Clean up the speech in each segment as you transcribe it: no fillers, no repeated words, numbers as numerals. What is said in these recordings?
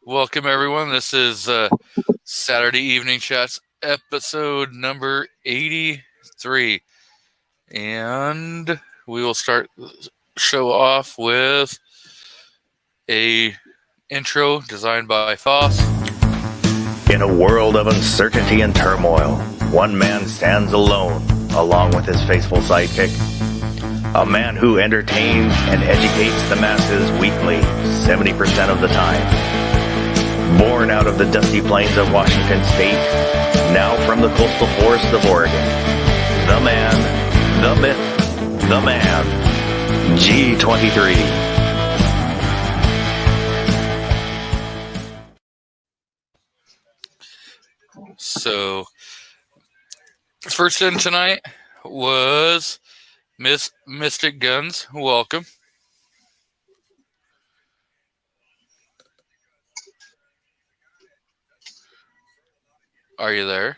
Welcome, everyone. This is Saturday Evening Chats, episode number 83. And we will start the show off with a intro designed by Foss. In a world of uncertainty and turmoil, one man stands alone, along with his faithful sidekick. A man who entertains and educates the masses weekly, 70% of the time. Born out of the dusty plains of Washington State, now from the coastal forests of Oregon. The man, the myth, the man, G23. So, first in tonight was Miss Mystic Guns. Welcome. Are you there?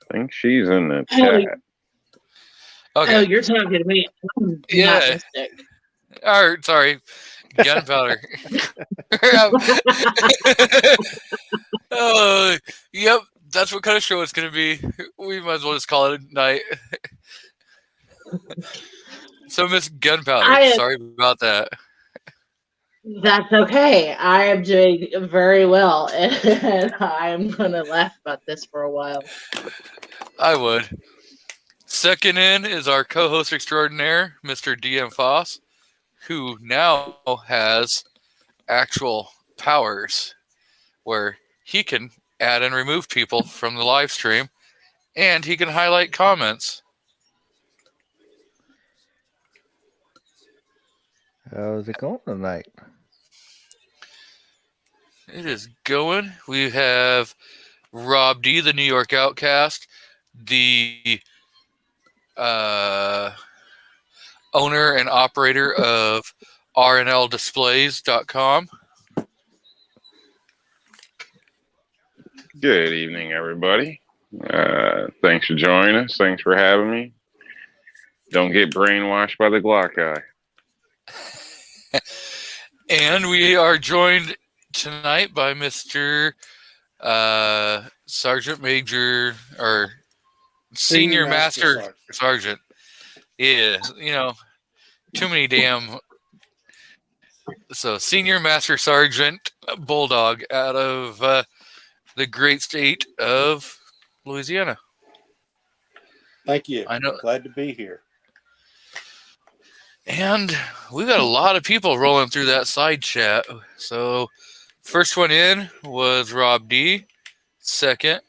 I think she's in the Oh, chat. Okay. oh, you're talking to me. I'm Yeah. not Mystic. All right, sorry. Gunpowder. Oh, yep. That's what kind of show it's going to be. We might as well just call it a night. So, Miss Gunpowder, sorry about that. That's okay. I am doing very well, and I'm going to laugh about this for a while. I would. Second in is our co-host extraordinaire, Mr. DM Foss, who now has actual powers where he can add and remove people from the live stream, and he can highlight comments. How's it going tonight? It is going. We have Rob D, the New York Outcast, the owner and operator of rnldisplays.com. Good evening, everybody. Thanks for joining us. Thanks for having me. Don't get brainwashed by the Glock guy. And we are joined tonight by Mr. Sergeant Major or Senior Master Sergeant. Yeah, too many damn. So, Senior Master Sergeant Bulldog out of the great state of Louisiana. Thank you. I know. Glad to be here. And we've got a lot of people rolling through that side chat. So, first one in was Rob D. Second,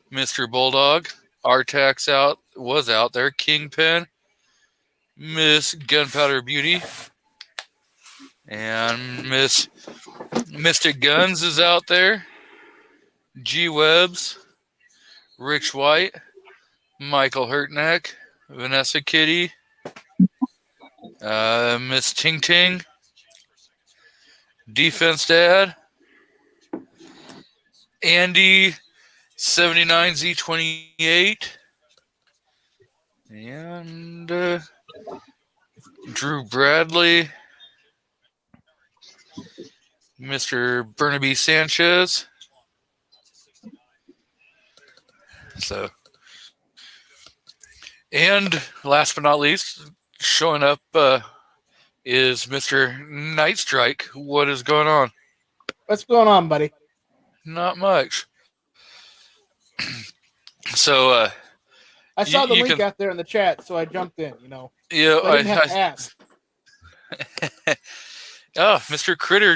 Mr. Bulldog. Artax was out there. Kingpin. Miss Gunpowder Beauty. And Miss Mystic Guns is out there. G Webbs. Rich White. Michael Hurtneck. Vanessa Kitty. Miss Ting Ting. Defense Dad. Andy 79Z28. And Drew Bradley. Mr. Burnaby Sanchez. So, and last but not least, showing up is Mr. Night Strike. What is going on? What's going on, buddy? Not much. So, I saw the link out there in the chat, so I jumped in. Yeah, so I didn't have to ask. Oh, Mr. Critter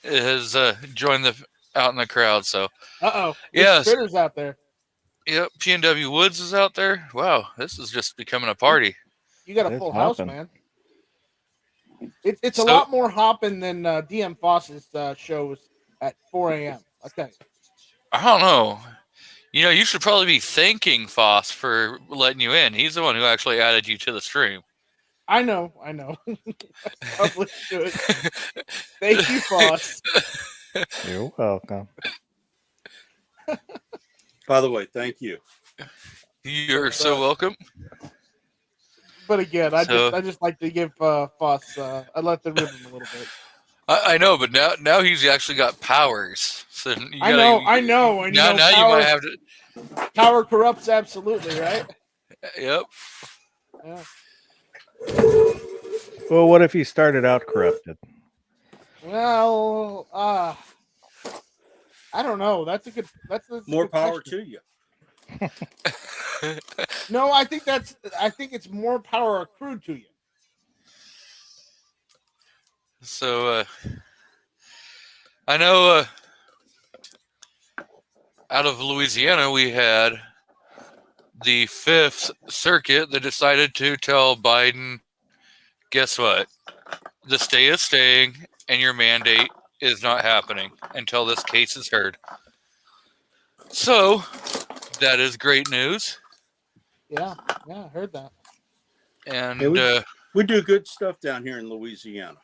has joined out in the crowd. So, yeah, Critter's out there. Yep, PNW Woods is out there. Wow, this is just becoming a party. You got a full house, man. It's a lot more hopping than DM Foss's shows at 4 a.m. I tell you. I don't know. You should probably be thanking Foss for letting you in. He's the one who actually added you to the stream. I know. Probably should. Thank you, Foss. You're welcome. By the way, thank you. You're so welcome. But again, I just like to give Foss. I let them rip him a little bit. I know, but now he's actually got powers. So you I gotta, know. And Now, you know, you power, might have to. power corrupts absolutely, right? Yep. Yeah. Well, what if he started out corrupted? Well, I don't know. That's a good More power question. to you. No, I think it's more power accrued to you. So I know out of Louisiana we had the Fifth Circuit that decided to tell Biden, guess what? The stay is staying, and your mandate is not happening until this case is heard. So that is great news. Yeah, I heard that. And Yeah, we do good stuff down here in Louisiana.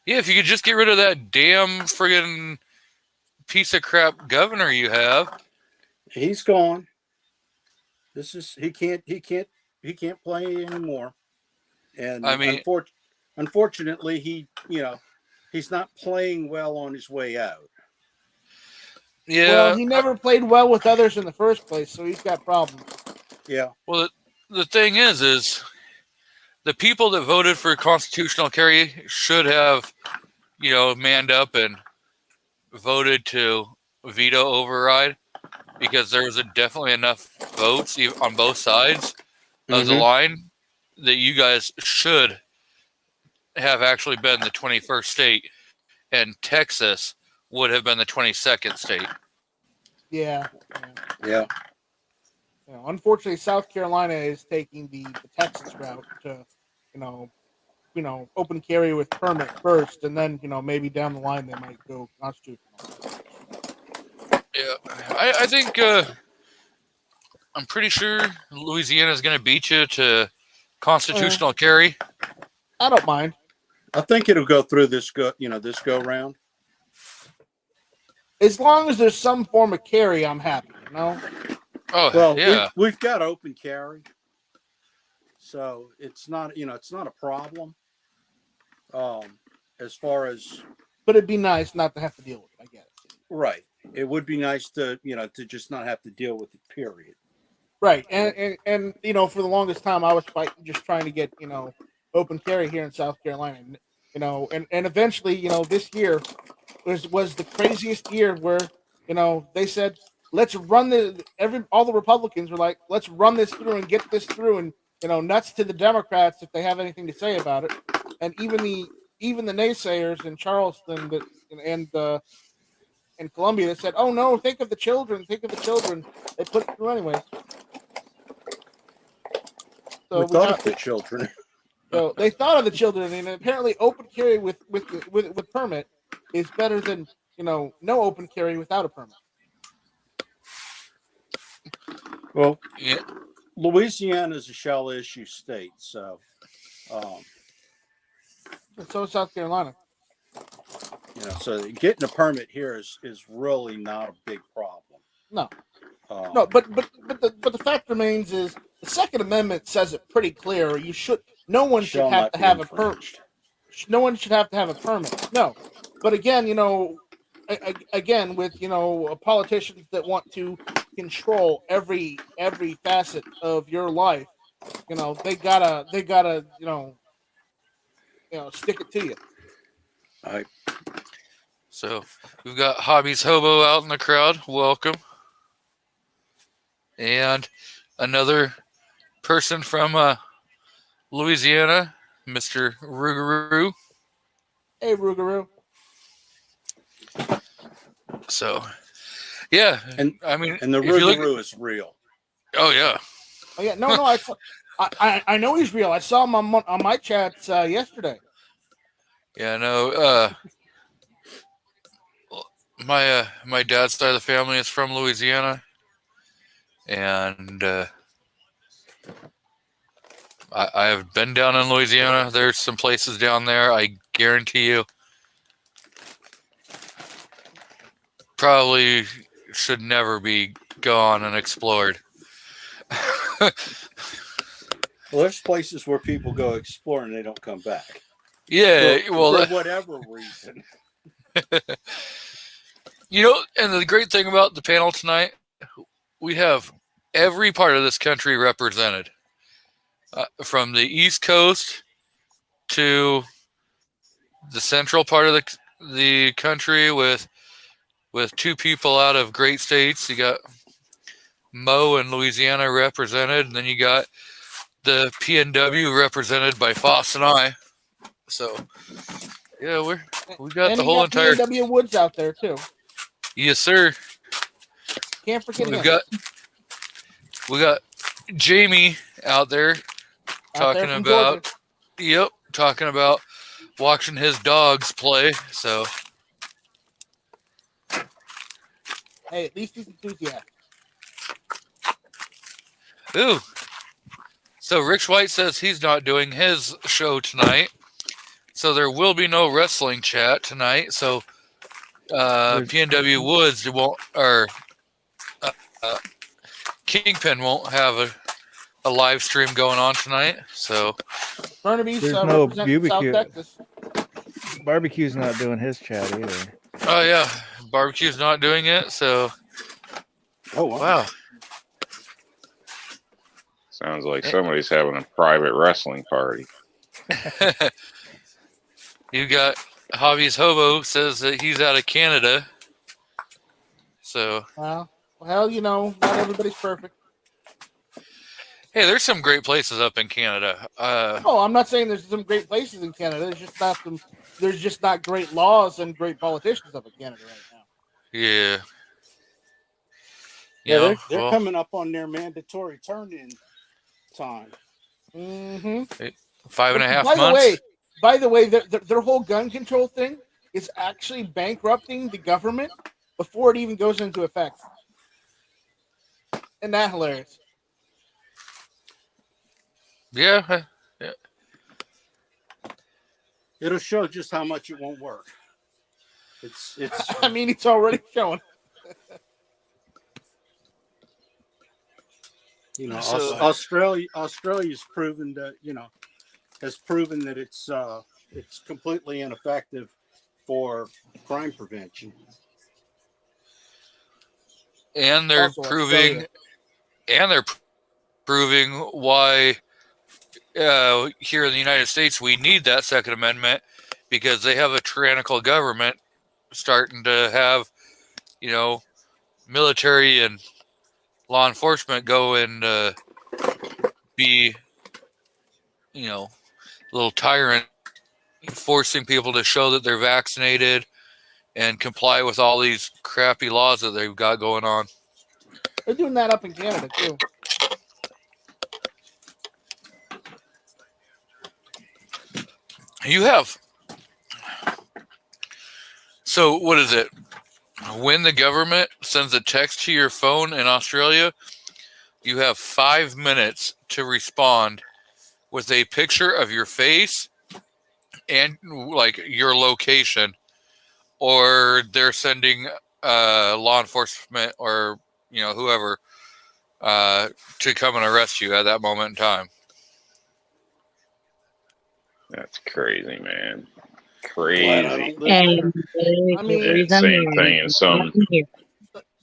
yeah, if you could just get rid of that damn friggin' piece of crap governor you have. He's gone. He can't play anymore. And I mean, unfortunately, he's not playing well on his way out. yeah. Well, he never played well with others in the first place, so he's got problems. Yeah. Well, the thing is the people that voted for constitutional carry should have, manned up and voted to veto override, because there was definitely enough votes on both sides of the line that you guys should have actually been the 21st state, and Texas would have been the 22nd state. Yeah. Yeah. Unfortunately, South Carolina is taking the Texas route to, open carry with permit first, and then maybe down the line they might go constitutional. Yeah, I think I'm pretty sure Louisiana is going to beat you to constitutional carry. I don't mind. I think it'll go through this go round. As long as there's some form of carry, I'm happy. Oh, Well, yeah. we've got open carry, so it's not a problem. As far as, But it'd be nice not to have to deal with it. I get it. right, it would be nice to to just not have to deal with it. Period. Right, and for the longest time I was fighting, just trying to get open carry here in South Carolina, and eventually this year was the craziest year where they said let's run all the Republicans were like, let's run this through and get this through, and nuts to the Democrats if they have anything to say about it, and even the naysayers in Charleston and Columbia that said, oh no, think of the children, they put it through anyways. So we thought of the children. So they thought of the children, and apparently open carry with permit is better than no open carry without a permit. Well, Yeah. Louisiana is a shall issue state, so So is South Carolina. so getting a permit here is really not a big problem. No, no, but the fact remains is the Second Amendment says it pretty clear. No one should have to have a permit. No one should have to have a permit. No, but again, again with politicians that want to control every facet of your life, they gotta stick it to you. All right. So we've got Hobbies Hobo out in the crowd. Welcome. And another person from Louisiana, Mr. Rougarou. Hey, Rougarou. So, yeah. And I mean, and the if you look- Rougarou is real. Oh, yeah. Oh yeah, no, I know he's real. I saw him on my chats yesterday. Yeah, no. My dad's side of the family is from Louisiana, and I have been down in Louisiana. There's some places down there, I guarantee you, probably should never be gone and explored. Well, there's places where people go explore and they don't come back. Yeah, well, for whatever reason. you know, and the great thing about the panel tonight, we have every part of this country represented, from the East Coast to the central part of the country, with two people out of great states. You got Mo and Louisiana represented, and then you got the PNW represented by Foss and I. So, yeah, we got And the you whole got entire. PNW Woods out there too. Yes, sir. Can't forget We've him. we got Jamie out there Out there talking from about. Georgia. Yep, talking about watching his dogs play. So, Hey, at least he's enthusiastic. ooh. So Rich White says he's not doing his show tonight. So there will be no wrestling chat tonight. So PNW Woods won't, or Kingpin won't have a live stream going on tonight. So Burnaby's There's no representing South BBQ. Texas. Barbecue's not doing his chat either. oh yeah, barbecue's not doing it. So Oh wow. wow. Sounds like somebody's having a private wrestling party. You got Javi's Hobo says that he's out of Canada. So Well, you know, not everybody's perfect. hey, there's some great places up in Canada. Oh, I'm not saying there's some great places in Canada. There's just not great laws and great politicians up in Canada right now. Yeah. You Yeah, know, they're well, coming up on their mandatory turn-in time. Mm-hmm. 5.5 By months. the way, their whole gun control thing is actually bankrupting the government before it even goes into effect. Isn't that hilarious? Yeah. It'll show just how much it won't work. It's I mean, it's already showing. you know, So- Australia's proven that, you know, has proven that it's completely ineffective for crime prevention. And they're Also proving Australia. proving why here in the United States we need that Second Amendment, because they have a tyrannical government starting to have, you know, military and law enforcement go and be, you know, little tyrant, forcing people to show that they're vaccinated and comply with all these crappy laws that they've got going on. They're doing that up in Canada too. You have. So what is it? When the government sends a text to your phone in Australia, you have 5 minutes to respond with a picture of your face and like your location, or they're sending law enforcement or, you know, whoever to come and arrest you at that moment in time. That's crazy, man. Glad I Crazy. don't live there. I mean, Yeah, same thing in some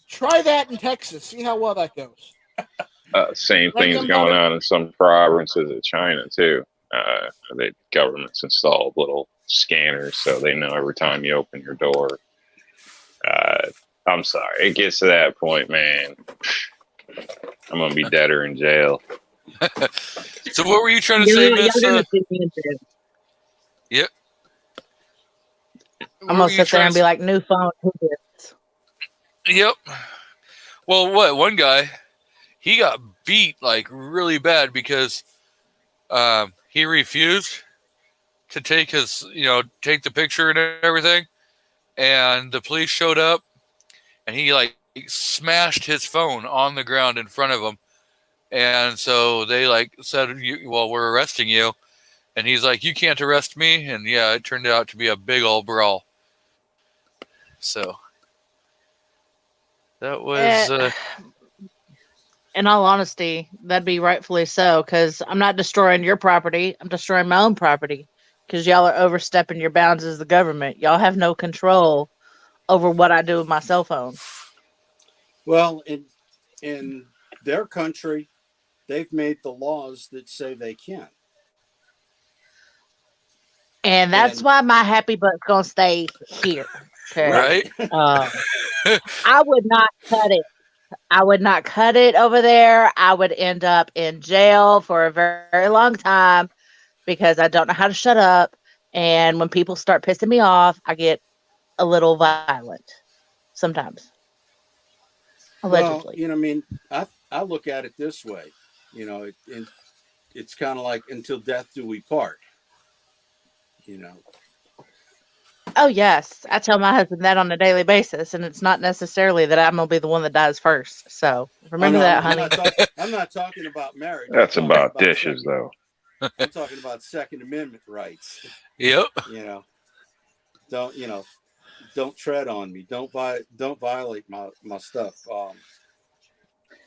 Try that in Texas. See how well that goes. same Like things I'm going not on in some provinces of China too. The governments installed little scanners so they know every time you open your door. I'm sorry, it gets to that point, man. I'm gonna be dead or in jail. So what were you trying to say, Miss? Yep. I'm gonna sit there and be like, new phone. Who this? Yep. Well, one guy, he got beat like really bad because he refused to take take the picture and everything, and the police showed up, and he like smashed his phone on the ground in front of him, and so they like said, "Well, we're arresting you," and he's like, "You can't arrest me," and yeah, it turned out to be a big old brawl. So that was. In all honesty, that'd be rightfully so, because I'm not destroying your property. I'm destroying my own property. because y'all are overstepping your bounds as the government. Y'all have no control over what I do with my cell phone. Well, in their country, they've made the laws that say they can. And that's And- why my happy butt's gonna stay here. Okay. Right? I would not cut it. I would not cut it over there. I would end up in jail for a very, very long time because I don't know how to shut up. And when people start pissing me off, I get a little violent sometimes. Allegedly. Well, I mean, I look at it this way, it's kind of like until death do we part. Oh, yes. I tell my husband that on a daily basis, and it's not necessarily that I'm going to be the one that dies first. So remember that, honey. I'm not talking about marriage. That's I'm talking about dishes, though. I'm talking about Second Amendment rights. Yep. Don't tread on me. Don't violate my stuff.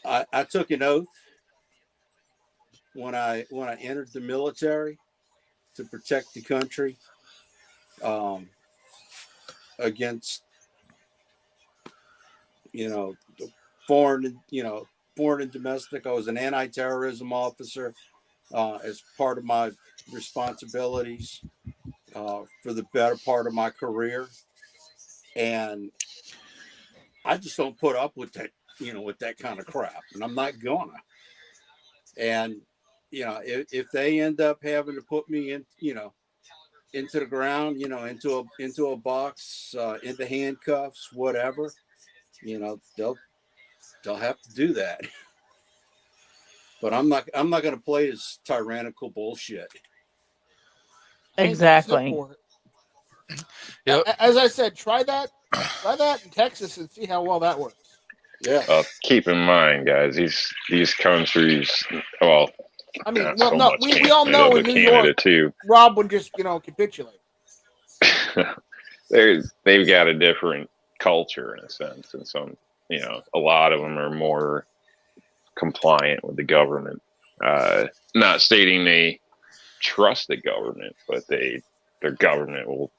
I took an oath when I entered the military to protect the country against foreign and domestic. I was an anti-terrorism officer as part of my responsibilities for the better part of my career, and I just don't put up with that, with that kind of crap, and I'm not gonna. And if they end up having to put me in, into the ground, into a box, into handcuffs, whatever, they'll have to do that. But I'm not going to play this tyrannical bullshit. Exactly. Yep. As I said, try that in Texas and see how well that works. Yeah. Keep in mind, guys, these countries, well, I mean, not well, so no, much we all know but in New Canada York, too. Rob would just capitulate. They've got a different culture in a sense, and some, a lot of them are more compliant with the government. Not stating they trust the government, but their government will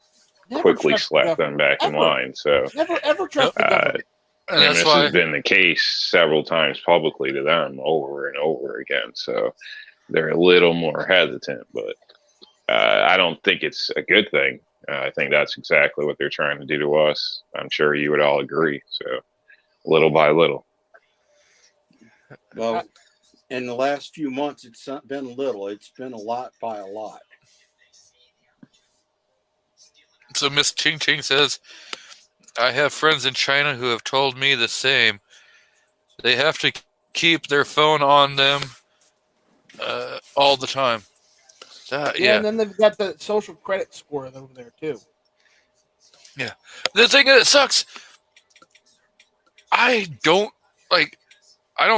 Never quickly trust the slap them government. back in Ever. line. So Never ever trust the government. And and that's this why has been the case several times publicly to them over and over again. So they're a little more hesitant, but I don't think it's a good thing. I think that's exactly what they're trying to do to us. I'm sure you would all agree. So little by little. Well, in the last few months, it's not been little. It's been a lot by a lot. So Miss Ching Ching says, I have friends in China who have told me the same. They have to keep their phone on them all the time. Yeah, and then they've got the social credit score over there too. Yeah. The thing that sucks, I don't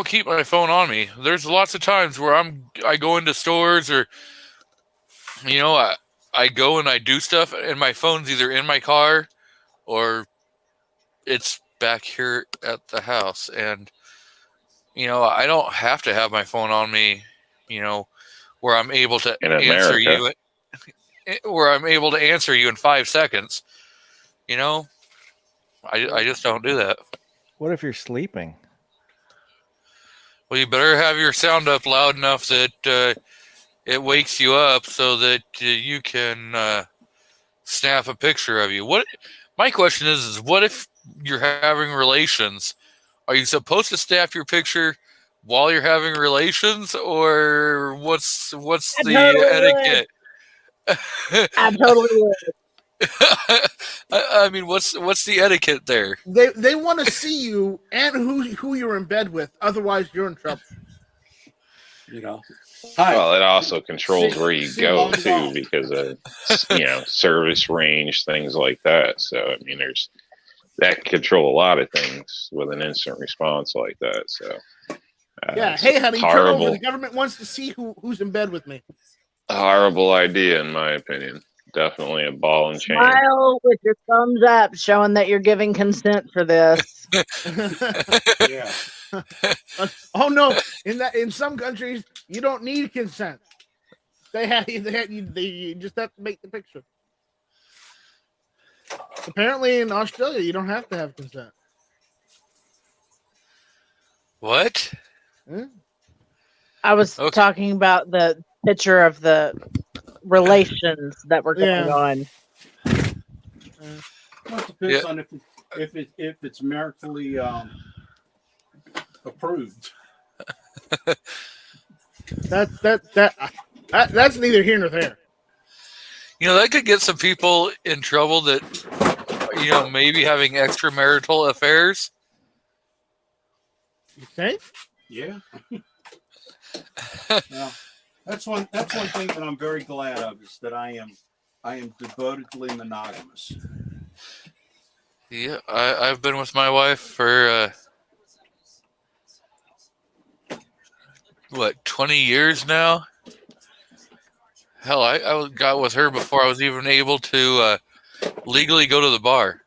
keep my phone on me. There's lots of times where I go into stores or I go and I do stuff and my phone's either in my car or it's back here at the house, and I don't have to have my phone on me, where I'm able to In answer America. you in 5 seconds. I just don't do that. What if you're sleeping? Well, you better have your sound up loud enough that it wakes you up so that you can snap a picture of you. My question is what if you're having relations? Are you supposed to snap your picture while you're having relations, or what's the etiquette? I totally would. I mean, what's the etiquette there? They want to see you and who you're in bed with. Otherwise, you're in trouble. Hi. Well, it also controls See- where you see go long too, gone. because of service range, things like that. So I mean, there's that can control a lot of things with an instant response like that. So Yeah. it's Hey, honey, turn over. horrible, The government wants to see who's in bed with me. horrible idea in my opinion. Definitely a ball and chain. Smile with your thumbs up, showing that you're giving consent for this. Yeah. Oh no! In some countries, you don't need consent. They just have to make the picture. Apparently, in Australia, you don't have to have consent. What? Hmm? I was Okay. talking about the picture of the relations that were going Yeah. on. Well, it depends Yeah. on if it's maritally approved. That's neither here nor there. You know, that could get some people in trouble that, you know, maybe having extramarital affairs. You think? Yeah. Well, that's one thing that I'm very glad of is that I am devotedly monogamous. Yeah, I've been with my wife for, 20 years now? Hell, I got with her before I was even able to legally go to the bar.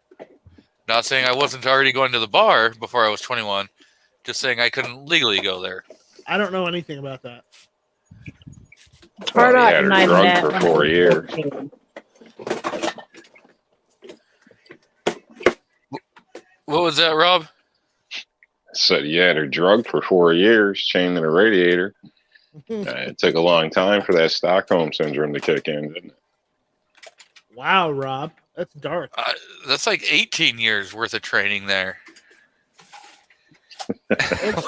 Not saying I wasn't already going to the bar before I was 21, just saying I couldn't legally go there. I don't know anything about that. Well, he Turdock had her and I drugged met for when 4 I was years. 14. What was that, Rob? Said he had her drugged for 4 years, chained in a radiator. It took a long time for that Stockholm syndrome to kick in, didn't it? Wow, Rob, that's dark. That's like 18 years worth of training there. That's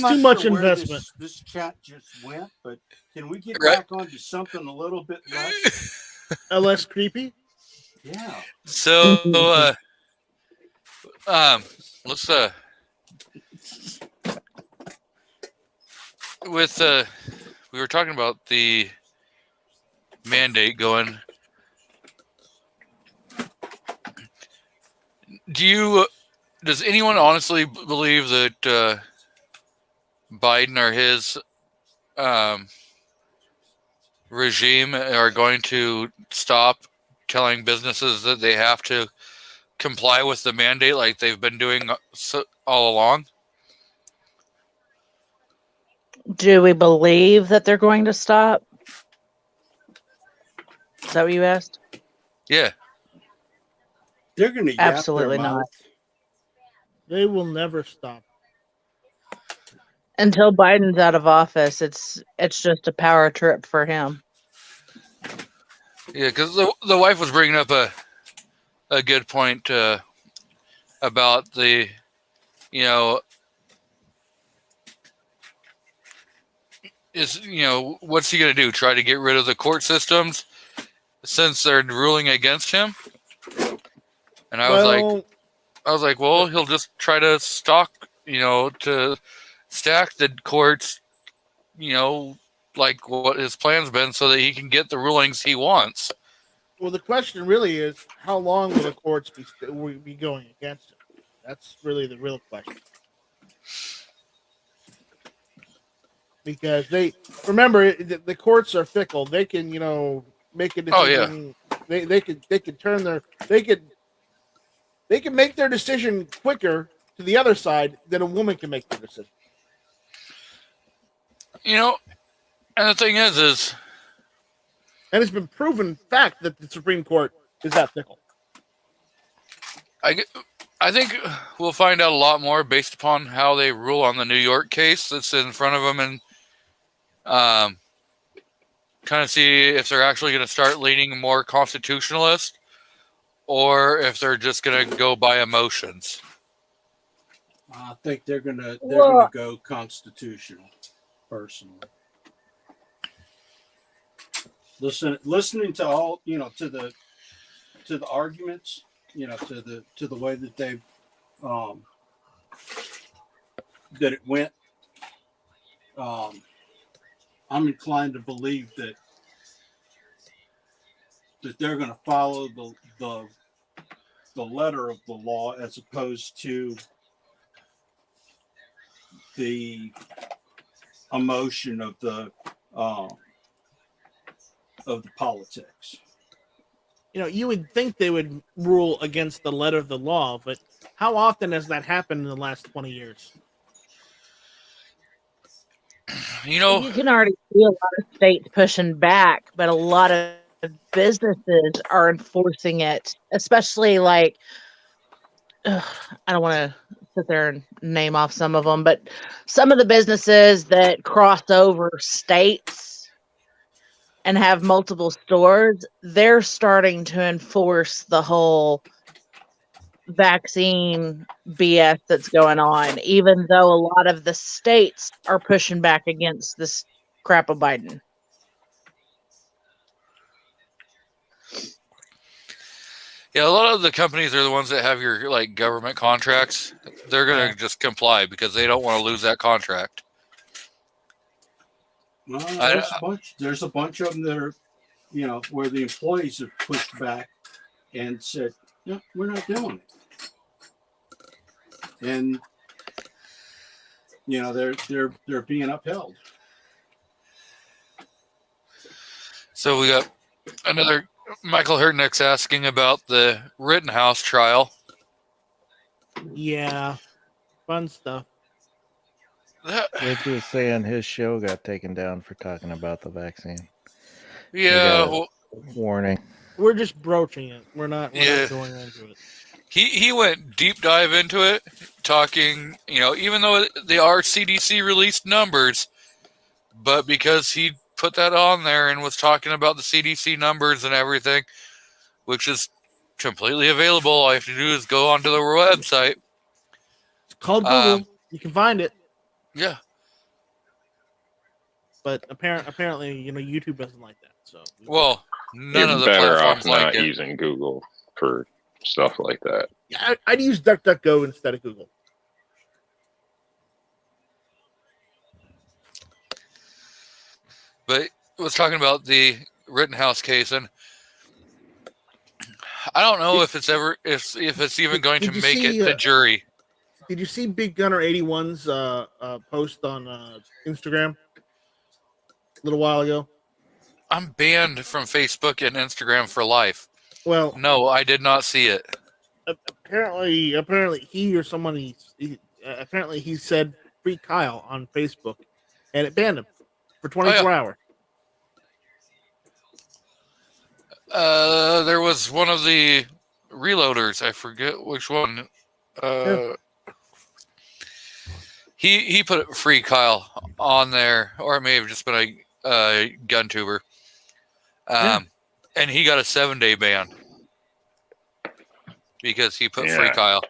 too much where investment. This chat just went, but can we get Right. back onto something a little bit less? Less creepy. Yeah. So, let's with we were talking about the mandate going. Does anyone honestly believe that Biden or his regime are going to stop telling businesses that they have to comply with the mandate like they've been doing all along? Do we believe that they're going to stop? Is that what you asked? Yeah. They're going to Absolutely not. They will never stop. Until Biden's out of office, it's just a power trip for him. Yeah, because the wife was bringing up a good point about the, what's he going to do? Try to get rid of the court systems since they're ruling against him? And I was like, well, he'll just try to to stack the courts, like what his plan's been so that he can get the rulings he wants. Well, the question really is, how long will the courts be going against him? That's really the real question. Because the courts are fickle. They can, make a decision. Oh, yeah. They could turn they can make their decision quicker to the other side than a woman can make their decision. And the thing is, and it's been proven fact that the Supreme Court is that fickle. I think we'll find out a lot more based upon how they rule on the New York case that's in front of them, and kind of see if they're actually going to start leaning more constitutionalist or if they're just going to go by emotions. I think they're gonna go constitutional, personally. Listening to all to the arguments, to the way that they've that it went. I'm inclined to believe that they're going to follow the letter of the law as opposed to the emotion of the politics. You would think they would rule against the letter of the law, but how often has that happened in the last 20 years? You know, You can already see a lot of states pushing back, but a lot of businesses are enforcing it, especially like, ugh, I don't want to sit there and name off some of them, but some of the businesses that cross over states and have multiple stores, they're starting to enforce the whole vaccine BS that's going on, even though a lot of the states are pushing back against this crap of Biden. yeah, a lot of the companies are the ones that have your like government contracts. They're gonna just comply because they don't want to lose that contract. Well, I- there's a bunch of them that are, where the employees have pushed back and said, "No, we're not doing it." And they're being upheld. So we got another Michael Hurtnick's asking about the Rittenhouse trial. Yeah, fun stuff. Rich was saying his show got taken down for talking about the vaccine. Yeah, got well, Warning. We're just broaching it. We're not Yeah. going into it. he went deep dive into it, talking, even though they are CDC released numbers, but because he put that on there and was talking about the CDC numbers and everything, which is completely available. All you have to do is go onto the website. It's called Google. You can find it, Yeah. but apparently, YouTube doesn't like that. So, Well, none You're of the better off platforms not like it. using Google for stuff like that. yeah, I'd use DuckDuckGo instead of Google. But was talking about the Rittenhouse case, and I don't know if it's ever if it's even going to Did you make see, it to jury. Did you see Big Gunner 81's post on Instagram a little while ago? I'm banned from Facebook and Instagram for life. Well, No, I did not see it. apparently he or someone apparently he said "Free Kyle" on Facebook, and it banned him for 24 hours. There was one of the reloaders. I forget which one. He put Free Kyle on there, or it may have just been a gun tuber. And he got a 7-day ban because he put Free Yeah. Kyle.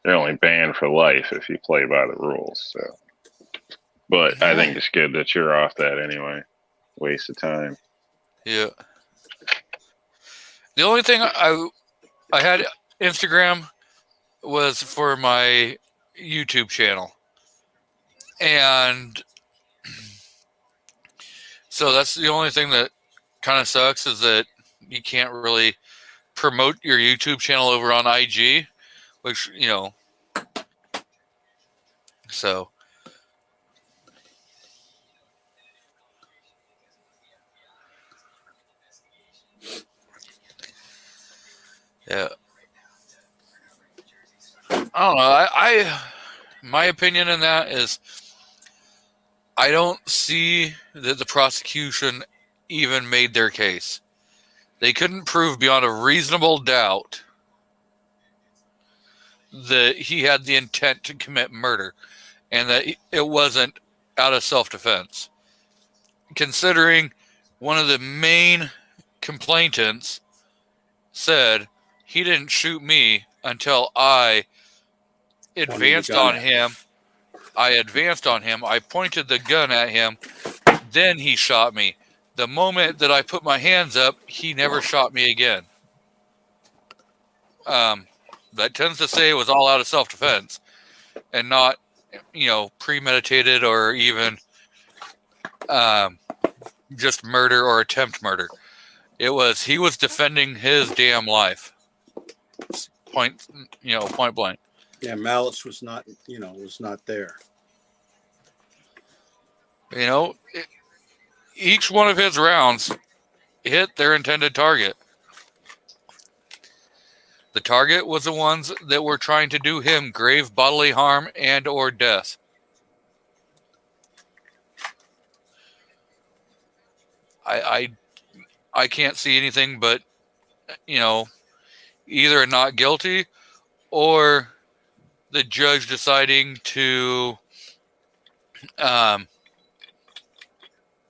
They're only banned for life if you play by the rules. So, but I think it's good that you're off that anyway. Waste of time. Yeah. The only thing I had Instagram was for my YouTube channel. And so that's the only thing that kind of sucks, is that you can't really promote your YouTube channel over on IG, which, so. Yeah. I don't know. My opinion in that is I don't see that the prosecution even made their case. They couldn't prove beyond a reasonable doubt that he had the intent to commit murder and that it wasn't out of self-defense. Considering one of the main complainants said he didn't shoot me until I advanced on him. I advanced on him. I pointed the gun at him. Then he shot me. The moment that I put my hands up, he never shot me again. That tends to say it was all out of self-defense and not, premeditated or even just murder or attempt murder. He was defending his damn life. Point blank. Yeah, malice was not there. Each one of his rounds hit their intended target. The target was the ones that were trying to do him grave bodily harm and or death. I can't see anything but, either not guilty or the judge deciding to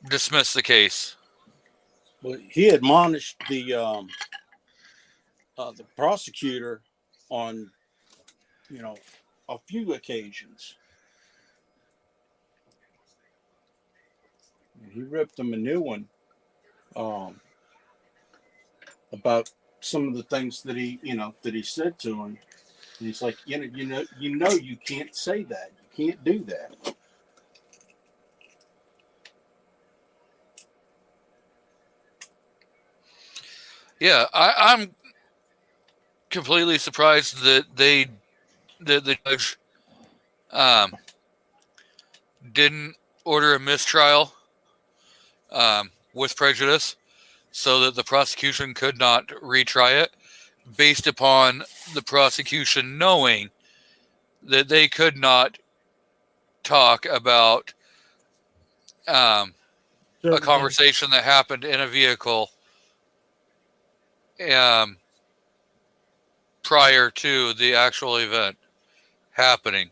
dismiss the case. Well, he admonished the prosecutor on, a few occasions. He ripped him a new one about some of the things that he said to him. And he's like, you can't say that. You can't do that. Yeah, I'm completely surprised that the judge didn't order a mistrial with prejudice so that the prosecution could not retry it, based upon the prosecution knowing that they could not talk about a conversation that happened in a vehicle prior to the actual event happening.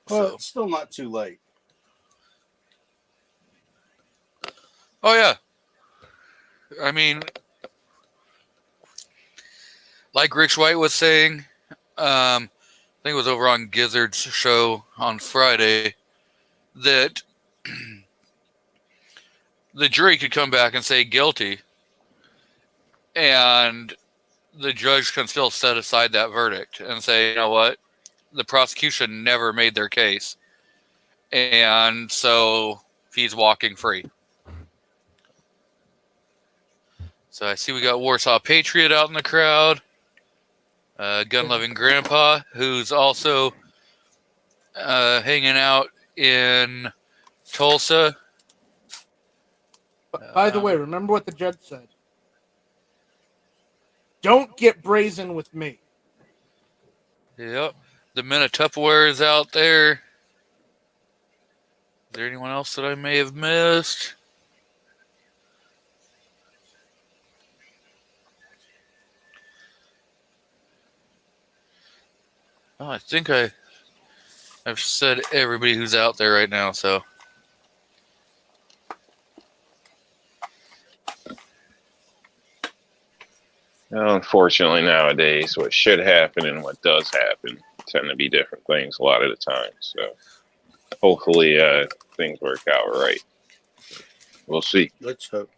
Well, it's still not too late. Oh, yeah. I mean, like Rich White was saying, I think it was over on Gizzard's show on Friday, that the jury could come back and say guilty, and the judge can still set aside that verdict and say, you know what, the prosecution never made their case, and so he's walking free. So I see we got Warsaw Patriot out in the crowd, gun-loving grandpa, who's also hanging out in Tulsa. By the way, remember what the judge said. Don't get brazen with me. Yep. The men of Tupperware is out there. Is there anyone else that I may have missed? Oh, I think I've said everybody who's out there right now, so. Unfortunately, nowadays, what should happen and what does happen tend to be different things a lot of the time. So hopefully things work out right. We'll see. Let's hope.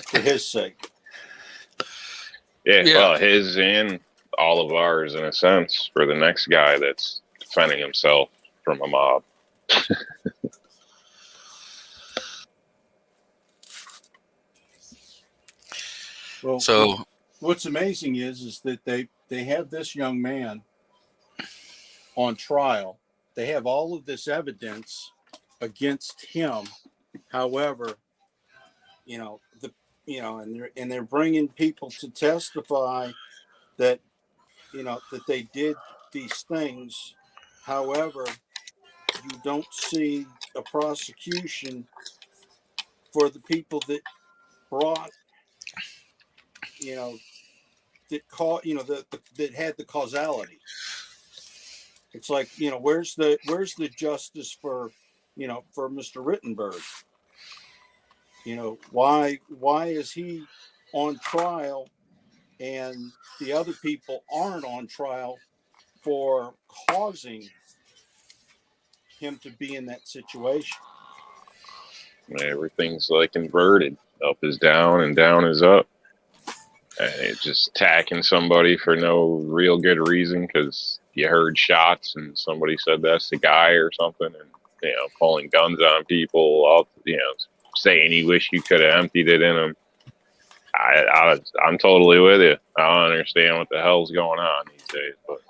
For his sake. Yeah, Yeah. well, his and all of ours, in a sense, for the next guy that's defending himself from a mob. Well, So, what's amazing is that they have this young man on trial. They have all of this evidence against him. However, and they're bringing people to testify that that they did these things. However, you don't see a prosecution for the people that brought, that had the causality. It's like, where's the justice for Mr. Rittenberg? Why is he on trial and the other people aren't on trial for causing him to be in that situation? Everything's like inverted. Up is down and down is up. And it's just attacking somebody for no real good reason because you heard shots and somebody said that's the guy or something, and pulling guns on people, saying you wish you could have emptied it in them. I'm totally with you. I don't understand what the hell's going on these days, but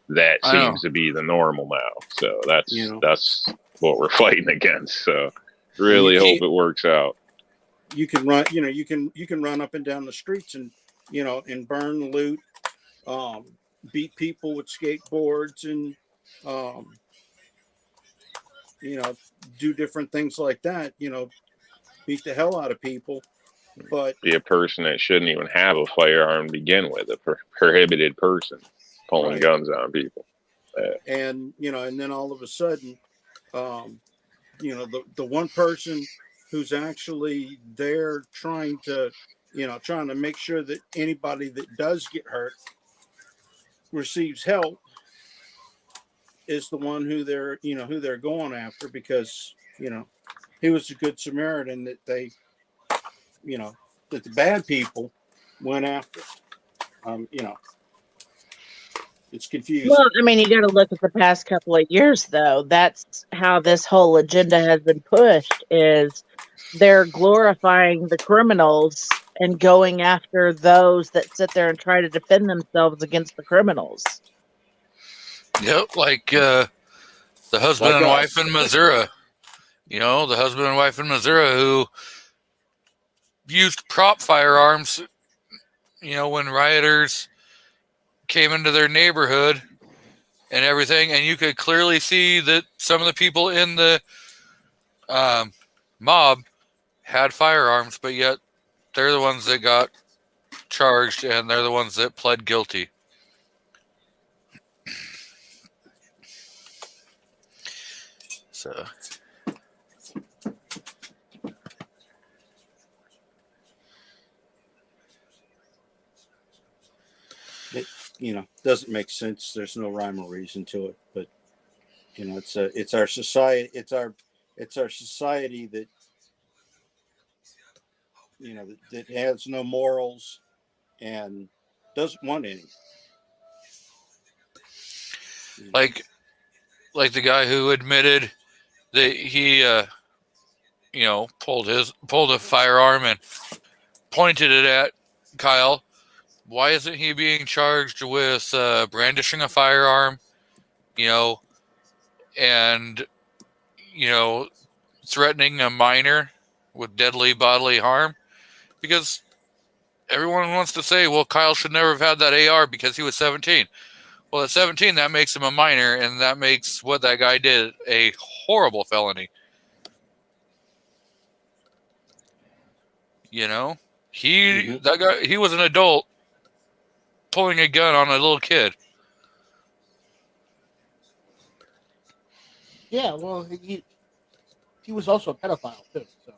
that seems to be the normal now. So that's what we're fighting against. So really hope it works out. You can run, you can run up and down the streets and and burn, loot, beat people with skateboards and do different things like that, beat the hell out of people. But Be a person that shouldn't even have a firearm to begin with, a prohibited person pulling Right. guns on people. and and then all of a sudden, the one person who's actually there trying to make sure that anybody that does get hurt receives help is the one who they're going after, because he was a good Samaritan that they that the bad people went after. It's confusing. Well, I mean, you got to look at the past couple of years, though. That's how this whole agenda has been pushed. Is they're glorifying the criminals and going after those that sit there and try to defend themselves against the criminals. Yep, like the husband Like and us. wife in Missouri. The husband and wife in Missouri who used prop firearms, when rioters came into their neighborhood and everything, and you could clearly see that some of the people in the mob had firearms, but yet they're the ones that got charged and they're the ones that pled guilty. So It doesn't make sense. There's no rhyme or reason to it, but it's our society. It's our society that that has no morals and doesn't want any. like the guy who admitted that he pulled a firearm and pointed it at Kyle. Why isn't he being charged with brandishing a firearm, and threatening a minor with deadly bodily harm? Because everyone wants to say, well, Kyle should never have had that AR because he was 17. Well, at 17, that makes him a minor, and that makes what that guy did a horrible felony. That guy, he was an adult pulling a gun on a little kid. Yeah, well, he was also a pedophile too. So,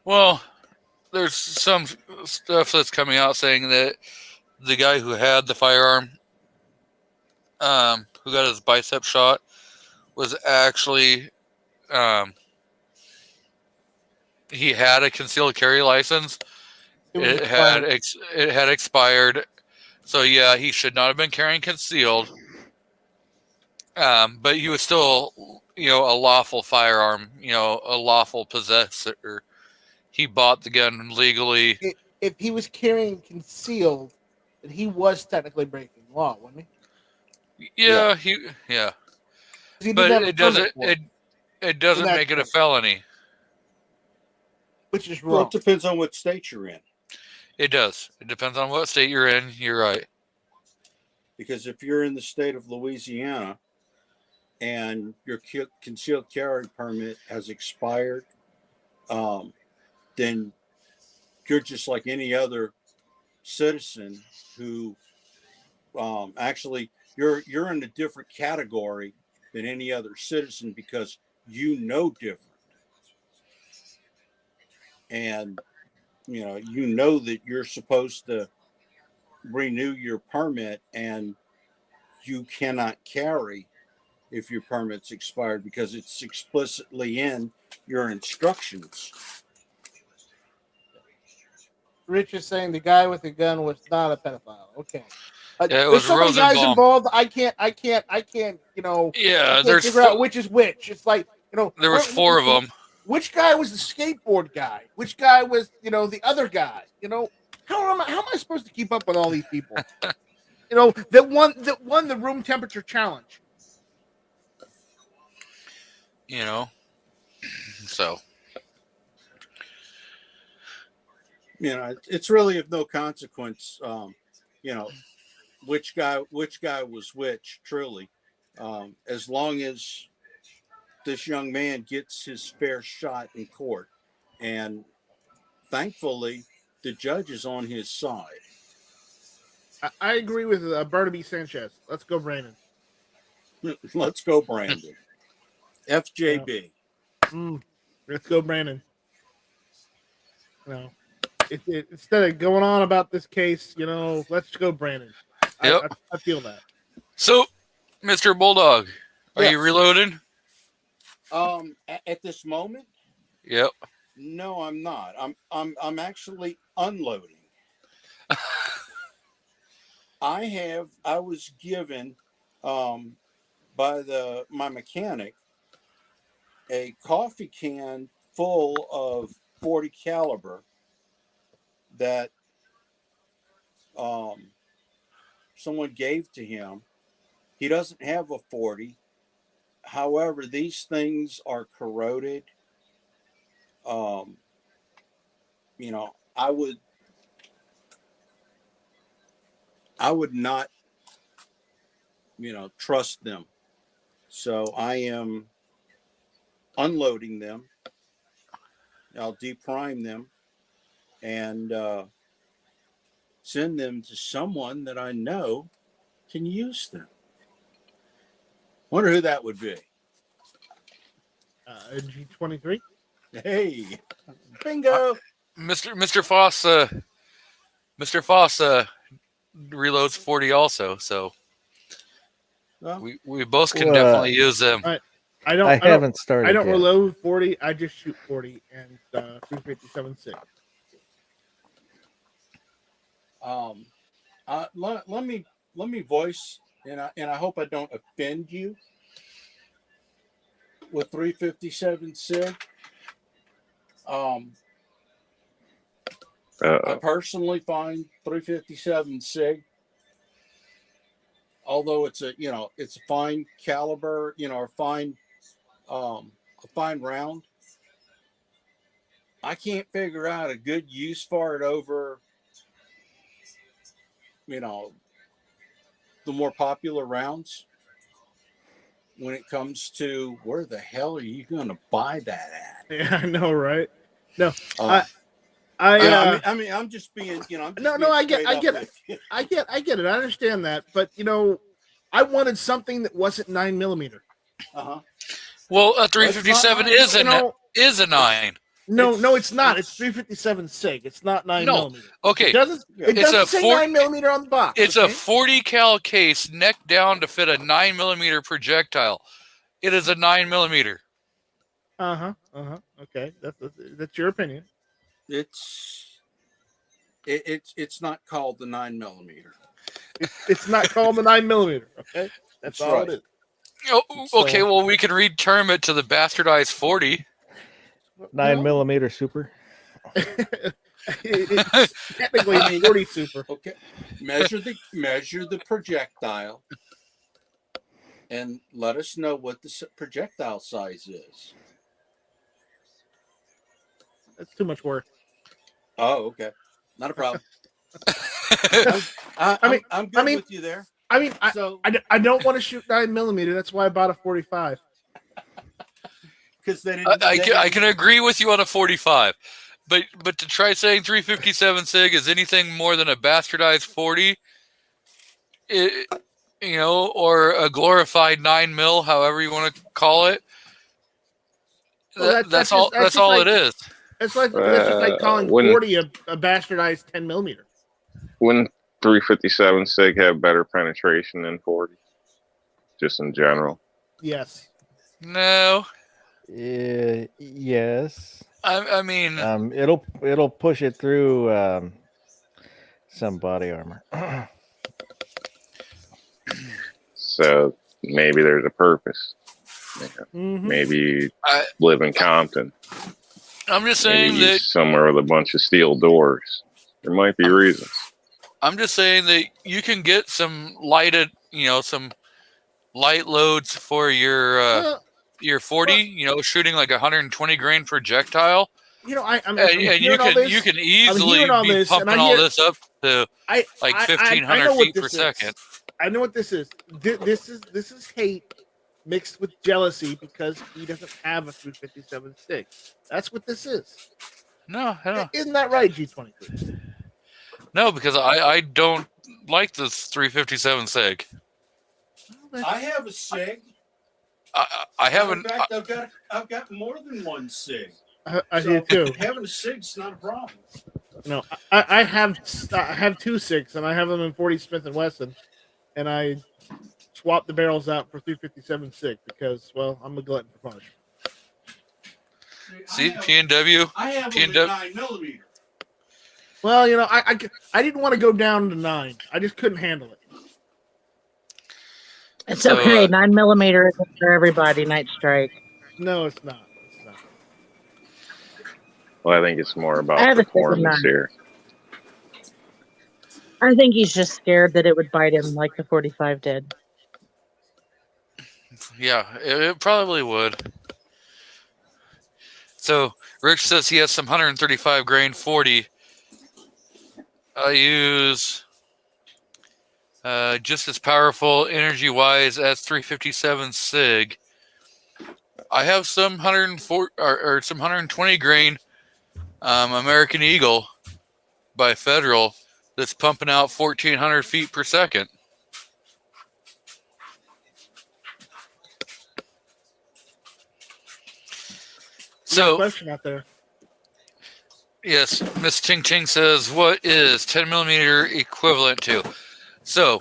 Well, there's some stuff that's coming out saying that the guy who had the firearm, who got his bicep shot, was actually, he had a concealed carry license. It had expired. So yeah, he should not have been carrying concealed. But he was still, a lawful firearm, a lawful possessor. He bought the gun legally. if he was carrying concealed, then he was technically breaking law, wasn't he? Yeah. He didn't But have a it doesn't. permit for It doesn't In that make it a case. felony. which is Well, wrong. it depends on what state you're in. It does. It depends on what state you're in. You're right. Because if you're in the state of Louisiana and your concealed carry permit has expired, then you're just like any other citizen who actually you're in a different category than any other citizen because different. And that you're supposed to renew your permit, and you cannot carry if your permit's expired because it's explicitly in your instructions. Rich is saying the guy with the gun was not a pedophile. Okay. Yeah, it There's was so many guys Rosenbaum. involved. I can't, Yeah, I can't there's figure out which is which. It's like, there was 4 of them. Which guy was the skateboard guy? Which guy was, the other guy? How am I supposed to keep up with all these people? That won the room temperature challenge. So It's really of no consequence. Which guy was which, truly, as long as this young man gets his fair shot in court. And thankfully, the judge is on his side. I agree with Barnaby Sanchez. Let's go, Brandon. Let's go, Brandon. FJB. Let's go, Brandon. You know, instead of going on about this case, you know, let's go, Brandon. Yep. I feel that. So, Mr. Bulldog, are you reloading? At this moment, Yep. no, I'm not. I'm actually unloading. I was given by my mechanic a coffee can full of 40 caliber that someone gave to him. He doesn't have a 40. However, these things are corroded. You know, I would not, you know, trust them. So I am unloading them. I'll deprime them and send them to someone that I know can use them. Wonder who that would be. G23. Hey, bingo. Mr. Foss, Mr. Foss reloads 40 also, so Well, we both can definitely use them. I haven't started. I don't yet. reload 40. I just shoot 40 and 357.6. Let me voice, and I hope I don't offend you with 357 SIG. I personally find 357 SIG, although it's a fine caliber, a fine round. I can't figure out a good use for it over, the more popular rounds. When it comes to where the hell are you going to buy that at? Yeah, I know, right? No, I mean, I'm just being, I get it. I get it. I understand that, but I wanted something that wasn't 9mm. Well, a 357 is a 9. No, it's not. It's 357 SIG. It's not 9mm. Okay, it doesn't say 9mm on the box. It's a 40 cal case, neck down to fit a 9mm projectile. It is a 9mm. Okay, that's your opinion. It's not called the 9mm. It's not called the 9mm. Okay, that's all right. it is. Oh, okay, well, we can reterm it to the bastardized 40. 9mm super. It's technically 40 super. Okay, measure the projectile, and let us know what the projectile size is. That's too much work. Oh, okay, not a problem. I'm good with you there. I don't want to shoot 9mm. That's why I bought a 45. Because I can agree with you on a 45, but to try saying 357 SIG is anything more than a bastardized 40, or a glorified 9mm, however you want to call it. That's all it is. It's just like calling 40 a bastardized 10mm. Wouldn't 357 SIG have better penetration than 40? Just in general. Yes. No. Yes. I mean, it'll push it through some body armor. So maybe there's a purpose. Maybe you live in Compton. I'm just saying that somewhere with a bunch of steel doors. There might be reasons. I'm just saying that you can get some lighted, some light loads for your 40, shooting like 120 grain projectile. You can easily be pumping all this up to 1,500 feet per second. I know what this is. This is hate mixed with jealousy because he doesn't have a 357 SIG. That's what this is. No, Isn't that right, G23? no, because I don't like this 357 SIG. I have a SIG. I haven't. In fact, I've got more than one SIG. I do too. Having a SIG's not a problem. No, I have 2 SIGs, and I have them in 40 Smith and Wesson, and I swap the barrels out for 357 SIG because, well, I'm a glutton for punishment. See, P&W. I have them at 9mm. Well, you know, I didn't want to go down to 9. I just couldn't handle it. It's So, okay. 9mm isn't for everybody. Night Strike. No, it's not. It's not. Well, I think it's more I about have a performance 59. here. I think he's just scared that it would bite him like the 45 did. Yeah, it probably would. So Rich says he has some 135 grain 40. I use just as powerful energy-wise as 357 SIG. I have some 104 or some 120 grain American Eagle by Federal that's pumping out 1,400 feet per second. So, Question out there. yes, Miss Ching Ching says, what is 10mm equivalent to? So,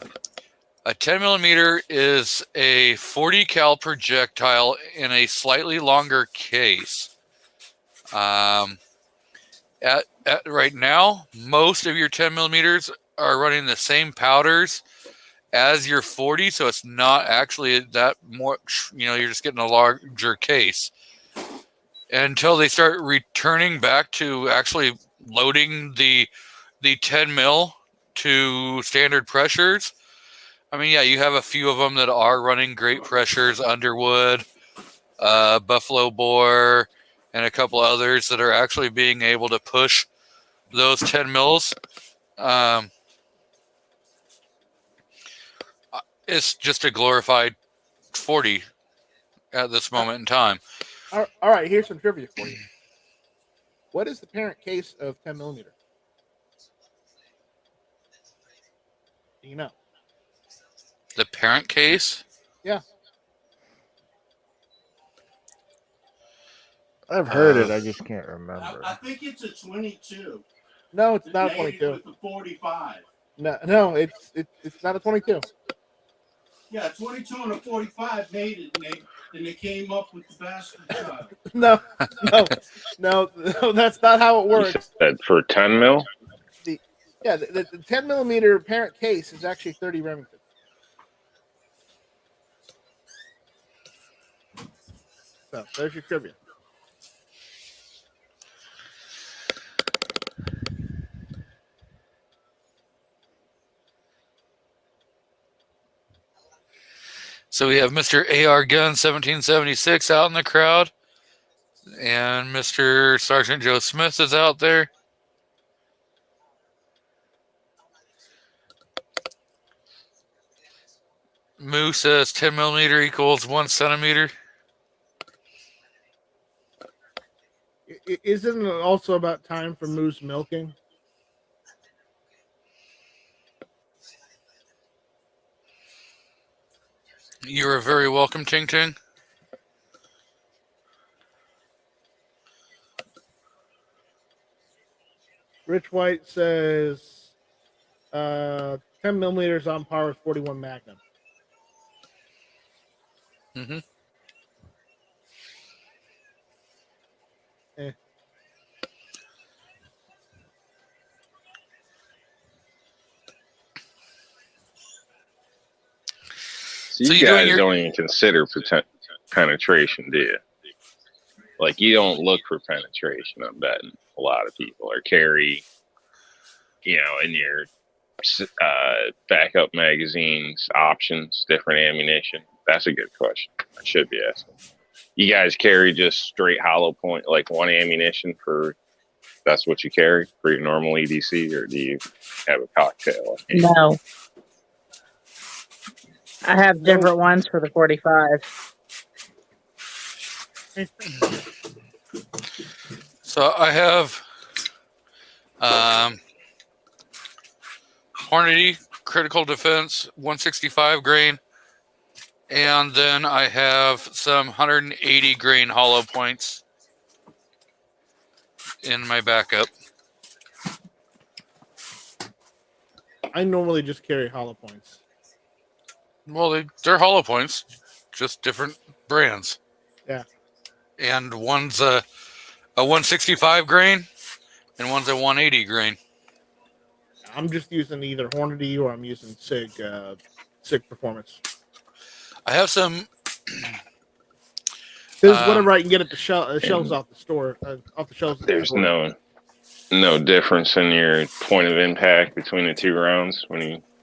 a 10mm is a 40 cal projectile in a slightly longer case. At right now, most of your 10mm are running the same powders as your 40, so it's not actually that much. You know, you're just getting a larger case. Until they start returning back to actually loading the 10 mil to standard pressures. I mean, yeah, you have a few of them that are running great pressures, Underwood, Buffalo Bore, and a couple others that are actually being able to push those 10 mils. It's just a glorified 40 at this moment in time. All right, here's some trivia for you. What is the parent case of 10mm? Do you know? The parent case? Yeah. I've heard it. I just can't remember. I think it's a 22. No, it's not a Made 22. with the 45. No, it's not a 22. Yeah, 22 and a 45 made it, and they came up with the bastard. No, that's not how it You works. said for 10 mil? The 10mm parent case is actually 30 Remington. So there's your trivia. So we have Mr. AR Gun 1776 out in the crowd. And Mr. Sergeant Joe Smith is out there. Moo says 10mm equals 1 centimeter. Isn't it also about time for moose milking? You are very welcome, Ting Ting. Rich White says 10mm on par with 41 Magnum. Mm-hmm. So you guys don't even consider penetration, do you? Like, you don't look for penetration, I'm betting. A lot of people are carry, in your backup magazines, options, different ammunition. That's a good question. I should be asking. You guys carry just straight hollow point, like one ammunition for, that's what you carry for your normal EDC, or do you have a cocktail? No. I have different ones for the 45. So I have Hornady critical defense 165 grain, and then I have some 180 grain hollow points in my backup. I normally just carry hollow points. Well, they're hollow points, just different brands. Yeah. And one's a 165 grain, and one's a 180 grain. I'm just using either Hornady or I'm using Sig Performance. I have some. This is whatever I can get at the shelves off the store, off the shelves. There's no difference in your point of impact between the two rounds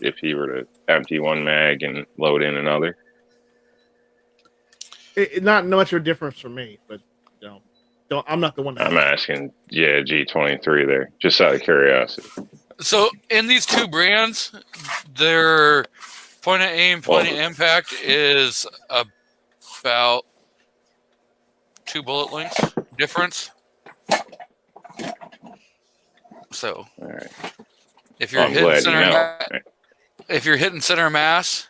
if you were to empty one mag and load in another. Not much of a difference for me, but I'm not the one. I'm asking, G23 there, just out of curiosity. So in these two brands, their point of aim, point of impact is about 2 bullet lengths difference. So, all right. If you're hitting center mass,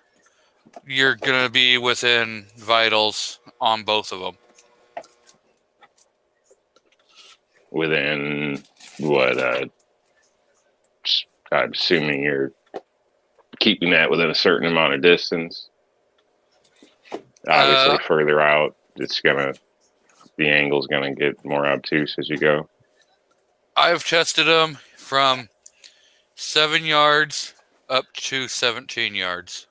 you're gonna be within vitals on both of them. Within what? I'm assuming you're keeping that within a certain amount of distance. Obviously, further out, the angle's gonna get more obtuse as you go. I've tested them from 7 yards up to 17 yards.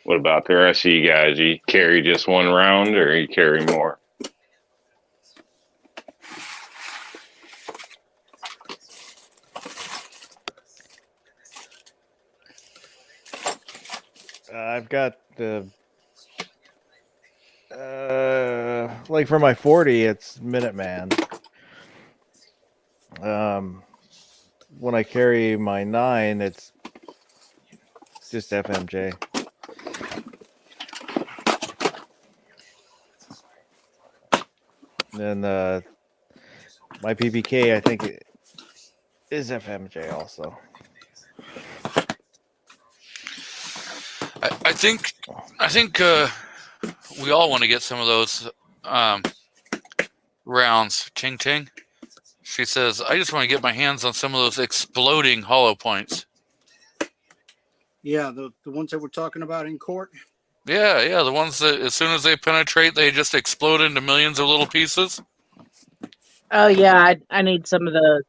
What about the rest of you guys? You carry just one round, or you carry more? I've got like for my 40, it's Minuteman. When I carry my 9, it's just FMJ. Then my PPK, I think it is FMJ also. I think we all want to get some of those rounds. Ting Ting. She says, I just want to get my hands on some of those exploding hollow points. Yeah, the ones that we're talking about in court. Yeah, the ones that as soon as they penetrate, they just explode into millions of little pieces. Oh yeah, I need some of those.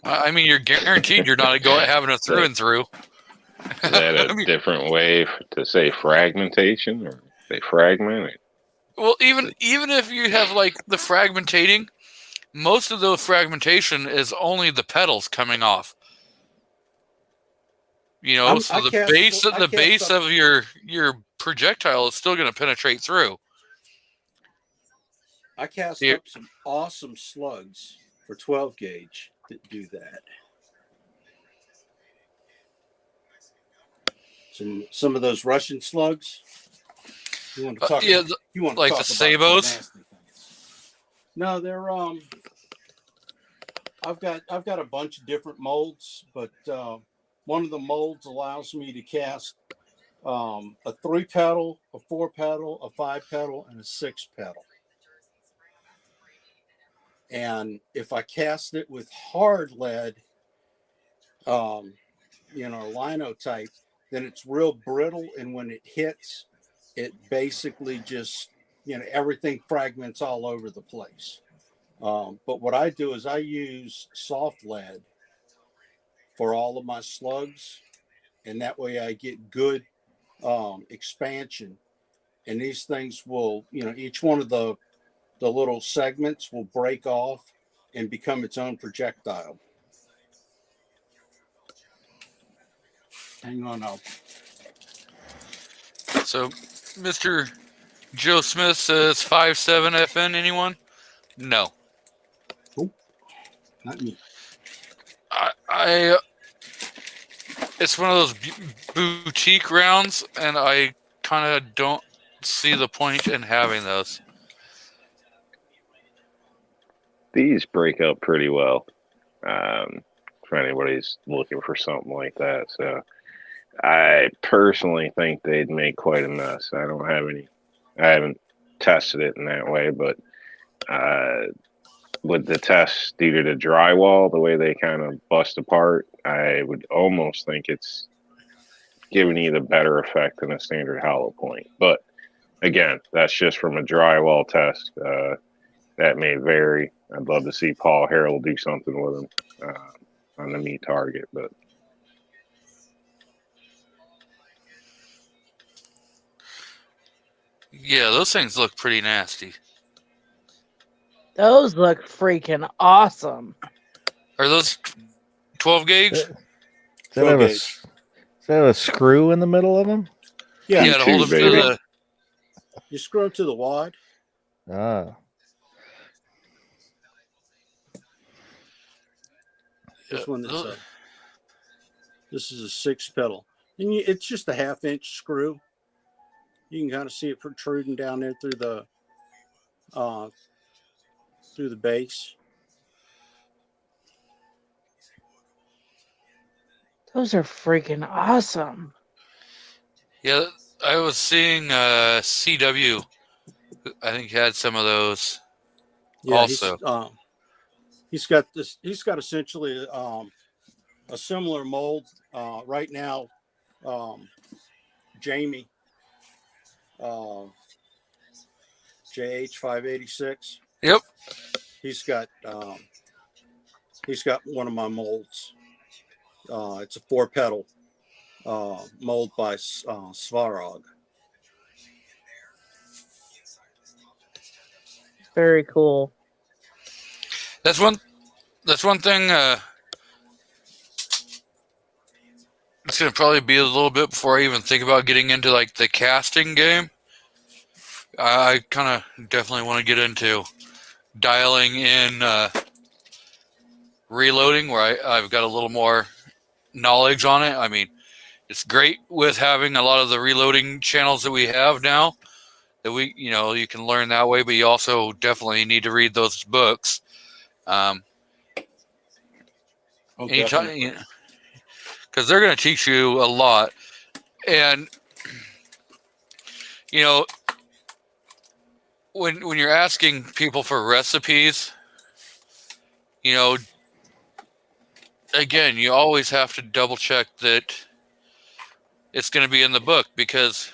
I mean, you're guaranteed you're not having a through and through. Is that a different way to say fragmentation, or say fragment? Well, even if you have like the fragmentating, most of those fragmentation is only the petals coming off. So the base of your projectile is still going to penetrate through. I cast up some awesome slugs for 12 gauge that do that. Some of those Russian slugs. You want to talk? You want to like talk the about sabos? No, they're I've got a bunch of different molds, but one of the molds allows me to cast a 3-petal, a 4-petal, a 5-petal, and a 6-petal. And if I cast it with hard lead, linotype, then it's real brittle, and when it hits, it basically just everything fragments all over the place. But what I do is I use soft lead for all of my slugs, and that way I get good expansion. And these things will, each one of the little segments will break off and become its own projectile. Hang on, So, Mr. Joe Smith says 5.7 FN. Anyone? No. Not me. it's one of those boutique rounds, and I kind of don't see the point in having those. These break up pretty well for anybody's looking for something like that. So I personally think they'd make quite a mess. I haven't tested it in that way, but with the test due to the drywall, the way they kind of bust apart, I would almost think it's giving you the better effect than a standard hollow point. But again, that's just from a drywall test. That may vary. I'd love to see Paul Harrell do something with them on the meat target, but Yeah, those things look pretty nasty. Those look freaking awesome. Are those 12 gauge? Does that have a screw in the middle of them? Yeah, Yeah, to hold them to baby. the. you screw it to the wad. Ah, This one that's those- this is a 6 pedal, and it's just a 1/2 inch screw. You can kind of see it protruding down there through the base. Those are freaking awesome. Yeah, I was seeing CW. I think had some of those. Yeah, Also. he's got this. He's got essentially a similar mold right now. Jamie, JH586. Yep. He's got one of my molds. It's a 4 pedal mold by Svarog. Very cool. That's one thing. It's gonna probably be a little bit before I even think about getting into like the casting game. I kind of definitely want to get into dialing in reloading, where I've got a little more knowledge on it. I mean, it's great with having a lot of the reloading channels that we have now. That you can learn that way, but you also definitely need to read those books. Anytime, because they're going to teach you a lot. And when you're asking people for recipes, again, you always have to double check that it's going to be in the book, because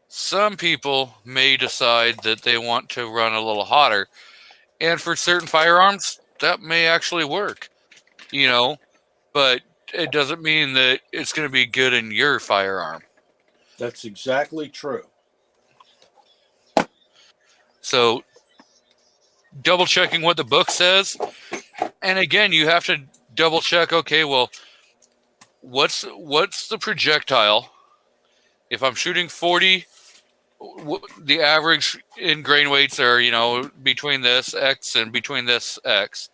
some people may decide that they want to run a little hotter, and for certain firearms that may actually work, but it doesn't mean that it's going to be good in your firearm. That's exactly true. So double checking what the book says. And again, you have to double check, okay, well, what's the projectile? If I'm shooting 40, the average in grain weights are, between this X and between this X.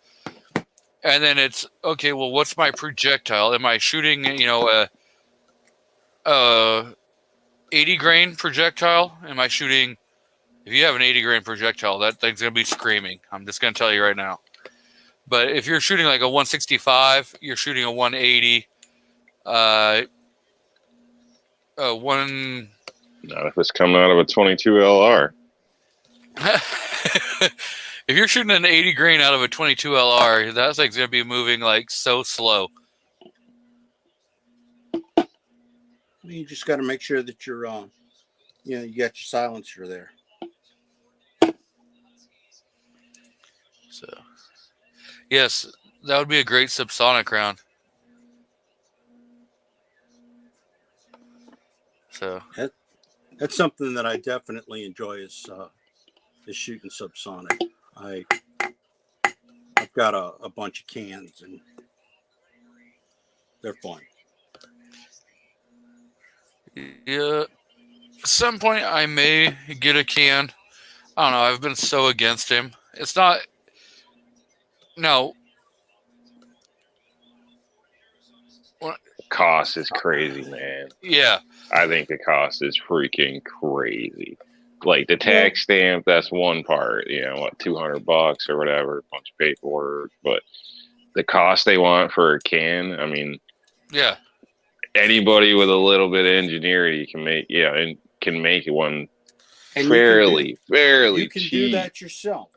And then it's, okay, well, what's my projectile? Am I shooting, a 80 grain projectile? Am I shooting, if you have an 80 grain projectile, that thing's going to be screaming. I'm just going to tell you right now. But if you're shooting like a 165, you're shooting a 180, not if it's coming out of a 22 LR. If you're shooting an 80 grain out of a 22 LR, that thing's going to be moving like so slow. You just got to make sure that you're, you got your silencer there. So, yes, that would be a great subsonic round. So That's something that I definitely enjoy is shooting subsonic. I've got a bunch of cans and they're fun. Yeah, at some point I may get a can. I don't know. I've been so against him. It's not. No. cost is crazy, man. Yeah. I think the cost is freaking crazy. Like the tax stamp, that's one part, you know, what, $200 or whatever, a bunch of paperwork. But the cost they want for a can, I mean, Yeah. anybody with a little bit of ingenuity can make, and can make one And fairly you can cheap. do that yourself.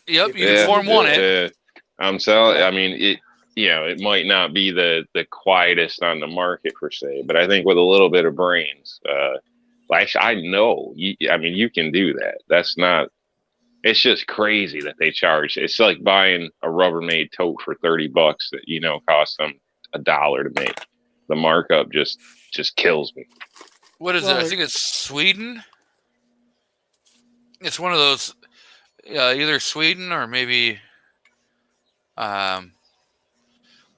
Yep. If You can form one it. I'm selling. I mean, it might not be the quietest on the market per se, but I think with a little bit of brains, I know. You can do that. That's not. It's just crazy that they charge. It's like buying a Rubbermaid tote for $30 that costs them $1 to make. The markup just kills me. What is it? I think it's Sweden. It's one of those, either Sweden or maybe one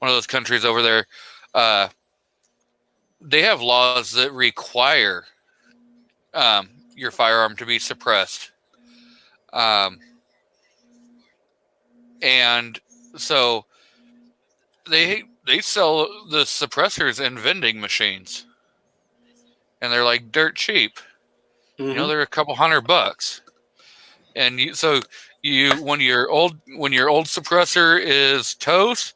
of those countries over there. They have laws that require your firearm to be suppressed. And so they sell the suppressors in vending machines, and they're like dirt cheap. Mm-hmm. They're a couple $100, and when your old suppressor is toast,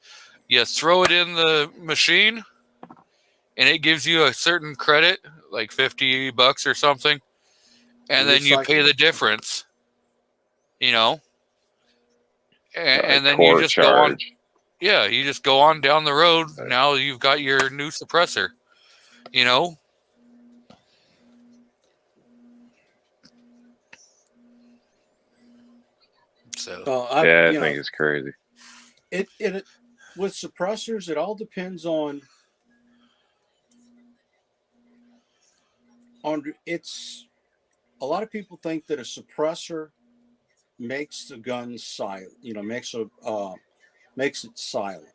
you throw it in the machine, and it gives you a certain credit, like $50 or something, and then you pay the difference. And then you just go on. Yeah, you just go on down the road. Right. Now you've got your new suppressor. So I think it's crazy. It with suppressors, it all depends on it's. A lot of people think that a suppressor makes the gun silent. Makes it silent.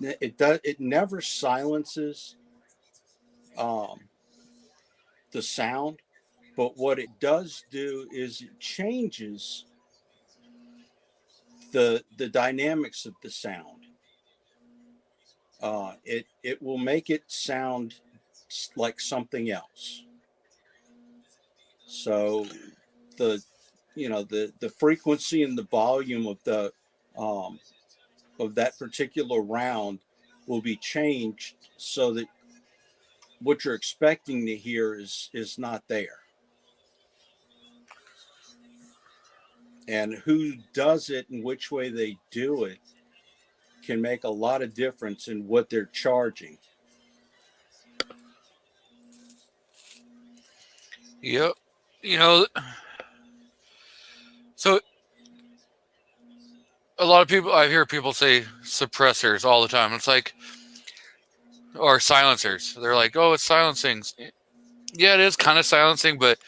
It never silences the sound, but what it does do is it changes the dynamics of the sound. It will make it sound like something else. So the frequency and the volume of that particular round will be changed so that what you're expecting to hear is not there. And who does it and which way they do it can make a lot of difference in what they're charging. Yep. So a lot of people, I hear people say suppressors all the time. It's like, or silencers. They're like, oh, it's silencing. Yeah, it is kind of silencing, but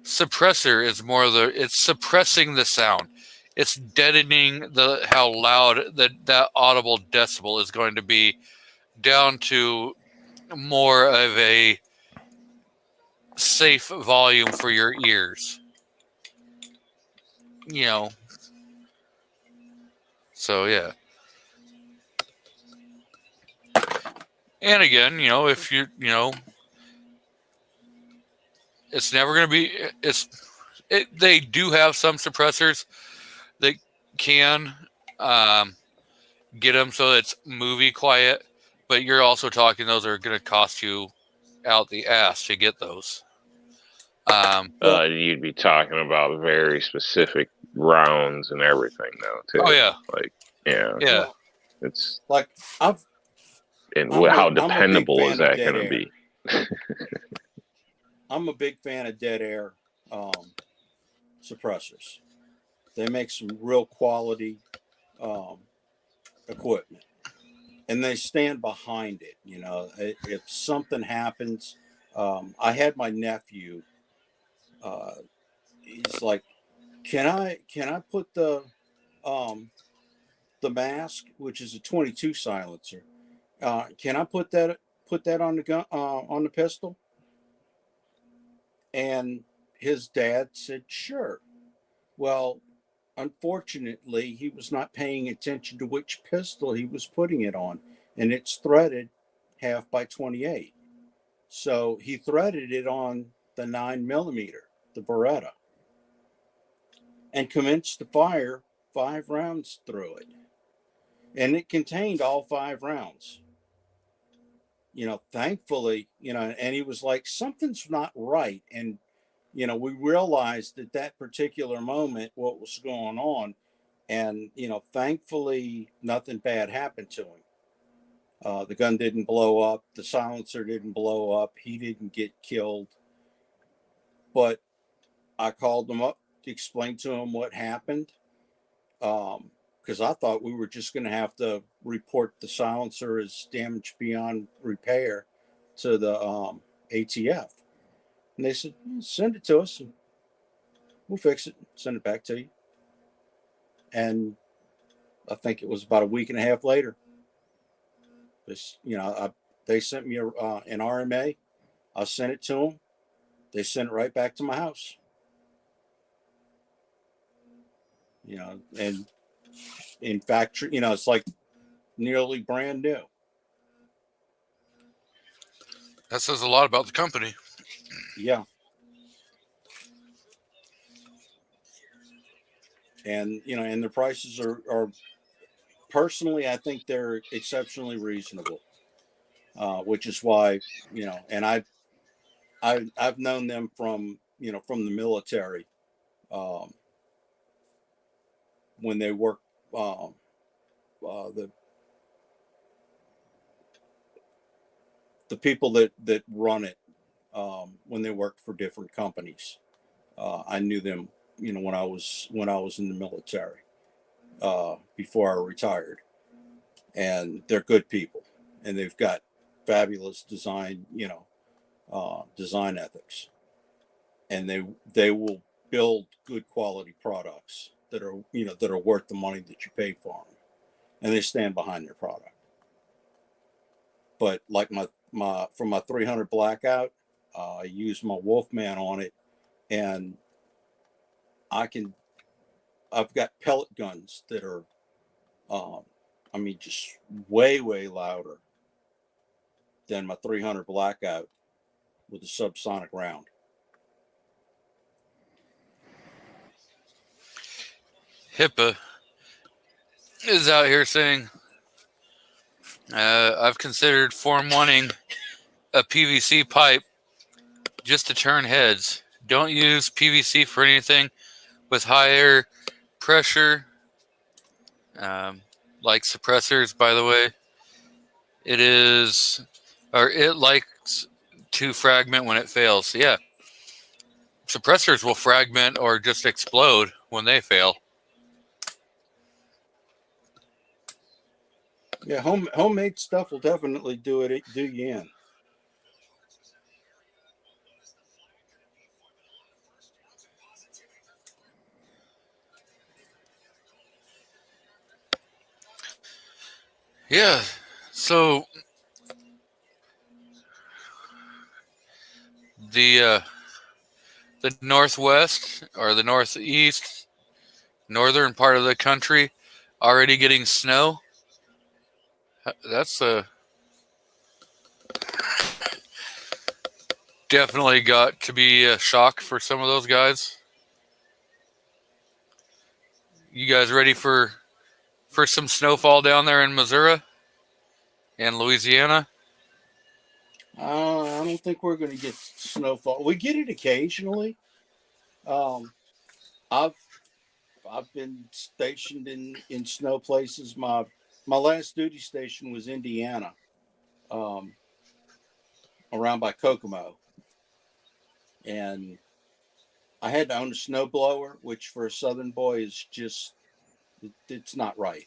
suppressor is more it's suppressing the sound. It's deadening how loud that audible decibel is going to be down to more of a safe volume for your ears. So yeah. And again, if it's never going to be, they do have some suppressors that can get them so it's movie quiet, but you're also talking those are going to cost you out the ass to get those. You'd be talking about very specific rounds and everything, though, too. Oh yeah, yeah. It's like how dependable is that going to be? I'm a big fan of dead air suppressors. They make some real quality equipment, and they stand behind it. If something happens, I had my nephew. He's like, can I put the mask, which is a 22 silencer, can I put that on the gun, on the pistol? And his dad said, sure. Well, unfortunately, he was not paying attention to which pistol he was putting it on, and it's threaded half by 28. So he threaded it on the 9mm, the Beretta, and commenced to fire 5 rounds through it. And it contained all 5 rounds. Thankfully, and he was like, something's not right. And, we realized at that particular moment what was going on. And, thankfully, nothing bad happened to him. The gun didn't blow up. The silencer didn't blow up. He didn't get killed. But I called him up to explain to him what happened. Because I thought we were just going to have to report the silencer as damaged beyond repair to the ATF. And they said, send it to us and we'll fix it, send it back to you. And I think it was about a week and a half later. They sent me an RMA. I sent it to them. They sent it right back to my house. And in fact, it's like nearly brand new. That says a lot about the company. Yeah. And, and the prices are personally, I think they're exceptionally reasonable, which is why, and I've known them from the military, when they work, the people that run it, when they worked for different companies, I knew them, when I was in the military, before I retired, and they're good people, and they've got fabulous design, design ethics, and they will build good quality products that are worth the money that you pay for them, and they stand behind their product. But like for my 300 Blackout, I used my Wolfman on it, and I've got pellet guns that are, just way, way louder than my 300 Blackout with a subsonic round. HIPAA is out here saying, I've considered Form 1ing a PVC pipe just to turn heads. Don't use PVC for anything with higher pressure, like suppressors, by the way. It likes to fragment when it fails. So yeah, suppressors will fragment or just explode when they fail. Yeah, homemade stuff will definitely do you in. Yeah, so the Northwest or the Northeast, northern part of the country, already getting snow. That's definitely got to be a shock for some of those guys. You guys ready for some snowfall down there in Missouri and Louisiana? I don't think we're going to get snowfall. We get it occasionally. I've been stationed in snow places. My last duty station was Indiana, around by Kokomo, and I had to own a snow blower, which for a Southern boy is just, it's not right.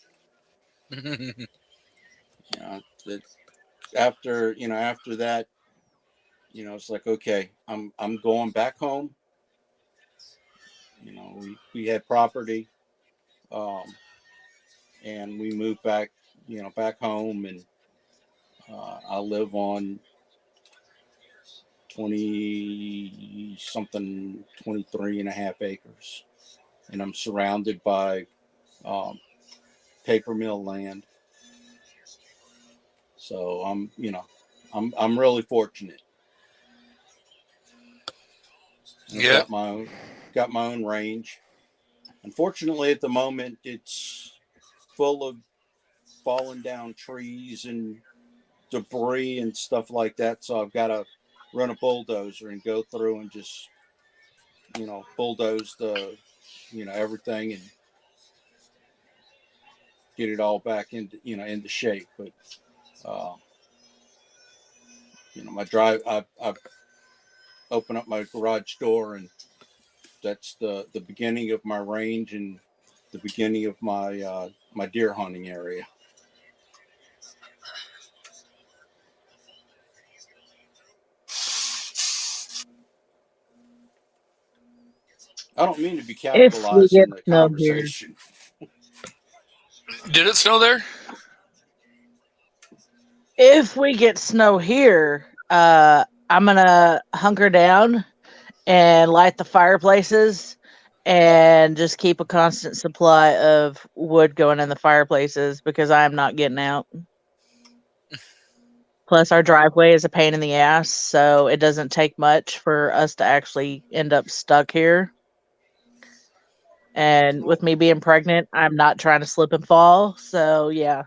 After that, it's like, okay, I'm going back home. We had property, and we moved back, back home, and I live on 23 and a half acres, and I'm surrounded by paper mill land. So I'm I'm really fortunate. I've Yeah. got my own range. Unfortunately, at the moment, it's full of fallen down trees and debris and stuff like that. So I've got to run a bulldozer and go through and just, bulldoze the, everything and get it all back into shape. But, my drive, I've opened up my garage door, and that's the beginning of my range and the beginning of my my deer hunting area. I don't mean to be If we capitalizing get the snow here. conversation. Did it snow there? If we get snow here, I'm gonna hunker down and light the fireplaces and just keep a constant supply of wood going in the fireplaces because I'm not getting out. Plus, our driveway is a pain in the ass, so it doesn't take much for us to actually end up stuck here. And with me being pregnant, I'm not trying to slip and fall. So, yeah,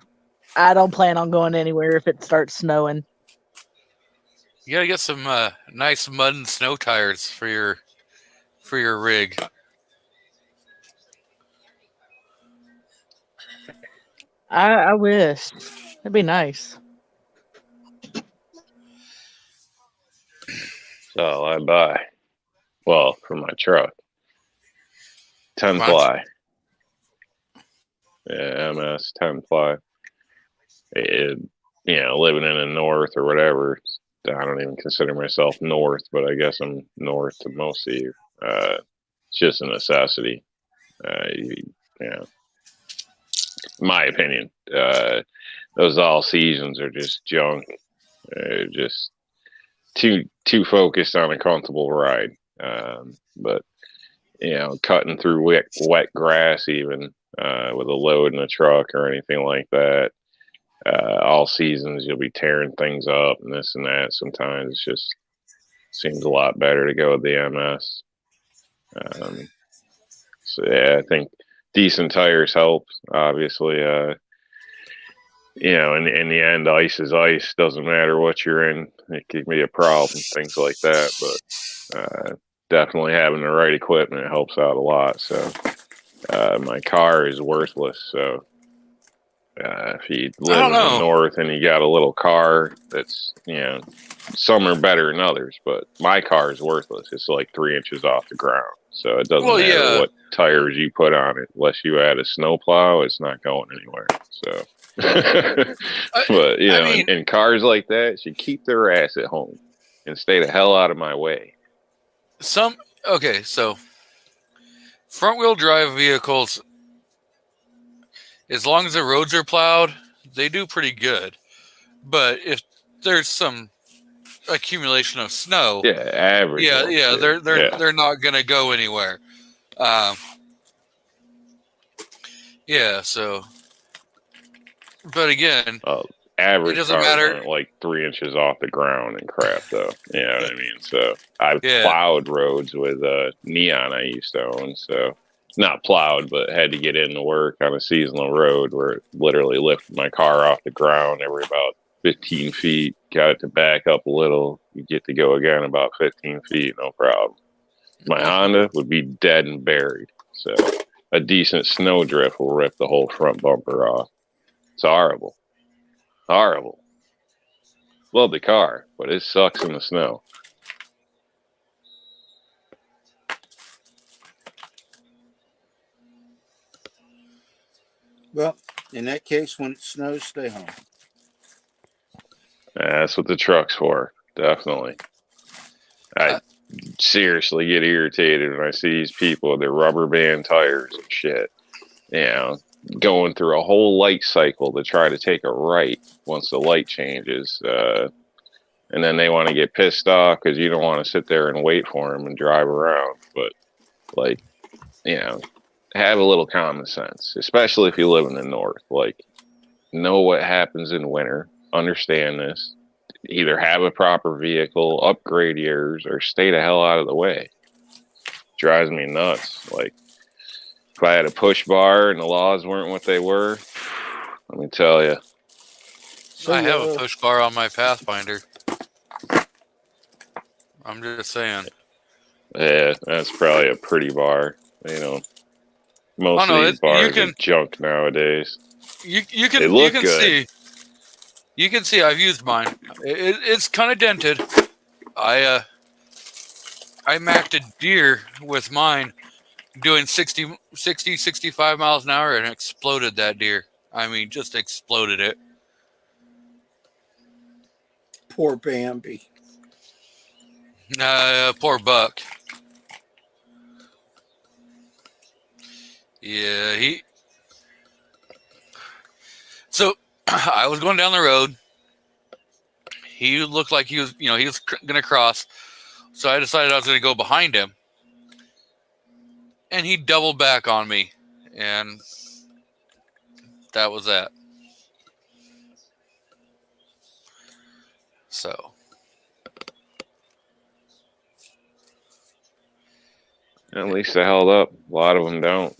I don't plan on going anywhere if it starts snowing. You gotta get some nice mud and snow tires for your rig. I wish. That'd be nice. So I buy. Well, for my truck. 10 Wow. ply. Yeah, MS 10 ply. Living in the north or whatever. I don't even consider myself north, but I guess I'm north to most of you. It's just a necessity. In my opinion, those all seasons are just junk. Just too focused on a comfortable ride. But cutting through wet grass even with a load in a truck or anything like that. All seasons you'll be tearing things up and this and that. Sometimes it just seems a lot better to go with the MS. So yeah, I think decent tires help. Obviously, in the end, ice is ice. Doesn't matter what you're in. It can be a problem, things like that. But definitely having the right equipment helps out a lot. So my car is worthless. So if you live in the north and you got a little car that's, some are better than others, but my car is worthless. It's like 3 inches off the ground. So it doesn't matter what tires you put on it. Unless you add a snowplow, it's not going anywhere. So, but, in cars like that, should keep their ass at home and stay the hell out of my way. So front wheel drive vehicles, as long as the roads are plowed, they do pretty good. But if there's some accumulation of snow, average. They're not gonna go anywhere. So, but again, average it doesn't matter. Like 3 inches off the ground and crap, though. You know what I mean? So I've plowed roads with Neon I used to own. So not plowed, but had to get into work on a seasonal road where it literally lifted my car off the ground every about 15 feet. Got it to back up a little. You get to go again about 15 feet, no problem. My Honda would be dead and buried. So a decent snow drift will rip the whole front bumper off. It's horrible. Horrible. Love the car, but it sucks in the snow. Well, in that case, when it snows, stay home. That's what the truck's for. Definitely. I seriously get irritated when I see these people with their rubber band tires and shit. Going through a whole light cycle to try to take a right once the light changes. And then they want to get pissed off because you don't want to sit there and wait for them and drive around. But, have a little common sense, especially if you live in the north. Know what happens in winter. Understand this. either have a proper vehicle, upgrade yours, or stay the hell out of the way. Drives me nuts. Like, if I had a push bar and the laws weren't what they were, let me tell you. So, I have a push bar on my Pathfinder. I'm just saying. Yeah, that's probably a pretty bar. You know, most Oh, no, of these it- you bars can- are junk nowadays. You They can look you can good. see. You can see I've used mine. It's kind of dented. I macked a deer with mine doing 60, 65 miles an hour and exploded that deer. I mean, just exploded it. Poor Bambi. Poor buck. Yeah, So I was going down the road. He looked like he was going to cross. So I decided I was going to go behind him. And he doubled back on me. And that was that. So. At least they held up. A lot of them don't.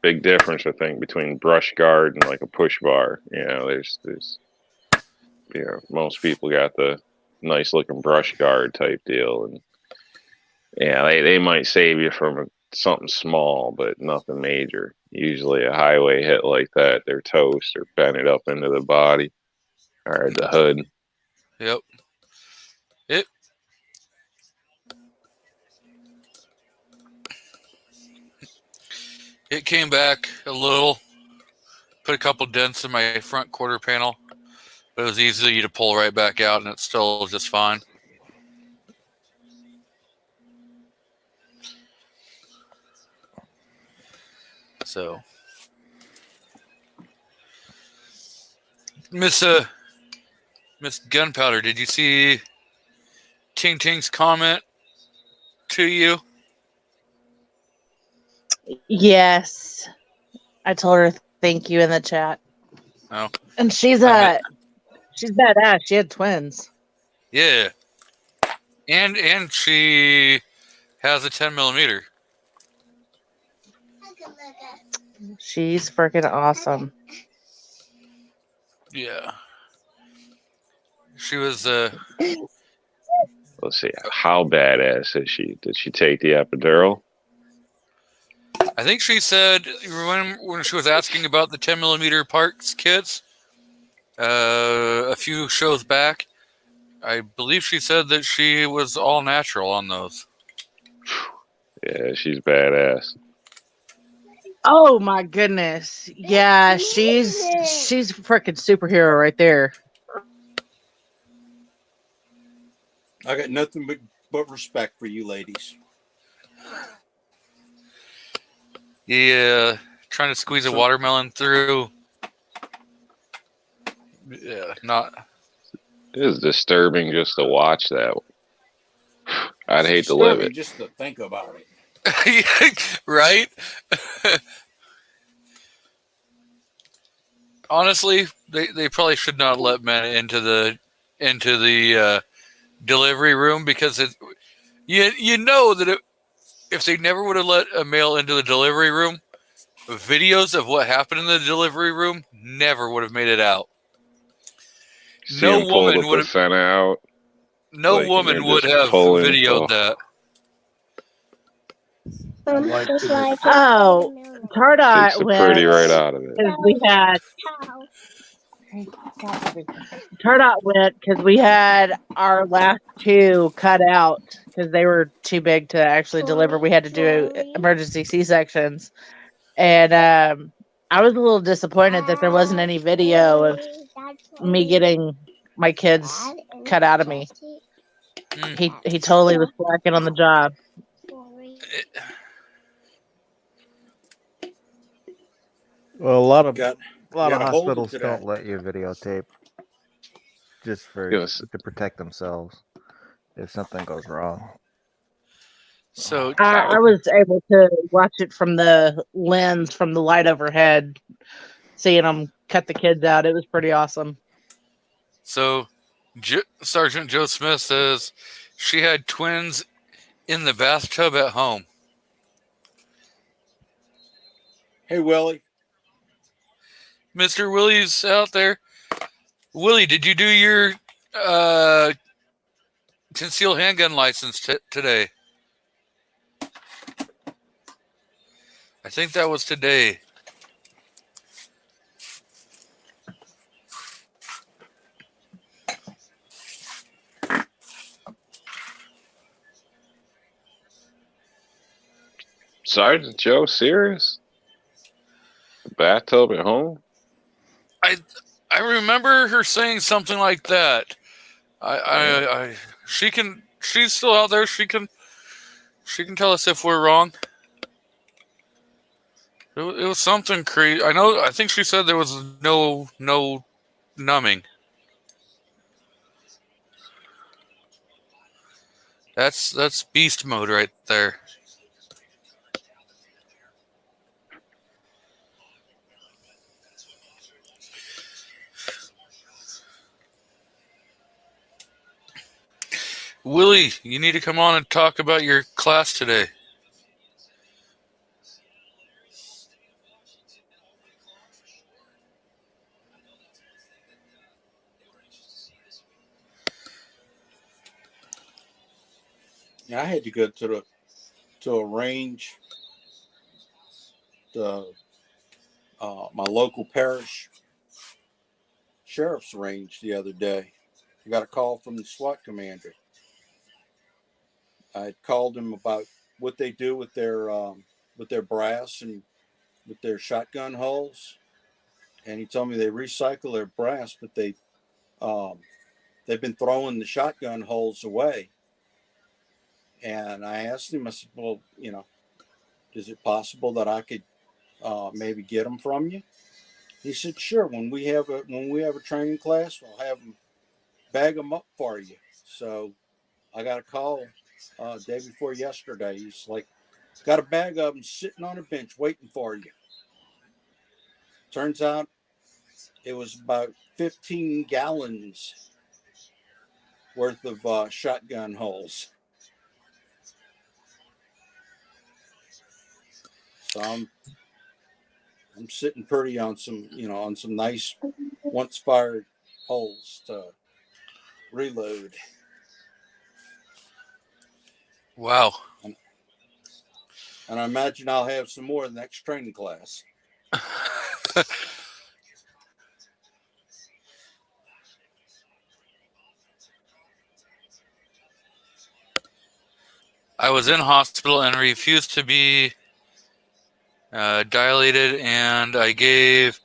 Big difference, I think, between brush guard and like a push bar. There's most people got the nice looking brush guard type deal, and they might save you from something small, but nothing major. Usually a highway hit like that, they're toast or bent it up into the body or the hood. Yep. It came back a little, put a couple dents in my front quarter panel, but it was easy to pull right back out, and it's still just fine. So, Miss Gunpowder, did you see Ting Ting's comment to you? Yes. I told her thank you in the chat. Oh. And she's badass. She had twins. Yeah. And she has a 10mm. She's freaking awesome. Yeah. She was Let's see, how badass is she? Did she take the epidural? I think she said when she was asking about the 10mm Parks kids a few shows back, I believe she said that she was all natural on those. Yeah, she's badass. Oh my goodness. Yeah, she's a freaking superhero right there. I got nothing but respect for you ladies. Yeah, trying to squeeze a watermelon through. Yeah, not. It is disturbing just to watch that. I'd hate to live it. Just to think about it. Right? Honestly, they probably should not let men into the delivery room, because you know that if they never would have let a male into the delivery room, videos of what happened in the delivery room never would have made it out. See him pull the placenta out. No Like, woman they're would just have pulling- videoed that. Oh, Tardot Takes the went pretty right out of it. because we had Tardot went because we had our last two cut out because they were too big to actually deliver. We had to do emergency C-sections, and I was a little disappointed that there wasn't any video of me getting my kids cut out of me. He totally was slacking on the job. Well, a lot of Got- hospitals to don't that. let you videotape just for Yes. to protect themselves if something goes wrong. So I was able to watch it from the lens, from the light overhead, seeing them cut the kids out. It was pretty awesome. So, Sergeant Joe Smith says she had twins in the bathtub at home. Hey, Willie. Mr. Willie's out there. Willie, did you do your concealed handgun license today? I think that was today. Sergeant Joe, serious? The bathtub at home? I remember her saying something like that. She's still out there. She can tell us if we're wrong. It was something crazy. I think she said there was no numbing. That's beast mode right there. Willie, you need to come on and talk about your class today. Yeah, I had to go to a range, my local parish sheriff's range the other day. I got a call from the SWAT commander. I called him about what they do with their brass and with their shotgun hulls, and he told me they recycle their brass, but they've been throwing the shotgun hulls away. And I asked him, I said, well, is it possible that I could maybe get them from you? He said, sure. When we have a training class, we'll have them bag them up for you. So I got a call day before yesterday. He's like, got a bag of them sitting on a bench waiting for you. Turns out it was about 15 gallons worth of shotgun hulls. So I'm sitting pretty on some nice once fired holes to reload. Wow. And I imagine I'll have some more in the next training class. I was in hospital and refused to be dilated, and I gave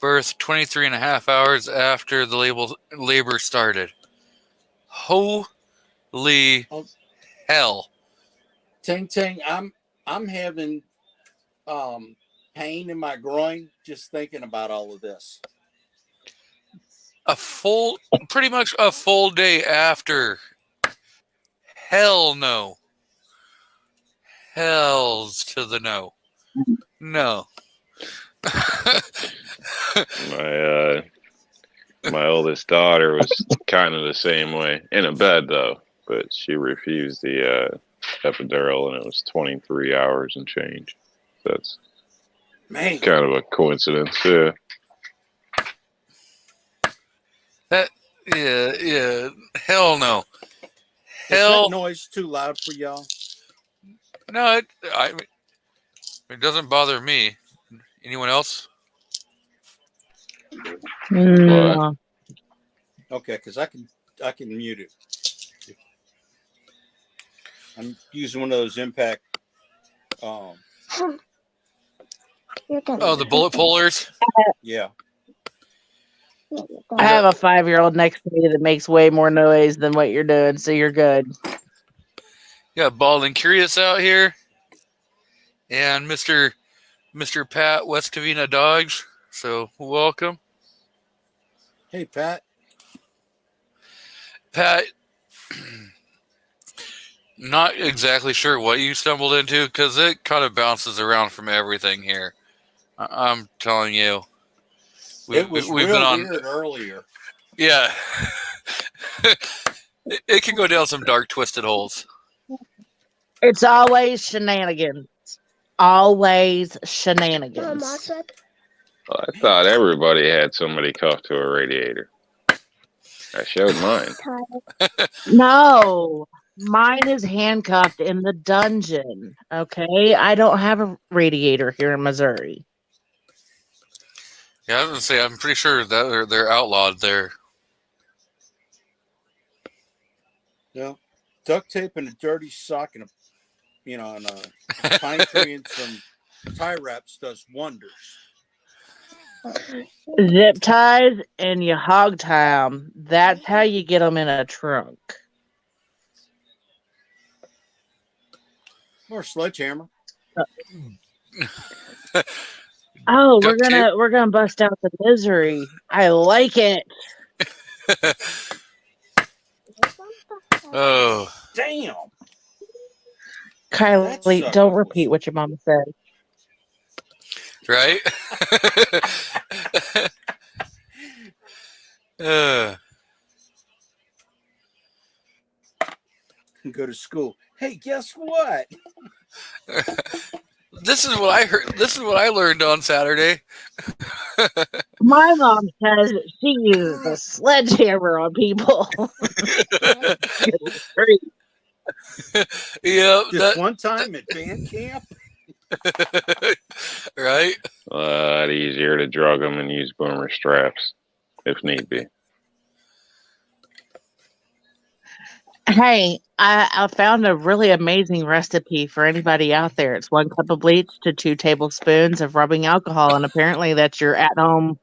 birth 23 and a half hours after the labor started. Holy hell. Ting, I'm having pain in my groin just thinking about all of this. Pretty much a full day after. Hell no. Hells to the no. No. My oldest daughter was kind of the same way, in a bed though, but she refused the epidural, and it was 23 hours and change. That's Man, kind of a coincidence. Yeah. Yeah. Hell no. Is that noise too loud for y'all? No, it doesn't bother me. Anyone else? No. Okay, because I can mute it. I'm using one of those impact. Oh, the bullet pullers? Yeah. I have a 5-year-old next to me that makes way more noise than what you're doing, so you're good. Got Bald and Curious out here. And Mr. Pat West Covina Dogs. So, welcome. Hey, Pat. Pat, not exactly sure what you stumbled into, because it kind of bounces around from everything here. I'm telling you. It was real weird earlier. Yeah. It can go down some dark, twisted holes. It's always shenanigans. Always shenanigans. Well, I thought everybody had somebody cuffed to a radiator. I showed mine. No, mine is handcuffed in the dungeon. Okay, I don't have a radiator here in Missouri. Yeah, I was gonna say I'm pretty sure that they're outlawed there. Yeah, duct tape and a dirty sock and and a pine tree and some tie wraps does wonders. Zip ties and you hog tie them. That's how you get them in a trunk. Or sledgehammer. Oh, Duct tape. we're gonna bust out the misery. I like it. Oh, Damn. Kylie, sucker don't was- repeat what your mama said. right? Go to school. Hey, guess what? This is what I heard. This is what I learned on Saturday. My mom says she uses a sledgehammer on people. Yeah, Just one time at band camp. right? A lot easier to drug them and use boomer straps if need be. Hey, I found a really amazing recipe for anybody out there. It's 1 cup of bleach to 2 tablespoons of rubbing alcohol, and apparently that's your at-home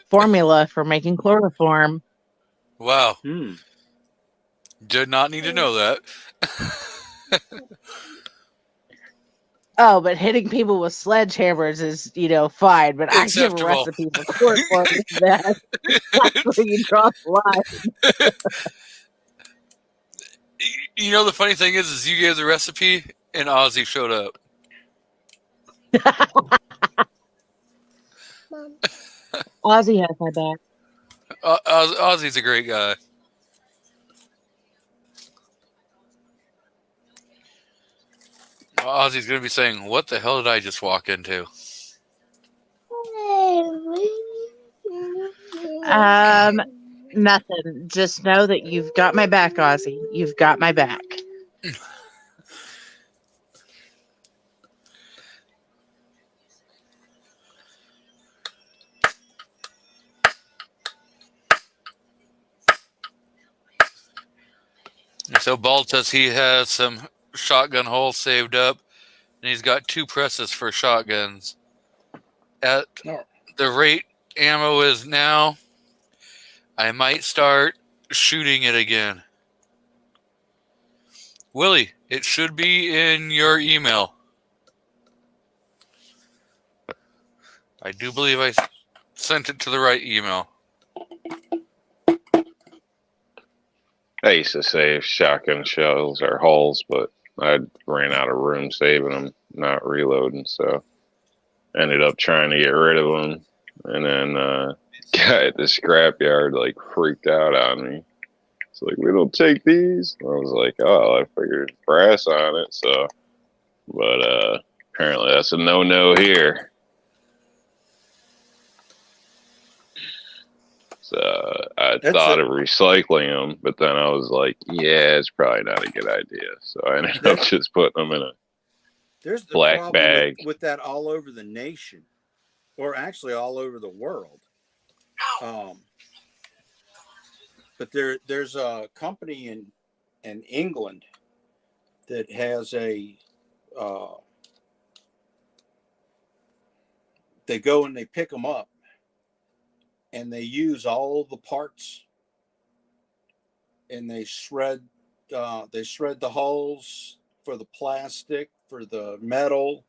formula for making chloroform. Wow, Hmm. did not need to know that. Oh, but hitting people with sledgehammers is, fine. But I give a Acceptable. recipe for chloroform. That's where you draw the line. You know the funny thing is you gave the recipe and Ozzy showed up. Ozzy has my back. Ozzy's a great guy. Ozzy's gonna be saying, "What the hell did I just walk into?" Nothing. Just know that you've got my back, Ozzy. You've got my back. So Bald says he has some shotgun holes saved up, and he's got 2 presses for shotguns. At the rate ammo is now, I might start shooting it again. Willie, it should be in your email. I do believe I sent it to the right email. I used to save shotgun shells or hulls, but I ran out of room saving them, not reloading. So ended up trying to get rid of them. And then guy at the scrapyard like freaked out on me. It's like, we don't take these. I was like, oh, I figured brass on it. So, but apparently that's a no here. So I thought of recycling them, but then I was like, yeah, it's probably not a good idea. So I ended up just putting them in a There's the black problem bag. with that all over the nation, or actually all over the world. But there's a company in England that has a they go and they pick them up and they use all the parts and they shred the hulls for the plastic, for the metal,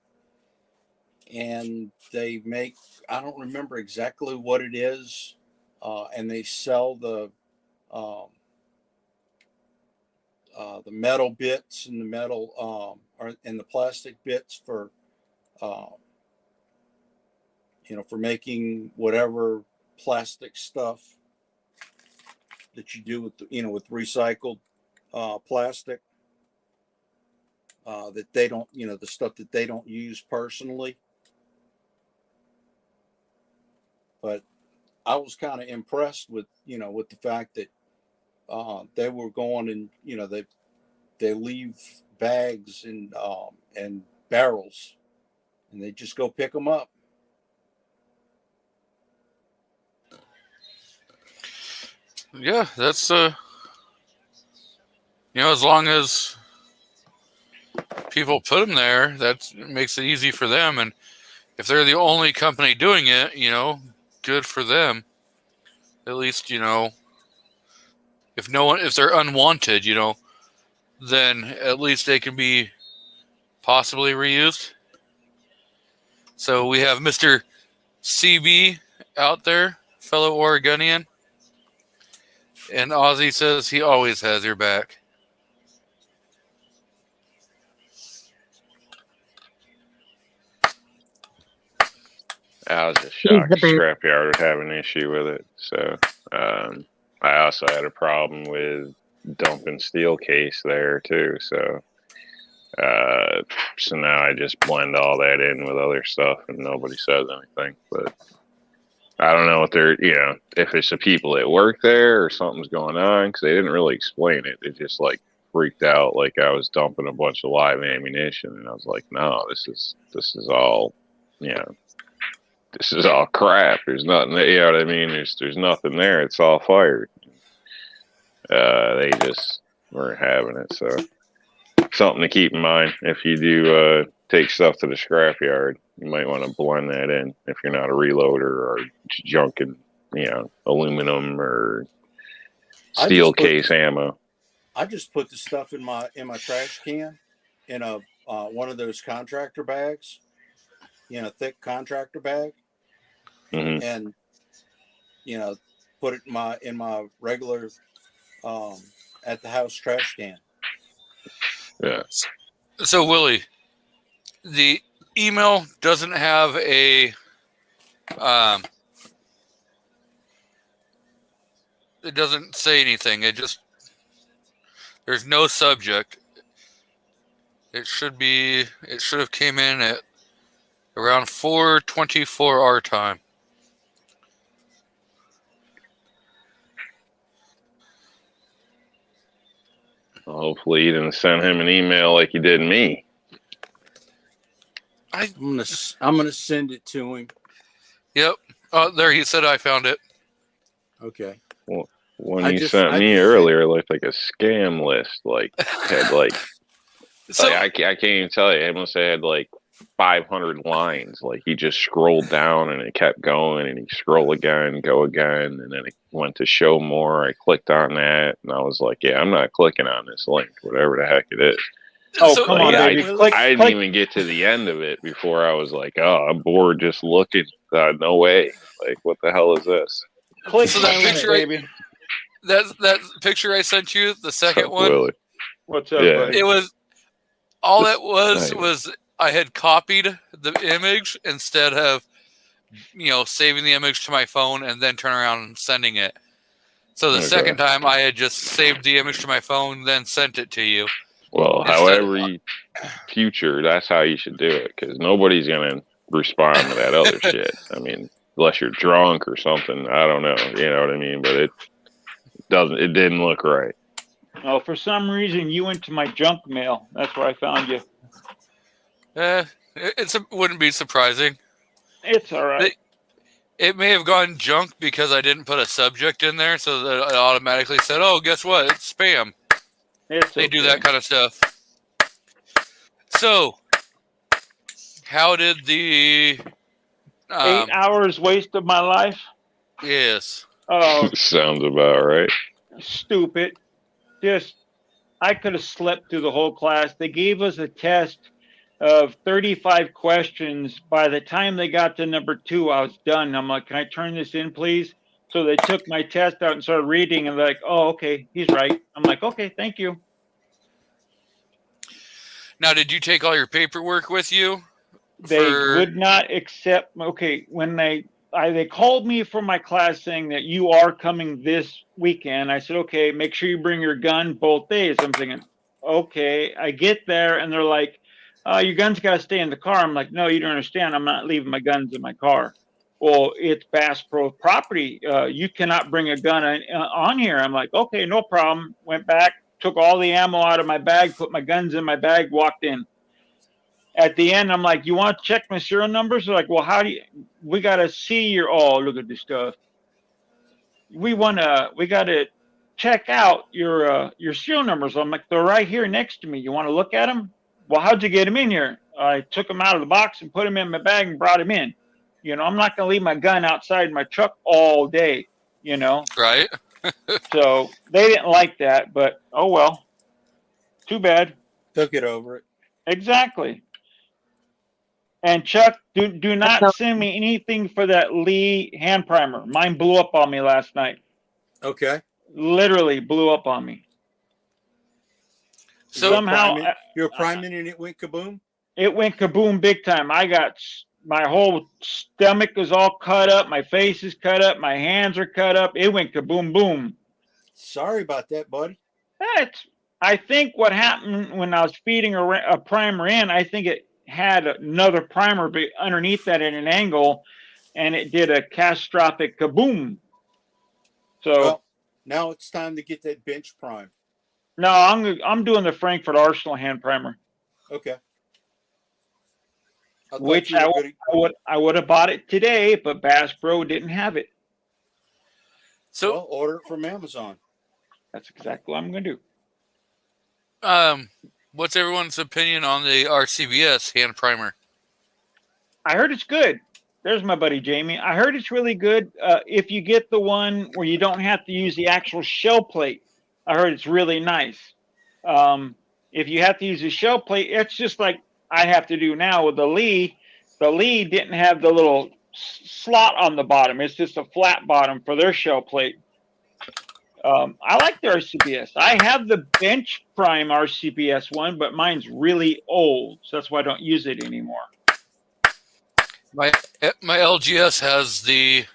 and they make, I don't remember exactly what it is, and they sell the metal bits and the metal and the plastic bits for for making whatever plastic stuff. that you do with with recycled plastic that they don't, the stuff that they don't use personally. But I was kind of impressed with with the fact that they were going and they leave bags and barrels, and they just go pick them up. Yeah, that's as long as people put them there, that makes it easy for them. And if they're the only company doing it, good for them. At least, if they're unwanted, then at least they can be possibly reused. So we have Mr. CB out there, fellow Oregonian. And Ozzy says he always has your back. I was just shocked Scrapyard would have an issue with it. So I also had a problem with dumping steel case there too. So so now I just blend all that in with other stuff and nobody says anything. But I don't know what they're, if it's the people that work there or something's going on, because they didn't really explain it. They just like freaked out like I was dumping a bunch of live ammunition, and I was like, no, this is all, this is all crap. There's nothing there, you know what I mean? There's nothing there. It's all fired. They just weren't having it. So something to keep in mind if you do take stuff to the scrapyard. You might want to blend that in if you're not a reloader or junking, aluminum or steel case ammo. I just put the stuff in my trash can in a one of those contractor bags, thick contractor bag, and put it in my regular at the house trash can. Yeah. So Willie, the email doesn't have a it doesn't say anything. There's no subject. It should have came in at around 4:24 our time. Well, hopefully you didn't send him an email like you did me. I'm gonna send it to him. Yep. Oh, there, he said I found it. Okay. Well, when you sent me earlier, it looked like a scam list. Like had I can't even tell you. It must have had like 500 lines. Like he just scrolled down and it kept going, and he scroll again, go again, and then it went to show more. I clicked on that, and I was like, yeah, I'm not clicking on this link, whatever the heck it is. Oh, so, come on, baby. I didn't even get to the end of it before I was like, oh, I'm bored just looking. No way. Like, what the hell is this? Click so that picture, baby. That picture I sent you, the second one. Willie? What's up, buddy? It was all that was I had copied the image instead of saving the image to my phone and then turn around and sending it. So the second time I had just saved the image to my phone, then sent it to you. Well, however future, that's how you should do it, because nobody's gonna respond to that other shit. I mean, unless you're drunk or something. I don't know. You know what I mean? But it didn't look right. Oh, for some reason you went to my junk mail. That's where I found you. Wouldn't be surprising. It's all right. It may have gone junk because I didn't put a subject in there, so that it automatically said, "Oh, guess what? It's spam." They do that kind of stuff. So, how did the 8 hours waste of my life? Yes. Oh, sounds about right. Stupid. I could have slept through the whole class. They gave us a test of 35 questions. By the time they got to number 2, I was done. I'm like, can I turn this in, please? So they took my test out and started reading, and they're like, oh, okay, he's right. I'm like, okay, thank you. Now, did you take all your paperwork with you? They would not accept. Okay, when they they called me from my class saying that you are coming this weekend. I said, okay, make sure you bring your gun both days. I'm thinking, okay. I get there and they're like, your gun's got to stay in the car. I'm like, no, you don't understand. I'm not leaving my guns in my car. Well, it's Bass Pro property. You cannot bring a gun on here. I'm like, okay, no problem. Went back, took all the ammo out of my bag, put my guns in my bag, walked in. At the end, I'm like, you want to check my serial numbers? They're like, well, how do you, we got to see your, oh, look at this stuff. We got to check out your serial numbers. I'm like, they're right here next to me. You want to look at them? Well, how'd you get them in here? I took them out of the box and put them in my bag and brought them in. You know, I'm not going to leave my gun outside my truck all day, you know? Right. So they didn't like that, but oh well. Too bad. They'll get over it. Exactly. And Chuck, do not send me anything for that Lee hand primer. Mine blew up on me last night. Okay. Literally blew up on me. So somehow you're priming and it went kaboom? It went kaboom big time. I got my whole stomach is all cut up. My face is cut up. My hands are cut up. It went kaboom boom. Sorry about that, buddy. I think what happened when I was feeding a primer in, I think it had another primer underneath that at an angle, and it did a catastrophic kaboom. So well, now it's time to get that bench prime. No, I'm doing the Frankfurt Arsenal hand primer. Okay. Which I would have bought it today, but Bass Pro didn't have it. So well, order it from Amazon. That's exactly what I'm going to do. What's everyone's opinion on the RCBS hand primer? I heard it's good. There's my buddy Jamie. I heard it's really good. If you get the one where you don't have to use the actual shell plate, I heard it's really nice. If you have to use the shell plate, it's just like I have to do now with the Lee. The Lee didn't have the little slot on the bottom. It's just a flat bottom for their shell plate. I like the RCBS. I have the Bench Prime RCBS one, but mine's really old, so that's why I don't use it anymore. My LGS has the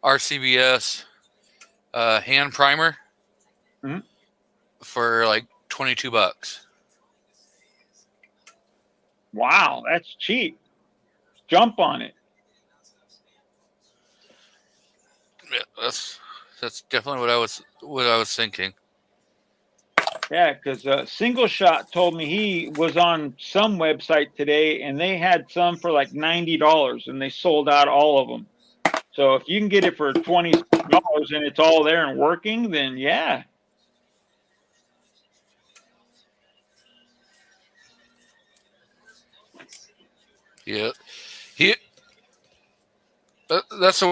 RCBS hand primer for like $22. Wow, that's cheap. Jump on it. Yeah, that's definitely what I was thinking. Yeah, because Single Shot told me he was on some website today, and they had some for like $90, and they sold out all of them. So if you can get it for $20 and it's all there and working, then yeah. Yeah, that's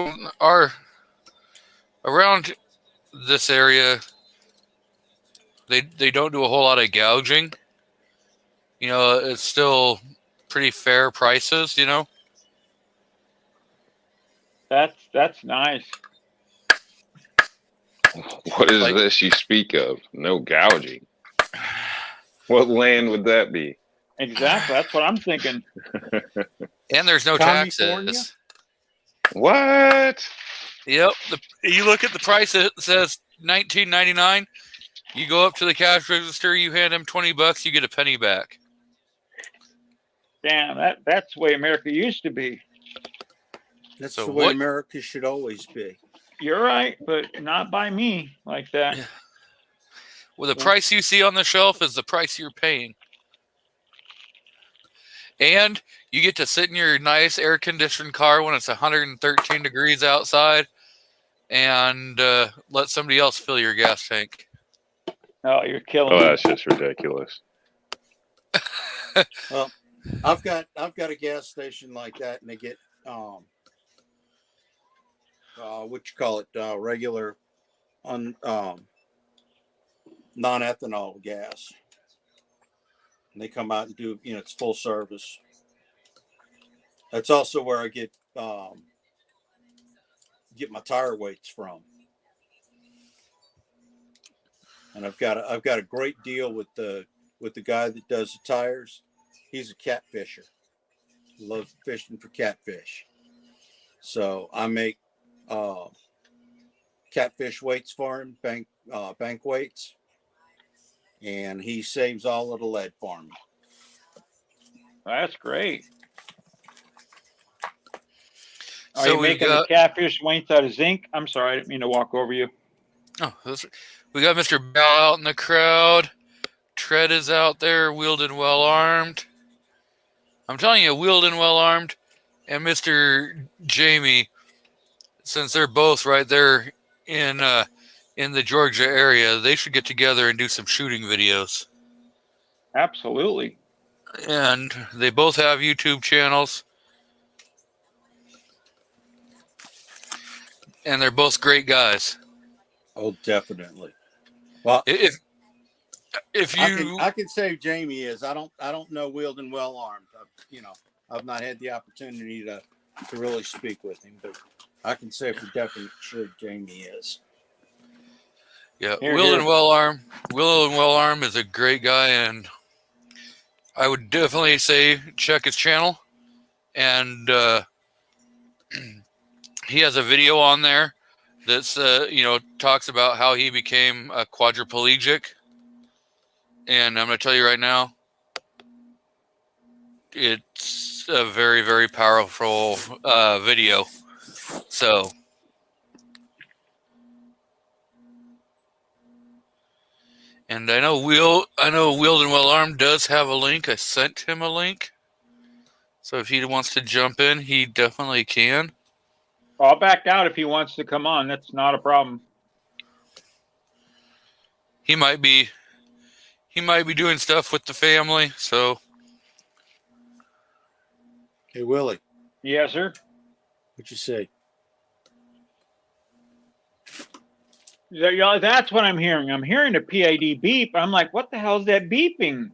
around this area. They don't do a whole lot of gouging. You know, it's still pretty fair prices. You know. That's nice. What is this you speak of? No gouging. What land would that be? Exactly. That's what I'm thinking. And there's no California? taxes. What? Yep. You look at the price. It says $19.99. You go up to the cash register. You hand them $20. You get a penny back. Damn, that's the way America used to be. That's So the way what- America should always be. You're right, but not by me like that. Yeah. Well, the price you see on the shelf is the price you're paying. And you get to sit in your nice air-conditioned car when it's 113 degrees outside and let somebody else fill your gas tank. Oh, you're killing Oh, me. that's just ridiculous. Well, I've got a gas station like that, and they get what you call it, regular non-ethanol gas. And they come out and do, it's full service. That's also where I get my tire weights from. And I've got a great deal with the guy that does the tires. He's a catfisher. He loves fishing for catfish. So I make catfish weights for him, bank weights, and he saves all of the lead for me. That's great. Are So you we've making got the catfish weights out of zinc? I'm sorry, I didn't mean to walk over you. we got Mr. Bow out in the crowd. Tread is out there, wielded well armed. I'm telling you, wielded well armed, and Mr. Jamie, since they're both right there in the Georgia area, they should get together and do some shooting videos. Absolutely. And they both have YouTube channels. And they're both great guys. Oh, definitely. Well, If I can say who Jamie is. I don't know wielding well armed. I've not had the opportunity to really speak with him, but I can say for definite sure Jamie is. Yeah, Here, Will here. and Well Arm is a great guy, and I would definitely say check his channel. And he has a video on there that's talks about how he became a quadriplegic. And I'm going to tell you right now, it's a very, very powerful video. So. And I know Wielded Well Armed does have a link. I sent him a link. So if he wants to jump in, he definitely can. I'll back out if he wants to come on. That's not a problem. He might be doing stuff with the family, so Hey, Willie, Yes, sir. what you say? That's what I'm hearing. I'm hearing a PID beep. I'm like, what the hell is that beeping?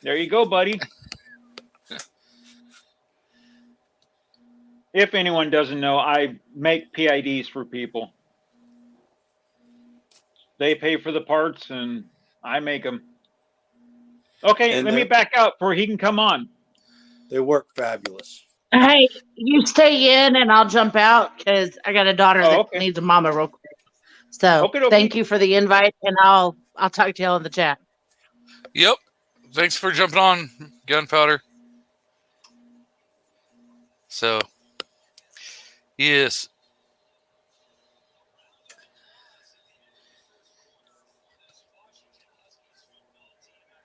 There you go, buddy. If anyone doesn't know, I make PIDs for people. They pay for the parts and I make them. Okay, And let me back out before he can come on. They work fabulous. Hey, you stay in and I'll jump out because I got a daughter that okay. needs a mama real quick. So Okay. thank you for the invite, and I'll talk to y'all in the chat. yep. Thanks for jumping on, Gunpowder. So, yes.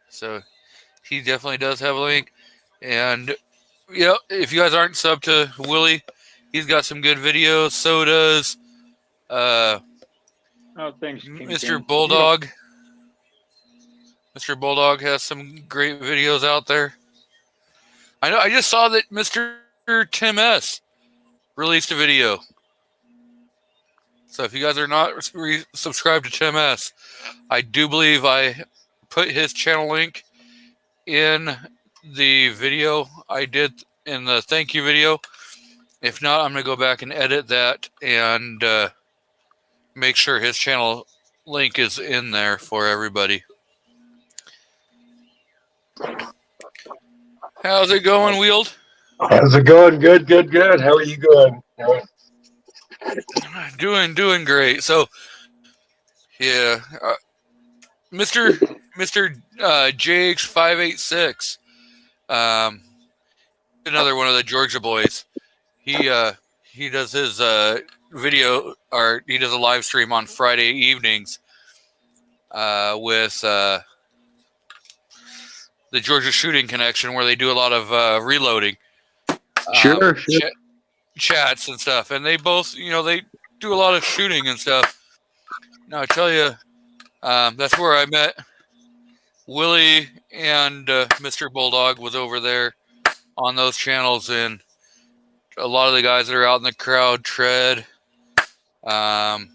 So, he definitely does have a link. And, yeah, if you guys aren't subbed to Willie, he's got some good videos. So does Oh, thanks, King Mr. King. Bulldog. Mr. Bulldog has some great videos out there. I just saw that Mr. Tim S. released a video. So if you guys are not subscribed to Tim S., I do believe I put his channel link in the video I did in the thank you video. If not, I'm going to go back and edit that and make sure his channel link is in there for everybody. How's it going, Wield? How's it going? Good. How are you going? Doing great. So, yeah, Mr. JH586, another one of the Georgia boys. He does his video, or he does a live stream on Friday evenings with the Georgia Shooting Connection, where they do a lot of reloading. Sure. Chats and stuff, and they both, they do a lot of shooting and stuff. Now I tell you, that's where I met Willie, and Mr. Bulldog was over there on those channels, and a lot of the guys that are out in the crowd, Tread, and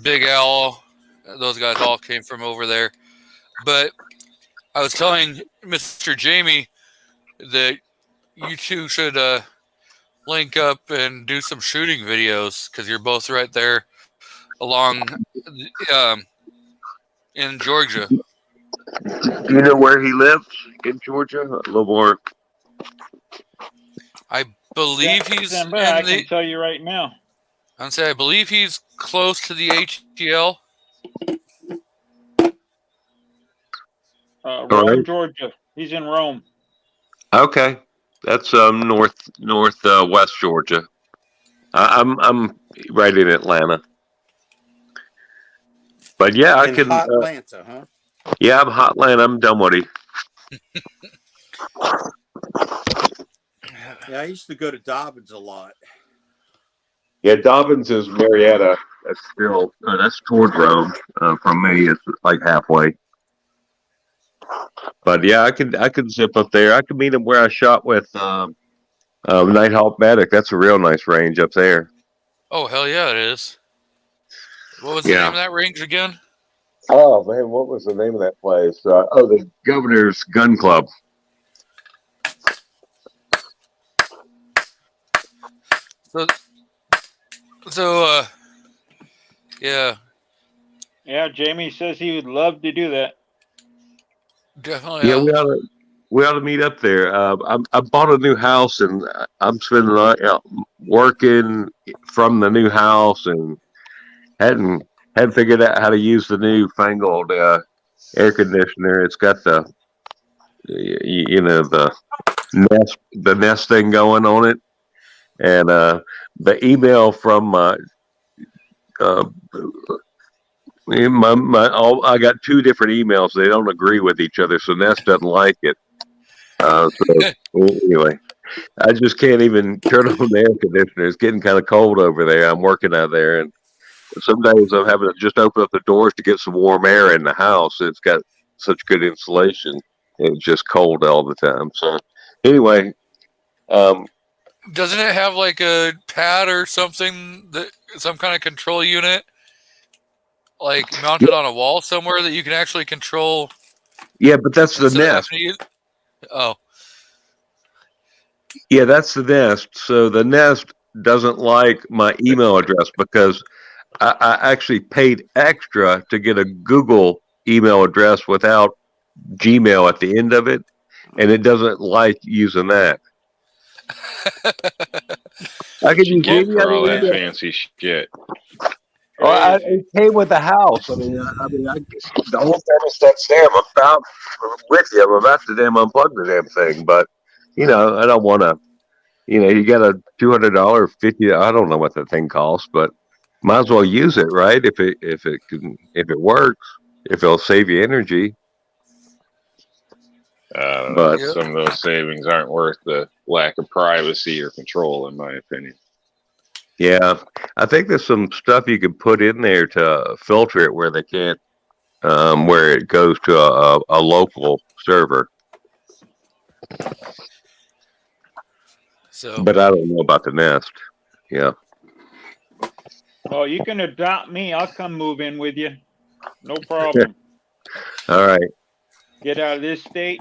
Big Al, those guys all came from over there. But I was telling Mr. Jamie that you two should link up and do some shooting videos, because you're both right there along in Georgia. Do you know where he lives in Georgia? A little more. I believe he's Stand by, I in can the. tell you right now. I believe he's close to the HGL. Rome, right. Georgia. He's in Rome. Okay, that's west Georgia. I'm right in Atlanta. But yeah, I In can. Atlanta, huh? Yeah, I'm Hotland. I'm Dunwoody. Yeah, I used to go to Dobbins a lot. Yeah, Dobbins is Marietta. That's still that's toward Rome. From me, it's like halfway. But yeah, I could zip up there. I could meet him where I shot with Nighthawk Medic. That's a real nice range up there. Oh, hell yeah, it is. What was the name of that range again? Oh man, what was the name of that place? The Governor's Gun Club. So, yeah. Yeah, Jamie says he would love to do that. Definitely. Yeah, we ought to meet up there. I bought a new house and I'm spending a lot working from the new house and hadn't figured out how to use the new fangled air conditioner. It's got the the nest thing going on it, and the email from I got two different emails. They don't agree with each other, so Nest doesn't like it. So anyway, I just can't even turn on the air conditioner. It's getting kind of cold over there. I'm working out there, and some days I'm having to just open up the doors to get some warm air in the house. It's got such good insulation. It's just cold all the time. So anyway, doesn't it have like a pad or something, some kind of control unit, like mounted on a wall somewhere that you can actually control? Yeah, but that's the Nest. Oh. Yeah, that's the Nest. So the Nest doesn't like my email address because I actually paid extra to get a Google email address without Gmail at the end of it, and it doesn't like using that. I could use Get for all that email. fancy shit. Well, it came with the house. I mean, the whole thermostat's there. I'm with you. I'm about to unplug the damn thing, but I don't want to. You got a $200, $50. I don't know what the thing costs, but might as well use it, right? If it works, if it'll save you energy. But some of those savings aren't worth the lack of privacy or control, in my opinion. Yeah, I think there's some stuff you can put in there to filter it where they can't, where it goes to a local server. So, but I don't know about the Nest. Yeah. Oh, you can adopt me. I'll come move in with you. No problem. All right. Get out of this state.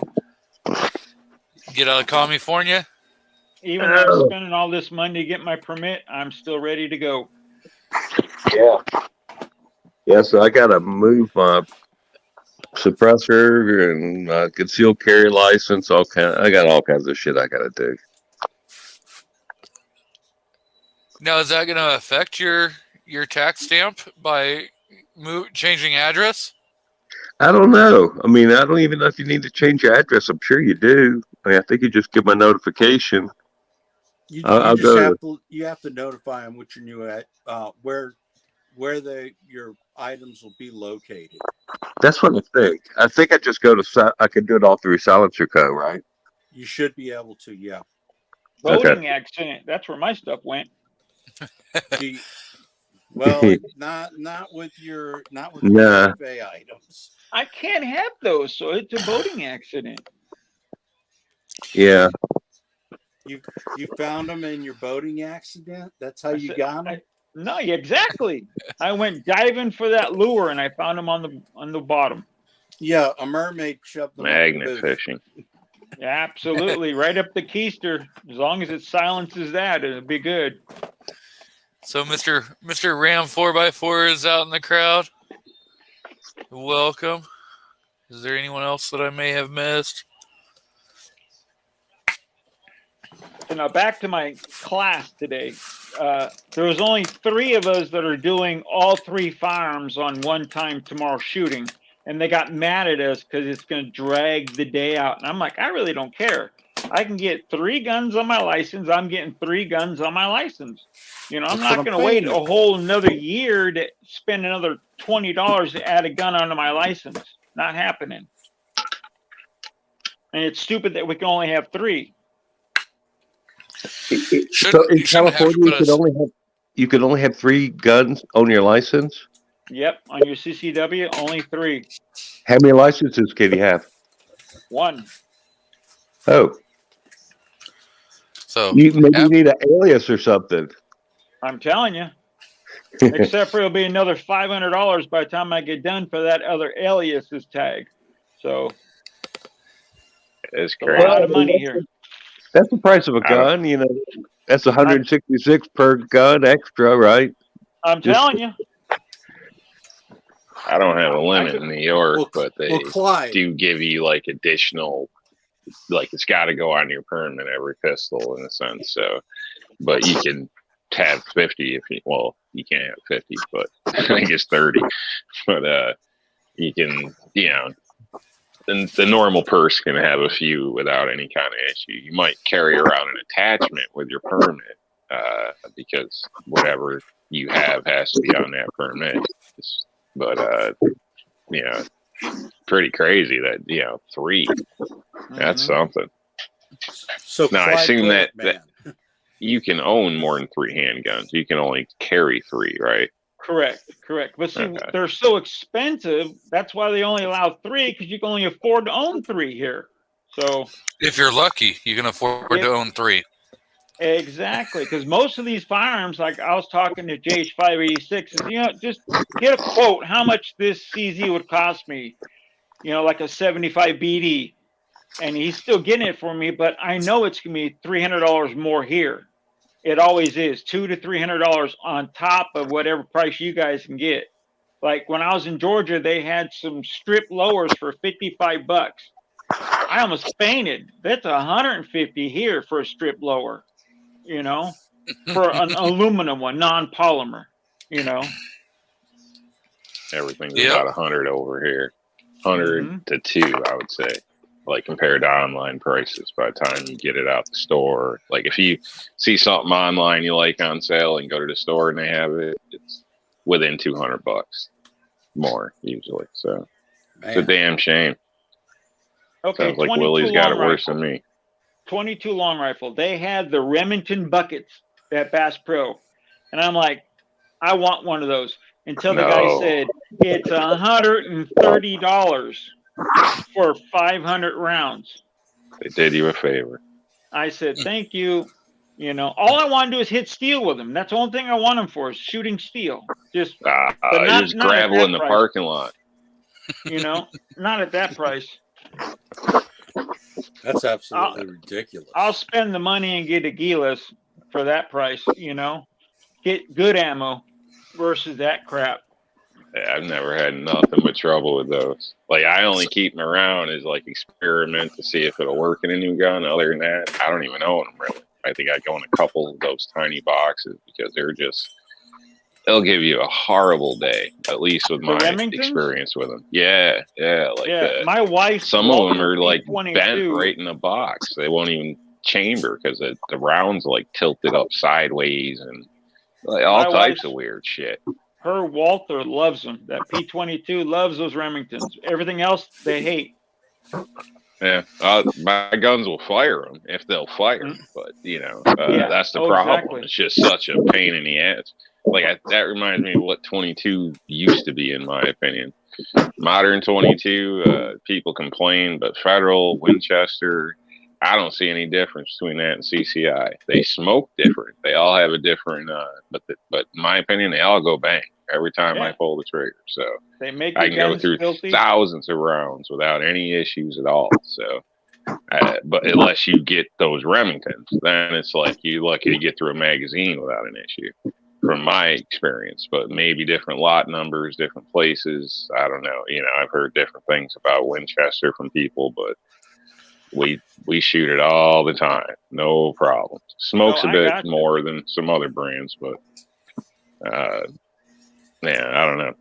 Get out of California. Even though I'm spending all this money to get my permit, I'm still ready to go. Yeah. Yeah, so I got to move my suppressor and concealed carry license. I got all kinds of shit I got to do. Now, is that going to affect your tax stamp by changing address? I don't know. I mean, I don't even know if you need to change your address. I'm sure you do. I mean, I think you just get my notification. You have to notify them what your new where your items will be located. That's what I think. I think I just go to. I can do it all through Silencer Co. Right? You should be able to. Yeah. Voting accident. That's where my stuff went. Well, not with your FA items. I can't have those, so it's a voting accident. Yeah. You found them in your boating accident? That's how you got them? No, exactly. I went diving for that lure and I found them on the bottom. Yeah, a mermaid shoved them. Magnet fishing. Yeah, absolutely, right up the keister. As long as it silences that, it'll be good. So, Mr. Ram 4x4 is out in the crowd. Welcome. Is there anyone else that I may have missed? So now back to my class today. There was only 3 of us that are doing all 3 firearms on one time tomorrow shooting, and they got mad at us because it's going to drag the day out. And I'm like, I really don't care. I can get 3 guns on my license. I'm getting 3 guns on my license. You know, I'm That's what not I'm going to wait paying a you. whole another year to spend another $20 to add a gun onto my license. Not happening. And it's stupid that we can only have 3. So in You shouldn't have to California, put you can only have 3 guns on your license. Yep, on your CCW, only 3. How many licenses can you have? 1. Oh, So maybe you need an alias or something. I'm telling you. Except for it'll be another $500 by the time I get done for that other aliases tag. So It's a crazy. lot of money here. That's the price of a I don't- gun, you know. That's 166 per gun extra, right? I'm telling you. I don't have a limit in New York, Well, but they well, Clyde, do give you like additional, like it's got to go on your permit every pistol in a sense. So, but you can have 50 if you, well, you can't have 50, but I think it's 30. But you can, you know, the normal person can have a few without any kind of issue. You might carry around an attachment with your permit because whatever you have has to be on that permit. But you know, pretty crazy that, you know, 3. That's something. so Now, I Clyde assume that Birdman. you can own more than 3 handguns. You can only carry 3, right? Correct. But see, Okay. they're so expensive. That's why they only allow 3, because you can only afford to own 3 here. So if you're lucky, you can afford to own 3. exactly, because most of these firearms, like I was talking to JH586, is, you know, just get a quote how much this CZ would cost me, you know, like a 75 BD, and he's still getting it for me, but I know it's gonna be $300 more here. It always is $200 to $300 on top of whatever price you guys can get. Like when I was in Georgia, they had some strip lowers for $55. I almost fainted. That's $150 here for a strip lower. You know, for an aluminum one, non-polymer, you know. Everything's Yep. about 100 over here. 100 to 2, I would say. Like compared to online prices by the time you get it out the store. Like if you see something online you like on sale and go to the store and they have it, it's within $200 more usually. So it's a Man. damn shame. Okay, Sounds like 22 Willie's got it long worse rifle. than me. 22 long rifle. They had the Remington buckets at Bass Pro, and I'm like, I want one of those. Until the guy No. said it's $130 for 500 rounds. They did you a favor. I said, thank you. You know, all I want to do is hit steel with them. That's the only thing I want them for is shooting steel. Just, but not- There's not at gravel that in the price. parking lot. you know, not at that price. That's absolutely ridiculous. I'll spend the money and get a Gillis for that price, you know. Get good ammo versus that crap. Yeah, I've never had nothing but trouble with those. Like I only keep them around as like experiment to see if it'll work in a new gun. Other than that, I don't even own them really. I think I go in a couple of those tiny boxes because they'll give you a horrible day, at least with my Remingtons? experience with them. Yeah, like Yeah, my wife. some of them are like P22. bent right in the box. They won't even chamber because the rounds like tilted up sideways and like all My types wife's- of weird shit. Her Walther loves them. That P22 loves those Remingtons. Everything else they hate. Yeah, my guns will fire them if they'll fire, but you know Yeah. that's the Oh, problem. exactly. It's just such a pain in the ass. Like that reminds me of what 22 used to be, in my opinion. Modern 22, people complain, but Federal, Winchester, I don't see any difference between that and CCI. They smoke different. They all have a different, but in my opinion, they all go bang every time I Yeah. pull the trigger. So They make I your can go guns through filthy. thousands of rounds without any issues at all. So, but unless you get those Remingtons, then it's like you're lucky to get through a magazine without an issue. from my experience, but maybe different lot numbers, different places. I don't know. I've heard different things about Winchester from people, but we shoot it all the time, no problem. Smokes a bit more than some other brands, but man, I don't know.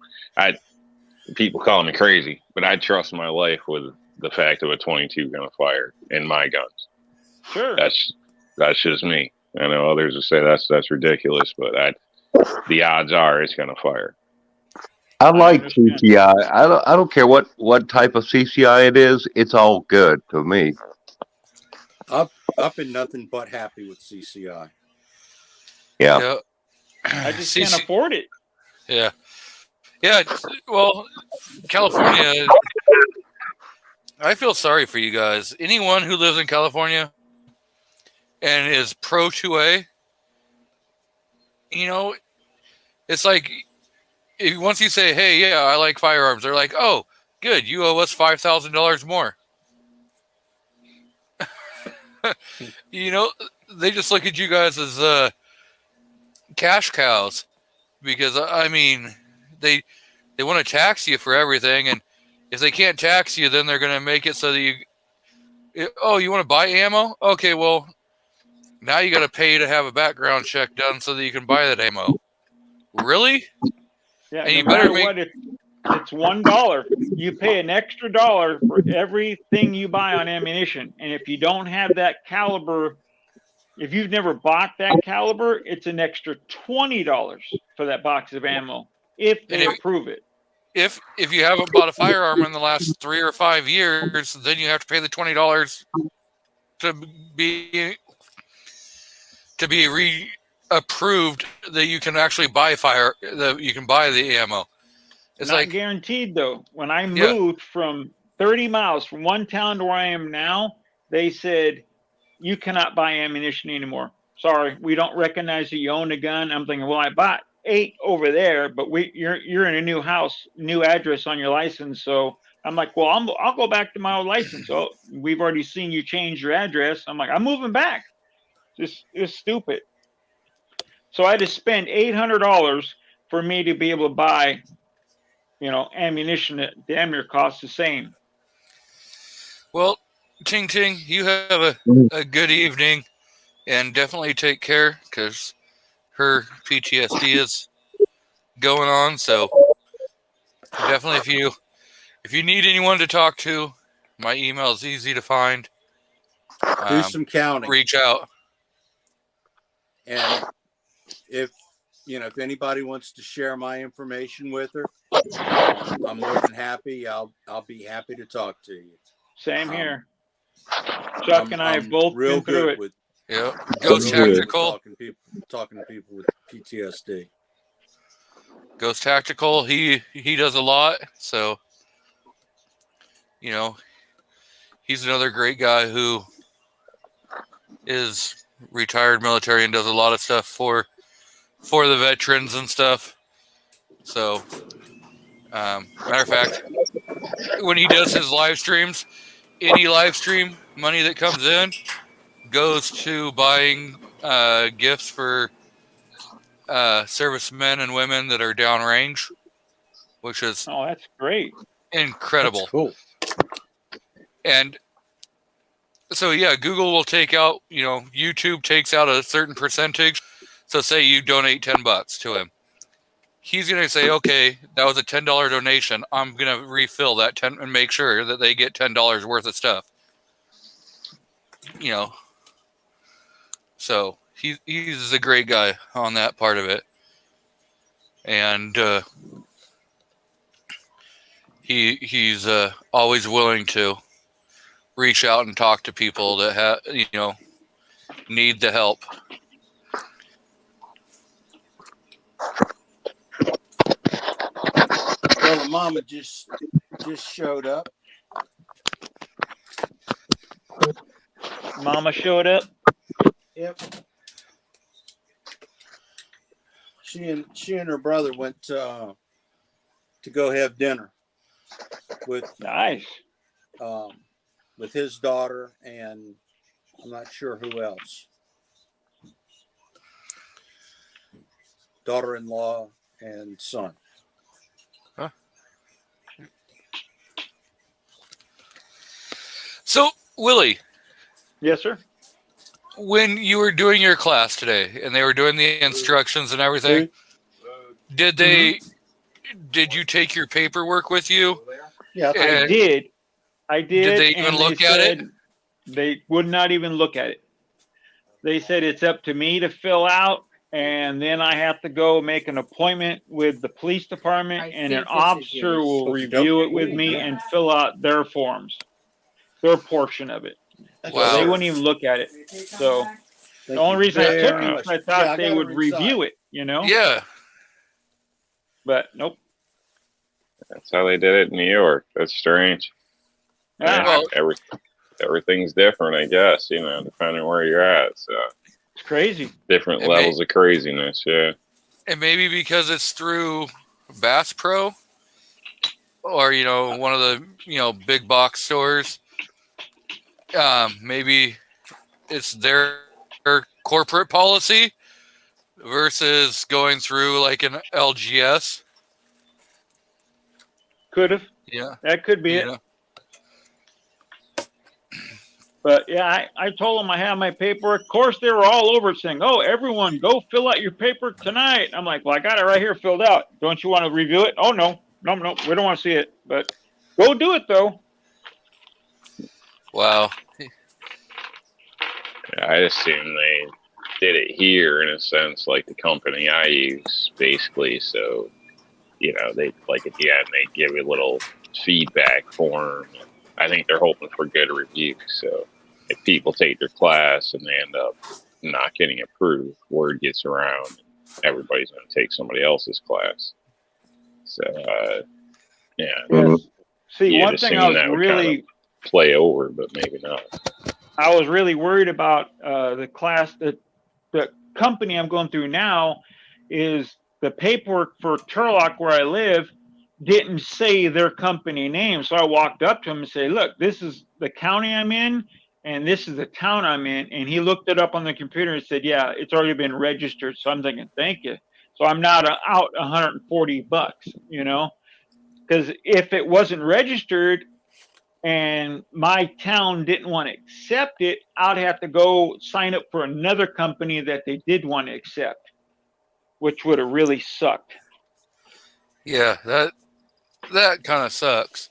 People call me crazy, but I trust my life with the fact of a 22 gonna fire in my guns. Sure, that's just me. I know others will say that's ridiculous, but the odds are it's gonna fire. I like CCI. I don't care what type of CCI it is. It's all good to me. I've been nothing but happy with CCI. Yeah. I just can't afford it. Yeah. Yeah. Well, California, I feel sorry for you guys. Anyone who lives in California and is pro 2A, it's like once you say, hey, yeah, I like firearms, they're like, oh, good, you owe us $5,000 more. They just look at you guys as cash cows because, they want to tax you for everything. And if they can't tax you, then they're going to make it so that you want to buy ammo? Okay, well, now you got to pay to have a background check done so that you can buy that ammo. Really? Yeah, and no matter what, it's $1. You pay an extra $1 for everything you buy on ammunition. And if you don't have that caliber, if you've never bought that caliber, it's an extra $20 for that box of ammo if they approve it. If you haven't bought a firearm in the last 3 or 5 years, then you have to pay the $20 to be re-approved that you can actually buy you can buy the ammo. It's not guaranteed though. When I moved from 30 miles from one town to where I am now, they said you cannot buy ammunition anymore. Sorry, we don't recognize that you own a gun. I'm thinking, well, I bought 8 over there, but you're in a new house, new address on your license. So I'm like, well, I'll go back to my old license. So we've already seen you change your address. I'm like, I'm moving back. It's stupid. So I had to spend $800 for me to be able to buy, ammunition that damn near costs the same. Well, Ting Ting, you have a good evening, and definitely take care because her PTSD is going on. So definitely, if you need anyone to talk to, my email is easy to find. Do some counting. Reach out. And if anybody wants to share my information with her, I'm more than happy. I'll be happy to talk to you. Same here. Chuck and I have both real been through good it. with Ghost Tactical. Talking to people with PTSD. Ghost Tactical. He does a lot. So, he's another great guy who is retired military and does a lot of stuff for the veterans and stuff. So, matter of fact, when he does his live streams, any live stream money that comes in goes to buying gifts for servicemen and women that are downrange, which is that's great, incredible. That's cool. And so Google will take out, YouTube takes out a certain percentage. So say you donate $10 to him. He's going to say, okay, that was a $10 donation. I'm going to refill that 10 and make sure that they get $10 worth of stuff. So he's a great guy on that part of it. And he's always willing to reach out and talk to people that need the help. Well, the mama just showed up. Mama showed up. Yep. She and her brother went to go have dinner with with his daughter, and I'm not sure who else. daughter-in-law, and son. So, Willie, Yes, sir. when you were doing your class today and they were doing the instructions and everything, did they? Did you take your paperwork with you? Yeah, I did. Did they even and look at it? said They would not even look at it. They said it's up to me to fill out, and then I have to go make an appointment with the police department, and an officer will review it with me and fill out their forms, their portion of it. So Wow. they wouldn't even look at it. So the only reason I took it was I thought they would review it, you know? Yeah. But nope. That's how they did it in New York. That's strange. Yeah, Well, Everything's different, I guess, you know, depending where you're at. So it's crazy. different It levels of craziness. Yeah. and maybe because it's through Bass Pro or, you know, one of the, you know, big box stores, maybe it's their corporate policy versus going through like an LGS. Could have. Yeah. That could be it. Yeah. But yeah, I told them I had my paperwork. Of course, they were all over it saying, "Oh, everyone, go fill out your paper tonight." I'm like, "Well, I got it right here filled out. Don't you want to review it?" "Oh, no, we don't want to see it. But go do it though." Wow. Yeah, I assume they did it here in a sense, like the company I use, basically. So, you know, they like at the end they give you a little feedback form. I think they're hoping for good reviews. So, if people take their class and they end up not getting approved, word gets around, and everybody's going to take somebody else's class. So, yeah. Mhm. See, You'd one thing assume I was that would really play over, but maybe not. I was really worried about the class that the company I'm going through now is the paperwork for Turlock where I live didn't say their company name. So I walked up to him and said, "Look, this is the county I'm in and this is the town I'm in." And he looked it up on the computer and said, "Yeah, it's already been registered." So I'm thinking, thank you. So I'm not out $140, you know, because if it wasn't registered and my town didn't want to accept it, I'd have to go sign up for another company that they did want to accept, which would have really sucked. Yeah, that kind of sucks.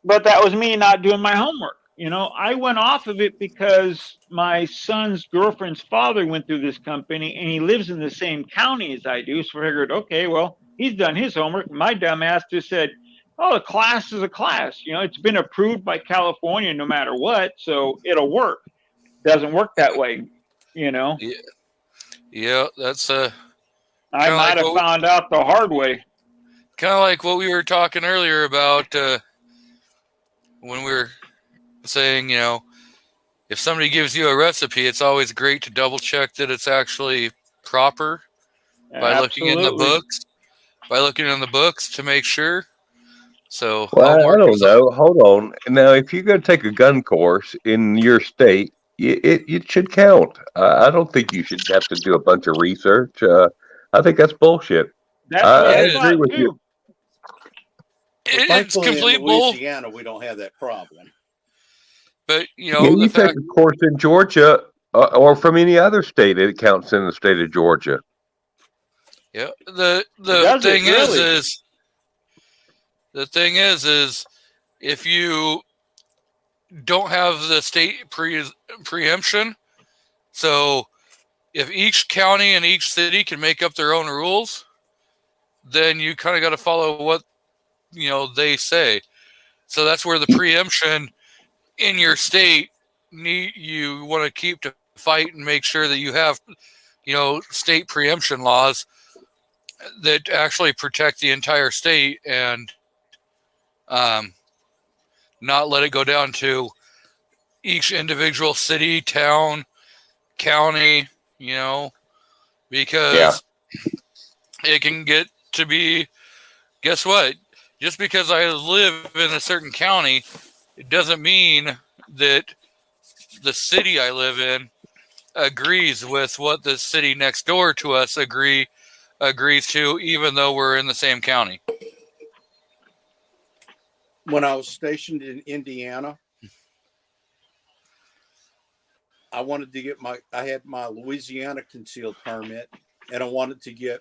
But that was me not doing my homework. You know, I went off of it because my son's girlfriend's father went through this company and he lives in the same county as I do. So I figured, okay, well, he's done his homework. My dumbass just said, "Oh, a class is a class. You know, it's been approved by California no matter what, so it'll work." Doesn't work that way, you know. Yeah, that's I kinda might like have found out the hard way. kind of like what we were talking earlier about when we were saying, you know, if somebody gives you a recipe, it's always great to double check that it's actually proper by looking in the Absolutely. books. By looking in the books to make sure. So Well, I homework don't is know. Hold on. Now, if you're going to take a gun course in your state, it should count. I don't think you should have to do a bunch of research. I think that's bullshit. That's what I I agree thought with too. you. it's Thankfully, complete in bull. Louisiana, we don't have that problem. But you Yeah, know, you the take fact a course in Georgia or from any other state, it counts in the state of Georgia. yeah, the Does it thing really? is the thing is if you don't have the state preemption, so if each county and each city can make up their own rules, then you kind of got to follow what, you know, they say. So that's where the preemption in your state you want to keep to fight and make sure that you have, you know, state preemption laws that actually protect the entire state and not let it go down to each individual city, town, county, you know, because it can get to be, guess what? Just because I live in a certain county, it doesn't mean that the city I live in agrees with what the city next door to us agrees to, even though we're in the same county. When I was stationed in Indiana, I wanted to get I had my Louisiana concealed permit, and I wanted to get,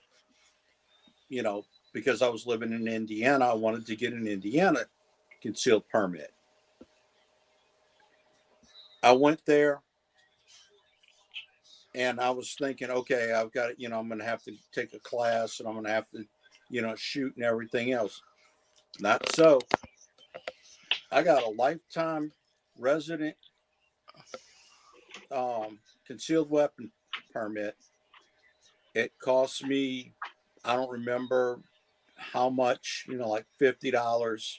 because I was living in Indiana, I wanted to get an Indiana concealed permit. I went there and I was thinking, okay, I've got, I'm going to have to take a class and I'm going to have to, shoot and everything else. Not so. I got a lifetime resident concealed weapon permit. It cost me, I don't remember how much, like $50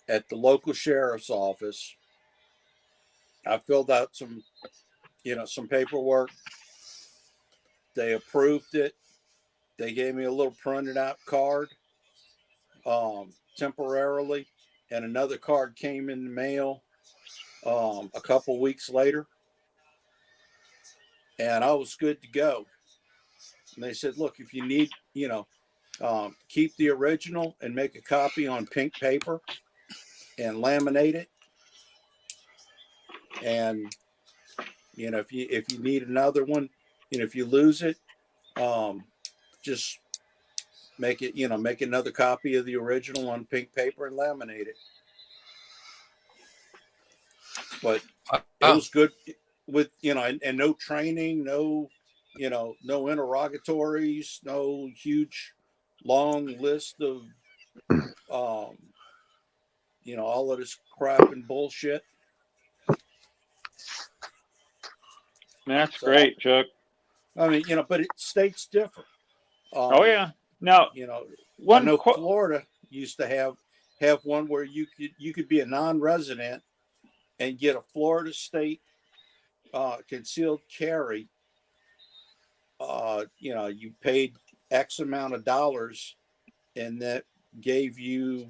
at the local sheriff's office. I filled out some paperwork. They approved it. They gave me a little printed out card temporarily, and another card came in the mail a couple weeks later, and I was good to go. And they said, look, if you need, keep the original and make a copy on pink paper and laminate it. And, if you need another one, if you lose it, just make it, make another copy of the original on pink paper and laminate it. But it was good with, and no training, no interrogatories, no huge long list of, all of this crap and bullshit. That's great, Chuck. I mean, but state's different. Oh yeah. Now, I know Florida used to have one where you could be a non-resident and get a Florida state concealed carry. You paid X amount of dollars, and that gave you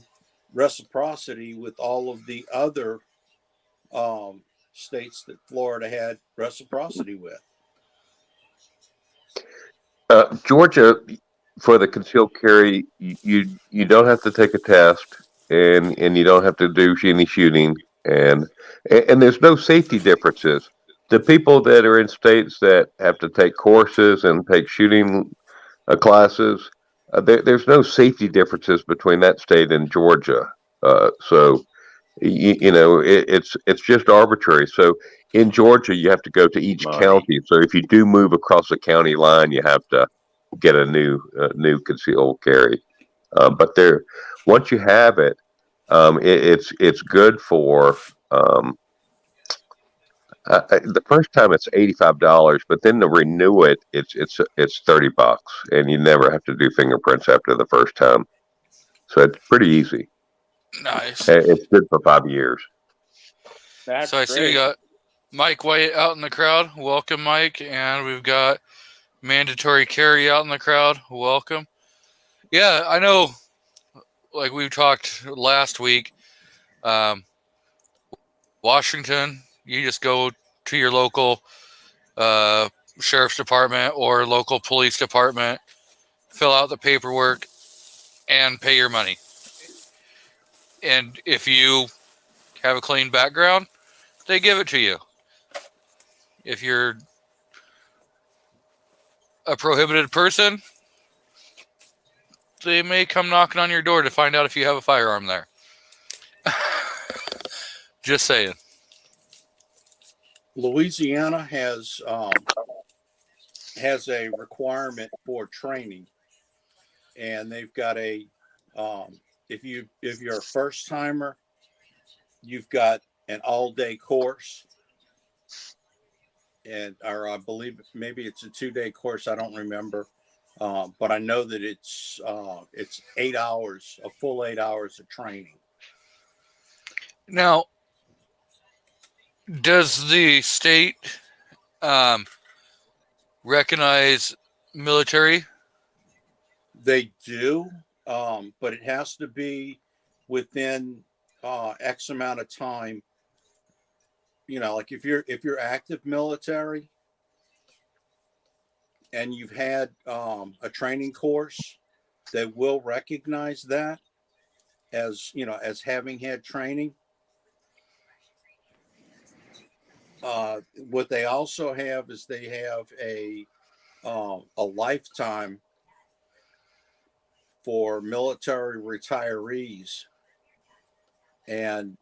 reciprocity with all of the other states that Florida had reciprocity with. Georgia, for the concealed carry, you don't have to take a test, and you don't have to do any shooting, and there's no safety differences. The people that are in states that have to take courses and take shooting classes, there's no safety differences between that state and Georgia. So it's just arbitrary. So in Georgia, you have to go to each county. So if you do move across the county line, you have to get a new concealed carry. But once you have it, it's good for. The first time it's $85, but then to renew it, it's $30, and you never have to do fingerprints after the first time. So it's pretty easy. Nice. It's good for 5 years. That's so I see we got Mike White out in the crowd. Welcome, Mike. And we've got mandatory carry out in the crowd. Welcome. Yeah, I know, like we talked last week, Washington, you just go to your local sheriff's department or local police department, fill out the paperwork, and pay your money. And if you have a clean background, they give it to you. If you're a prohibited person, they may come knocking on your door to find out if you have a firearm there. Just saying. Louisiana has a requirement for training, and they've got a if you're a first timer, you've got an all-day course, or I believe maybe it's a 2-day course. I don't remember, but I know that it's 8 hours, a full 8 hours of training. Now, does the state recognize military? They do, but it has to be within X amount of time. Like if you're active military, and you've had a training course, they will recognize that as, you know, as having had training. What they also have is they have a lifetime for military retirees. And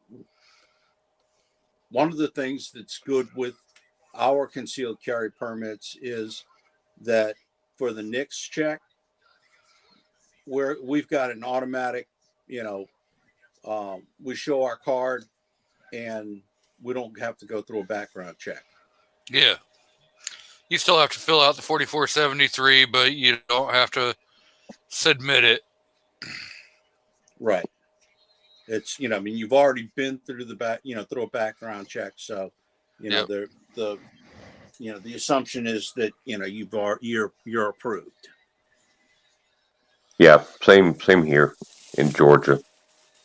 one of the things that's good with our concealed carry permits is that for the NICS check, we've got an automatic, you know, we show our card and we don't have to go through a background check. Yeah. You still have to fill out the 4473, but you don't have to submit it. Right. It's, you know, I mean, you've already been through through a background check. So, you know, the you know, the assumption is that, you know, you're approved. Yeah, same here in Georgia.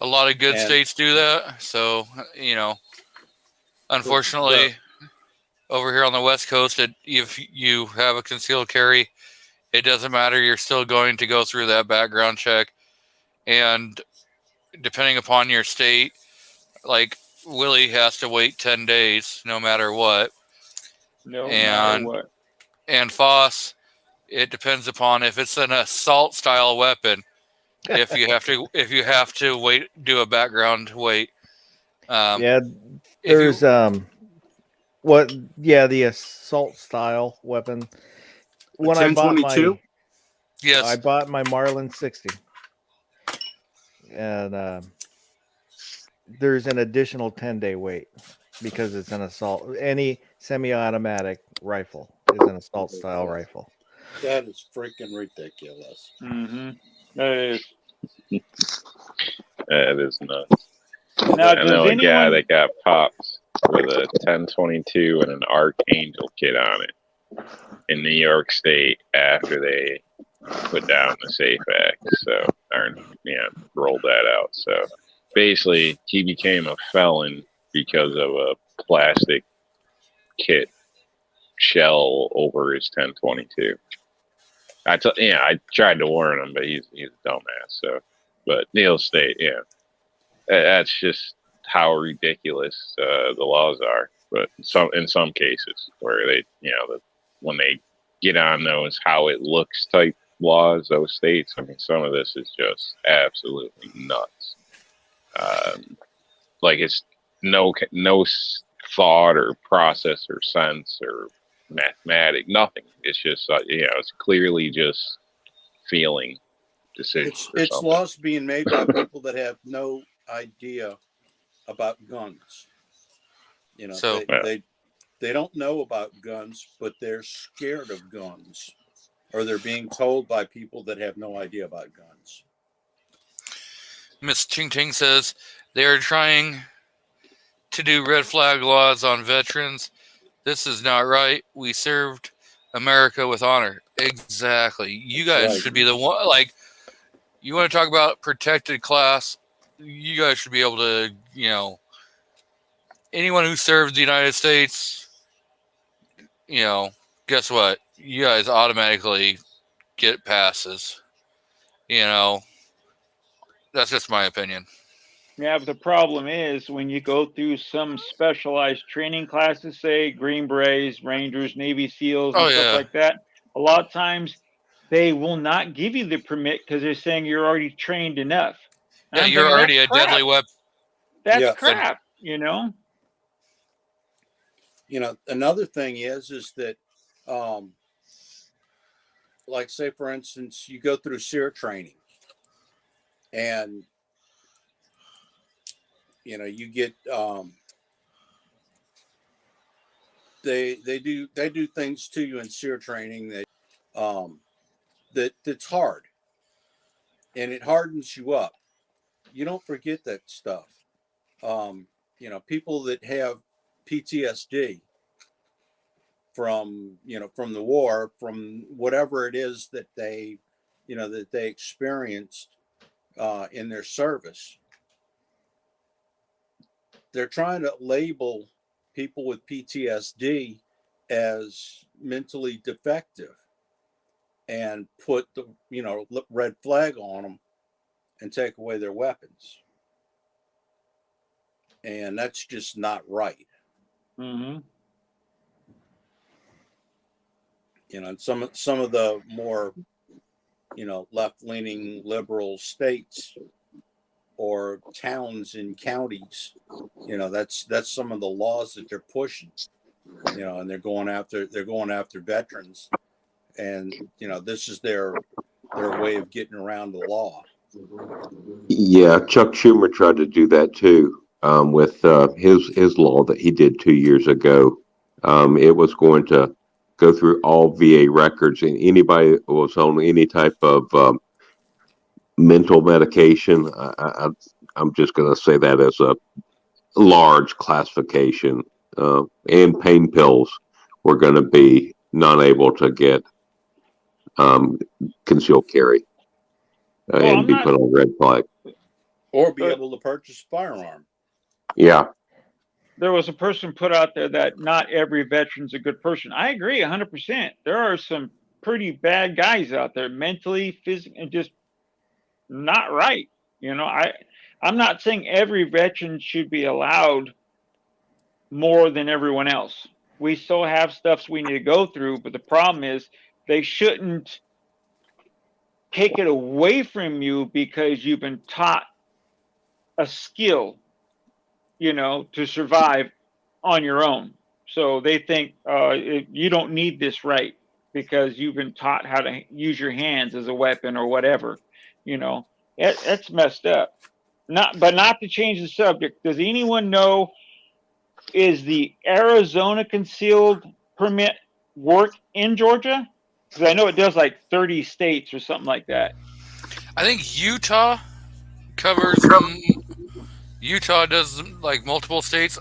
A lot of good And- states do that. So, you know, unfortunately, over here on the West Coast, if you have a concealed carry, it doesn't matter. You're still going to go through that background check. And depending upon your state, like Willie has to wait 10 days no matter what. No And- matter what. And Foss, it depends upon if it's an assault style weapon. If you have to wait, do a background wait. Yeah, if you- there's the assault style weapon. When I bought 1022? Yes. I bought my Marlin 60, and there's an additional 10-day wait because it's an assault. Any semi-automatic rifle is an assault style rifle. That is freaking ridiculous. Mm-hmm. That is. That is nuts. Now, I know does a guy anyone? that got popped with a 1022 and an Archangel kit on it in New York State after they put down the SAFE Act. So, or, rolled that out. So basically, he became a felon because of a plastic kit shell over his 1022. I tried to warn him, but he's a dumbass. So, but Neil State, that's just how ridiculous the laws are. But in some cases where they, when they get on those how it looks type laws, those states, I mean, some of this is just absolutely nuts. Like it's no thought or process or sense or mathematic, nothing. It's just it's clearly just feeling decisions. It's laws being made by people that have no idea about guns. So- they don't know about guns, but they're scared of guns, or they're being told by people that have no idea about guns. Miss Ching Ching says they are trying to do red flag laws on veterans. This is not right. We served America with honor. Exactly. You guys Right. should be the one. Like, you want to talk about protected class? You guys should be able to, anyone who served the United States, guess what? You guys automatically get passes. That's just my opinion. Yeah, but the problem is when you go through some specialized training classes, say Green Berets, Rangers, Navy SEALs, and stuff like that, a lot of times they will not give you the permit because they're saying you're already trained enough. And Yeah, I'm you're thinking, already a "That's crap. deadly weapon. That's Yeah. crap, Another thing is that, like, say, for instance, you go through SEER training and, you get, they do things to you in SEER training that's hard, and it hardens you up. You don't forget that stuff. People that have PTSD from the war, from whatever it is that they experienced in their service, they're trying to label people with PTSD as mentally defective. and put the red flag on them and take away their weapons. And that's just not right. Mm-hmm. And some of the more left-leaning liberal states or towns and counties, that's some of the laws that they're pushing, and they're going after veterans, and this is their way of getting around the law. Yeah, Chuck Schumer tried to do that too, with his law that he did 2 years ago. It was going to go through all VA records, and anybody that was on any type of mental medication. I'm just going to say that as a large classification, and pain pills were going to be not able to get concealed carry and be put on red flag. Or be able to purchase a firearm. Yeah. There was a person put out there that not every veteran's a good person. I agree 100%. There are some pretty bad guys out there, mentally, physically, and just not right. I'm not saying every veteran should be allowed more than everyone else. We still have stuff we need to go through, but the problem is they shouldn't take it away from you because you've been taught a skill, to survive on your own. So they think you don't need this right because you've been taught how to use your hands as a weapon or whatever. That's messed up. Not to change the subject. Does anyone know, is the Arizona concealed permit work in Georgia? Because I know it does like 30 states or something like that. I think Utah covers. Utah does like multiple states.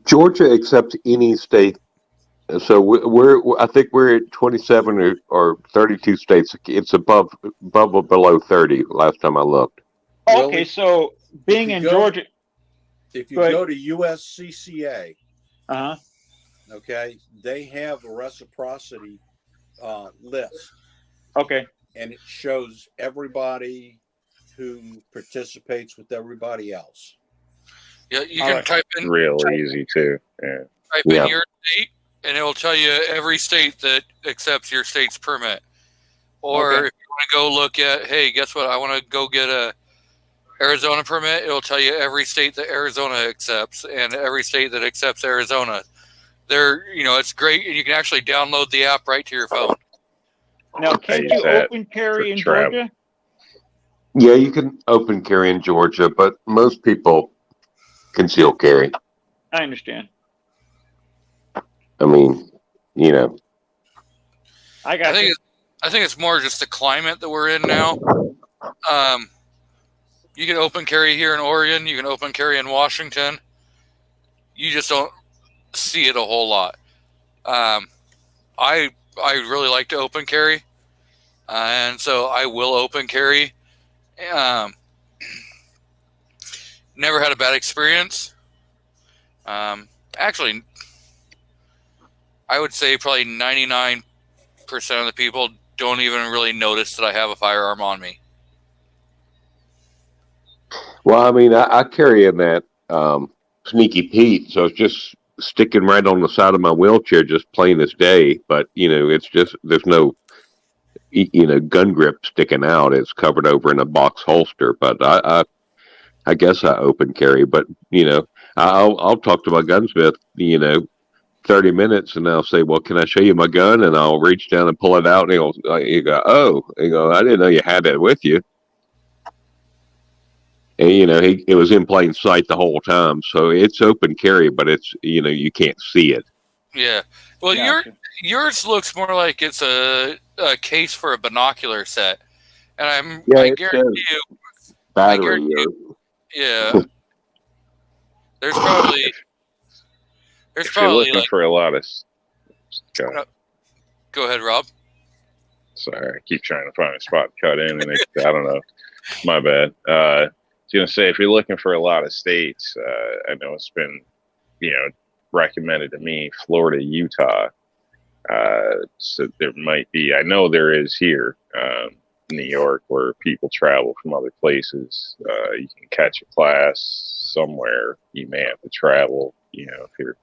Georgia accepts any state. So I think we're at 27 or 32 states. It's above or below 30 last time I looked. Okay, really? So being in Georgia, if you go to USCCA, okay, they have a reciprocity list. Okay, and it shows everybody who participates with everybody else. Yeah, you can type in Real easy too. Yeah. Type in your state, and it will tell you every state that accepts your state's permit. Or if you want to go look at, hey, guess what? I want to go get a Arizona permit. It'll tell you every state that Arizona accepts and every state that accepts Arizona. It's great, and you can actually download the app right to your phone. Now, can you open carry in Georgia? Yeah, you can open carry in Georgia, but most people conceal carry. I understand. I mean, I think it's more just the climate that we're in now. You can open carry here in Oregon. You can open carry in Washington. You just don't see it a whole lot. I really like to open carry, and so I will open carry. Never had a bad experience. Actually, I would say probably 99% of the people don't even really notice that I have a firearm on me. Well, I mean, I carry in that Sneaky Pete, so it's just sticking right on the side of my wheelchair, just plain as day. But it's just there's no gun grip sticking out. It's covered over in a box holster. But I guess I open carry. But I'll talk to my gunsmith. 30 minutes, and I'll say, well, can I show you my gun? And I'll reach down and pull it out, and he'll go, oh, I didn't know you had that with you. And it was in plain sight the whole time, so it's open carry, but it's you can't see it. Yeah, well, yours looks more like it's a case for a binocular set, and I guarantee you, battery. Yeah, there's probably. If you're looking for a lot of... Go ahead, Rob. Sorry, I keep trying to find a spot to cut in, and I don't know. My bad. I was going to say, if you're looking for a lot of states, I know it's been, recommended to me, Florida, Utah So there might be, I know there is here, New York, where people travel from other places. You can catch a class somewhere. You may have to travel, if you're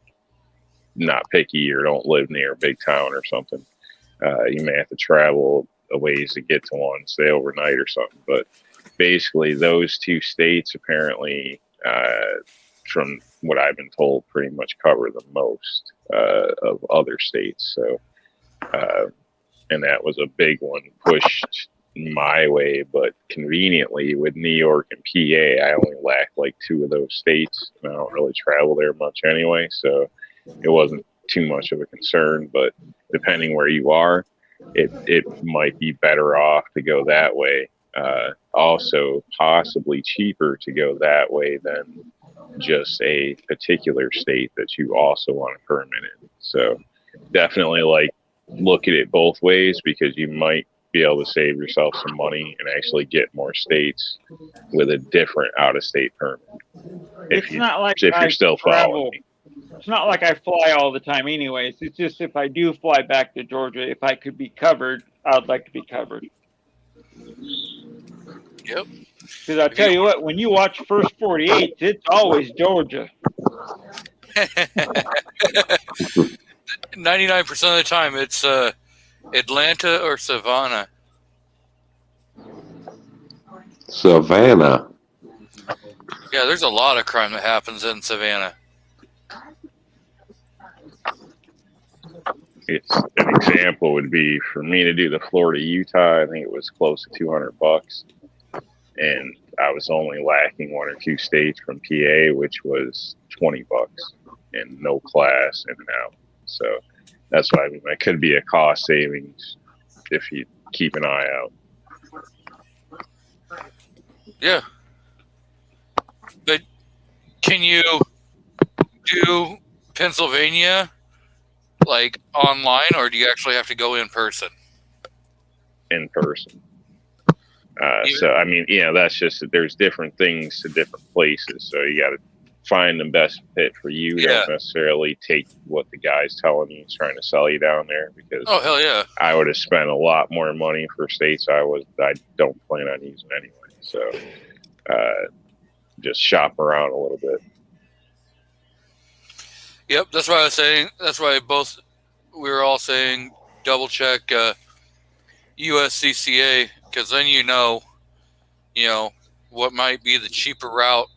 not picky or don't live near a big town or something. You may have to travel a ways to get to one, stay overnight or something. But basically, those two states apparently, from what I've been told, pretty much cover the most of other states. So, and that was a big one pushed my way, but conveniently with New York and PA, I only lack like 2 of those states, and I don't really travel there much anyway, so it wasn't too much of a concern. But depending where you are, it might be better off to go that way. Also, possibly cheaper to go that way than just a particular state that you also want a permit in. So definitely look at it both ways, because you might be able to save yourself some money and actually get more states with a different out-of-state permit. If you're still following me. It's not like I fly all the time anyways. It's just if I do fly back to Georgia, if I could be covered, I'd like to be covered. Yep. Because I tell you what, when you watch First 48, it's always Georgia. 99% of the time, it's Atlanta or Savannah. Savannah. Yeah, there's a lot of crime that happens in Savannah. An example would be for me to do the Florida-Utah. I think it was close to $200, and I was only lacking 1 or 2 states from PA, which was $20 and no class in and out. So that's why that could be a cost savings if you keep an eye out. Yeah. But can you do Pennsylvania online, or do you actually have to go in person? In person. So, I mean, that's just, there's different things to different places. So you got to find the best fit for you. Yeah. Don't necessarily take what the guy's telling you, he's trying to sell you down there, because Oh, hell yeah. I would have spent a lot more money for states I don't plan on using anyway. So just shop around a little bit. Yep, that's why I was saying. That's why we were all saying double check USCCA, because then you know what might be the cheaper route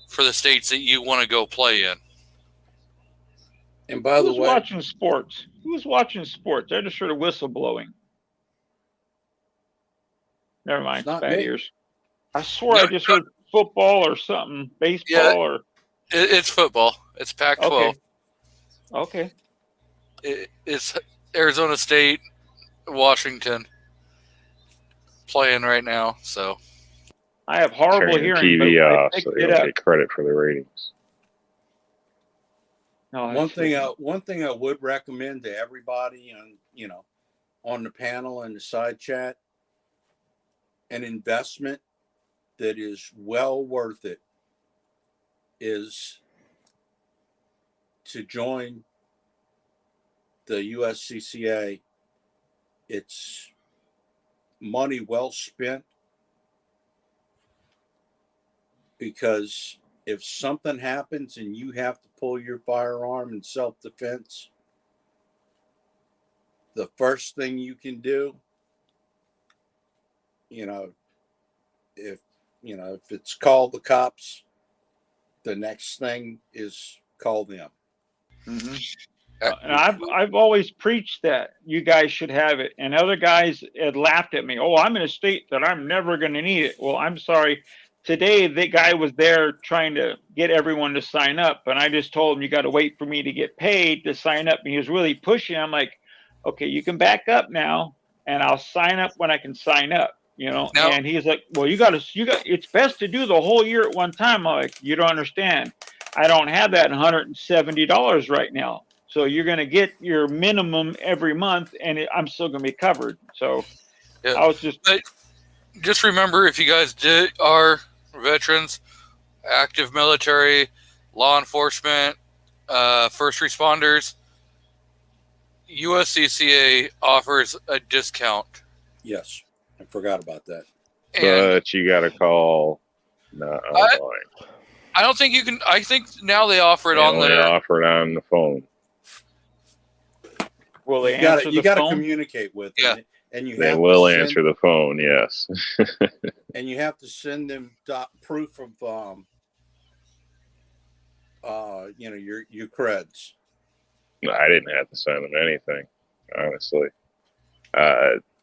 for the states that you want to go play in. And by the Who's way, watching sports? Who's watching sports? I just heard a whistle blowing. Never mind. It's not Bad me. ears. I swear I just heard football or something, baseball or. It's football. It's Pac-12. Okay. It's Arizona State, Washington playing right now. So I have horrible Turn hearing. your TV but I off picked so they it don't up. get credit for the ratings. No, one thing I would recommend to everybody on the panel and the side chat, an investment that is well worth it is to join the USCCA. It's money well spent, because if something happens and you have to pull your firearm in self-defense, the first thing you can do, if it's call the cops, the next thing is call them. Mm-hmm. And I've always preached that you guys should have it, and other guys had laughed at me. Oh, I'm in a state that I'm never going to need it. Well, I'm sorry. Today, the guy was there trying to get everyone to sign up, and I just told him, you got to wait for me to get paid to sign up. And he was really pushing. I'm like, okay, you can back up now, and I'll sign up when I can sign up. No. And he's like, well, it's best to do the whole year at one time. I'm like, you don't understand. I don't have that $170 right now. So you're going to get your minimum every month, and I'm still going to be covered. So yeah. I was just remember, if you guys are veterans, active military, law enforcement, first responders, USCCA offers a discount. Yes, I forgot about that. And But you got to call. No, online. I don't think you can. I think now they offer it They on only there. offer it on the phone. Will they You answer the got to phone? communicate with Yeah. them, and you They have will to send, answer the phone. Yes. and you have to send them proof of your creds. I didn't have to send them anything, honestly.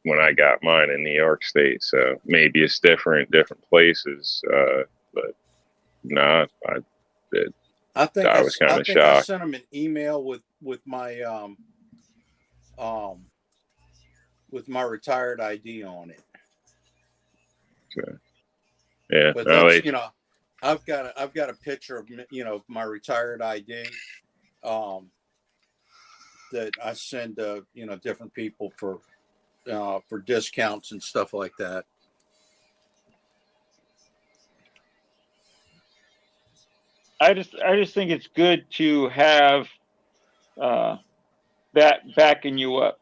When I got mine in New York State, so maybe it's different places. But no, I think I was kinda I shocked. sent them an email with my retired ID on it. yeah. But no, that's, they- I've got a picture of my retired ID that I send different people for discounts and stuff like that. I just think it's good to have that backing you up.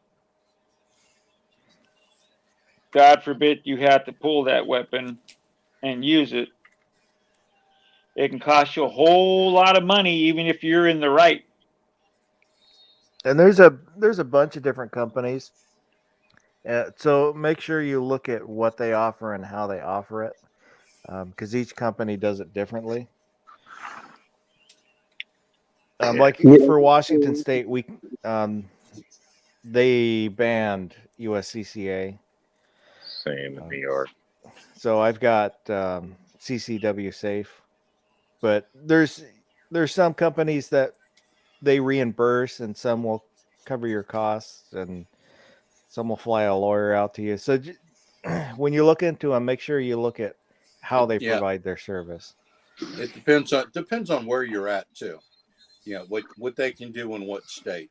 God forbid you have to pull that weapon and use it. It can cost you a whole lot of money, even if you're in the right. And there's a bunch of different companies. So make sure you look at what they offer and how they offer it, because each company does it differently. Like for Washington State, they banned USCCA. same in New York. So I've got CCW Safe, but there's some companies that they reimburse, and some will cover your costs, and some will fly a lawyer out to you. So when you look into them, make sure you look at how they provide their service. It depends on where you're at too. What they can do in what state.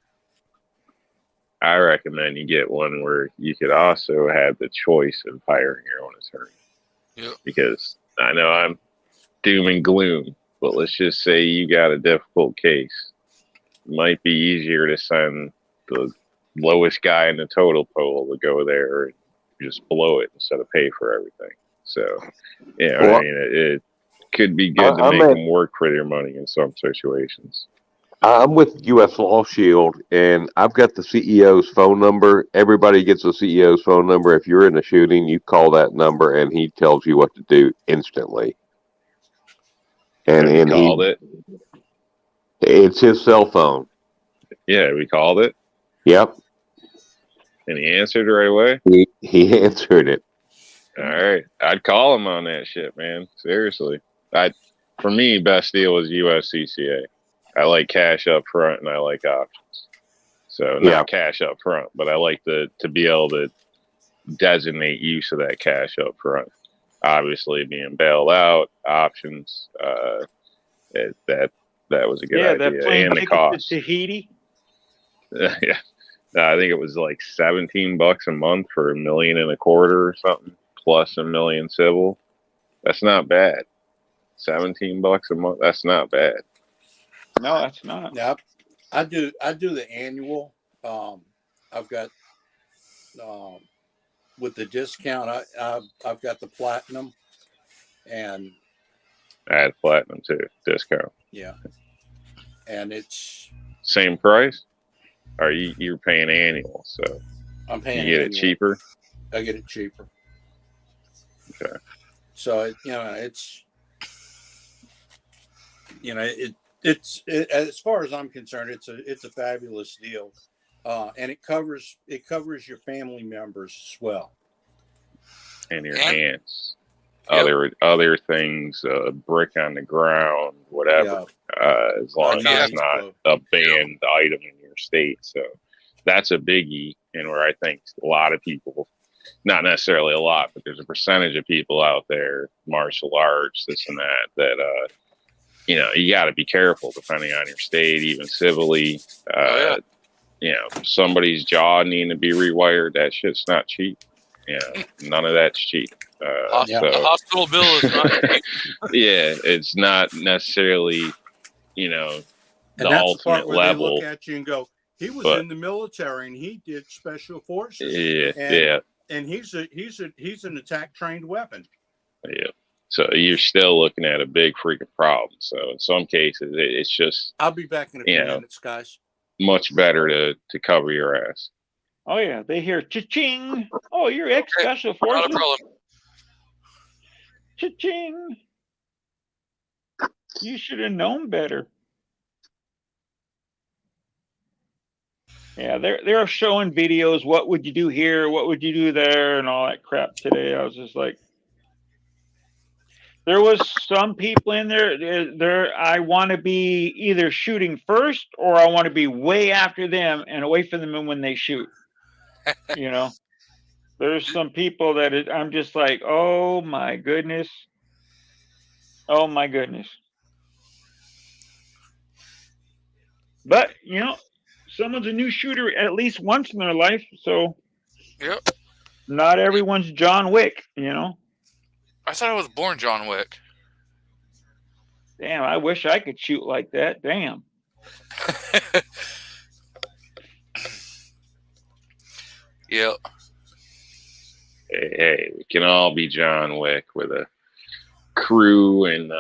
I recommend you get one where you could also have the choice of hiring your own attorney. Yep. Because I know I'm doom and gloom, but let's just say you got a difficult case. It might be easier to send the lowest guy in the total pool to go there and just blow it instead of pay for everything. So, Well, I mean, it could be good to I'm make at- them work for their money in some situations. I'm with U.S. Law Shield, and I've got the CEO's phone number. Everybody gets the CEO's phone number. If you're in a shooting, you call that number, and he tells you what to do instantly. And Have you and called it? it's his cell phone. Yeah, we called it, Yep, and he answered right away. he answered it. All right, I'd call him on that shit, man. Seriously, for me, best deal was USCCA. I like cash up front, and I like options. So not cash up front, but I like to be able to designate use of that cash up front. Obviously, being bailed out, options. That was a good Yeah, idea, that plane and the ticket cost. to Tahiti. Yeah, I think it was like $17 a month for $1.25 million or something, plus $1 million civil. That's not bad. $17 a month. That's not bad. No, that's not. Yeah, I do the annual. I've got with the discount. I've got the platinum, and I had platinum too, discount. yeah, and it's Same price? Or you're paying annual, so I'm paying. you get it annual. cheaper? I get it cheaper. Okay. So it's as far as I'm concerned, it's a fabulous deal, and it covers your family members as well. And your And- hands. Yep. Other things, brick on the ground, whatever. As long as knife, it's not a banned item in your state. So that's a biggie, and where I think a lot of people, not necessarily a lot, but there's a percentage of people out there, martial arts, this and that, you got to be careful depending on your state, even civilly. Somebody's jaw needing to be rewired. That shit's not cheap. None of that's cheap. The hospital bill is not cheap. Yeah, it's not necessarily, the And that's the part ultimate where level. they look at you and go, He was But- in the military and he did special forces. Yeah, And, yeah, And he's an attack trained weapon. yeah. So you're still looking at a big freaking problem. So in some cases, it's just I'll be back in a few Yeah. minutes, guys. much better to cover your ass. Oh yeah, they hear cha-ching. Oh, you're ex special Not a forces. problem. Cha-ching. You should have known better. Yeah, they're showing videos. What would you do here? What would you do there? And all that crap today. I was just like, there was some people in there. I want to be either shooting first or I want to be way after them and away from them when they shoot. You know, there's some people that I'm just like, oh my goodness. Oh my goodness. But, you know, someone's a new shooter at least once in their life. So Yep. not everyone's John Wick, you know. I thought I was born John Wick. Damn, I wish I could shoot like that. Damn. Yep. Hey, we can all be John Wick with a crew and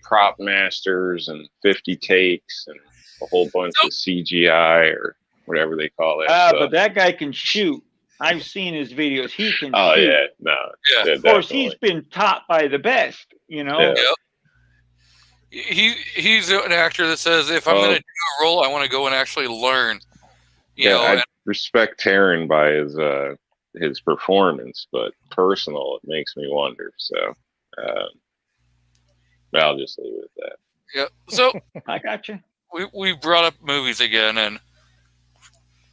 prop masters and 50 takes and a whole bunch of CGI or whatever they call it. But that guy can shoot. I've seen his videos. He can Oh shoot. yeah, no. Yeah. Yeah, Of course, definitely. he's been taught by the best, you know. Yeah. Yep. He's an actor that says if I'm Well- going to do a role, I want to go and actually learn. You know, I and- respect Taron by his performance, but personal, it makes me wonder. So I'll just leave it at that. yeah. So I got you. we brought up movies again, and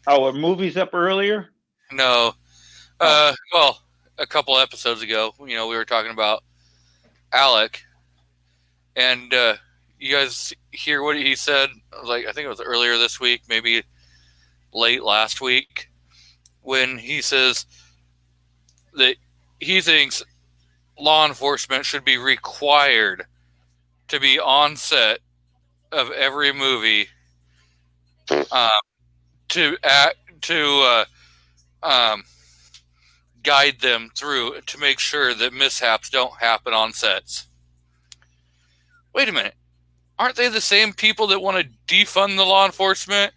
Oh, were movies up earlier? no, well, a couple episodes ago, you know, we were talking about Alec, and you guys hear what he said? Like, I think it was earlier this week, maybe late last week, when he says that he thinks law enforcement should be required to be on set of every movie to guide them through to make sure that mishaps don't happen on sets. Wait a minute. Aren't they the same people that want to defund the law enforcement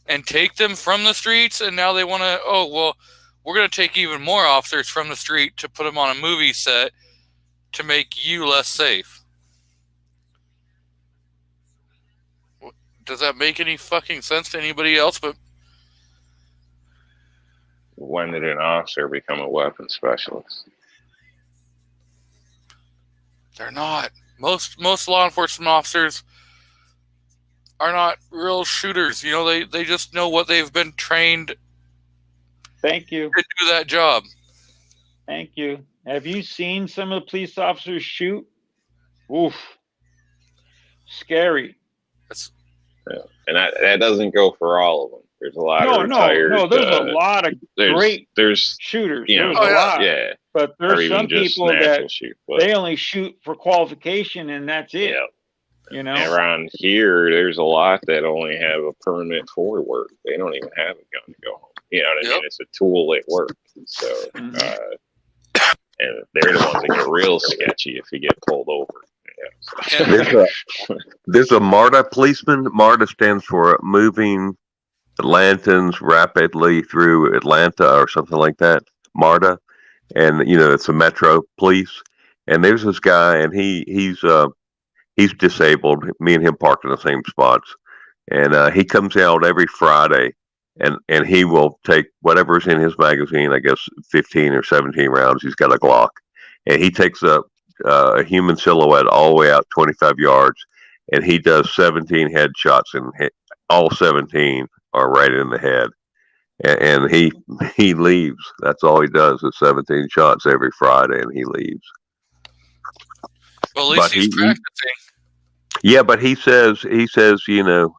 and take them from the streets? And now they want to, oh, well, we're going to take even more officers from the street to put them on a movie set to make you less safe. Does that make any fucking sense to anybody else? But When did an officer become a weapons specialist? they're not. Most law enforcement officers are not real shooters. You know, they just know what they've been trained Thank you. to do that job. Thank you. Have you seen some of the police officers shoot? Oof. Scary. And that doesn't go for all of them. There's a lot No, of retired. there's a lot of great There's shooters. you know, There's a lot. yeah, But or there's even some just people natural that shoot. But they only shoot for qualification and that's it. yeah, You know? and around here, there's a lot that only have a permit for work. They don't even have a gun to go home. You know what I mean? Yep. It's a tool at work. So, Mhm. and they're the ones that get real sketchy if you get pulled over. Yeah. There's a MARTA policeman. MARTA stands for Moving Atlantans Rapidly Through Atlanta or something like that. MARTA. And, you know, it's a metro police. And there's this guy and he's disabled. Me and him parked in the same spots. And he comes out every Friday and he will take whatever's in his magazine, I guess 15 or 17 rounds. He's got a Glock. And he takes a human silhouette all the way out 25 yards, and he does 17 headshots, and all 17 are right in the head. And he leaves. That's all he does is 17 shots every Friday, and he leaves. Well, at least But he's he- practicing. Yeah, but he says, you know,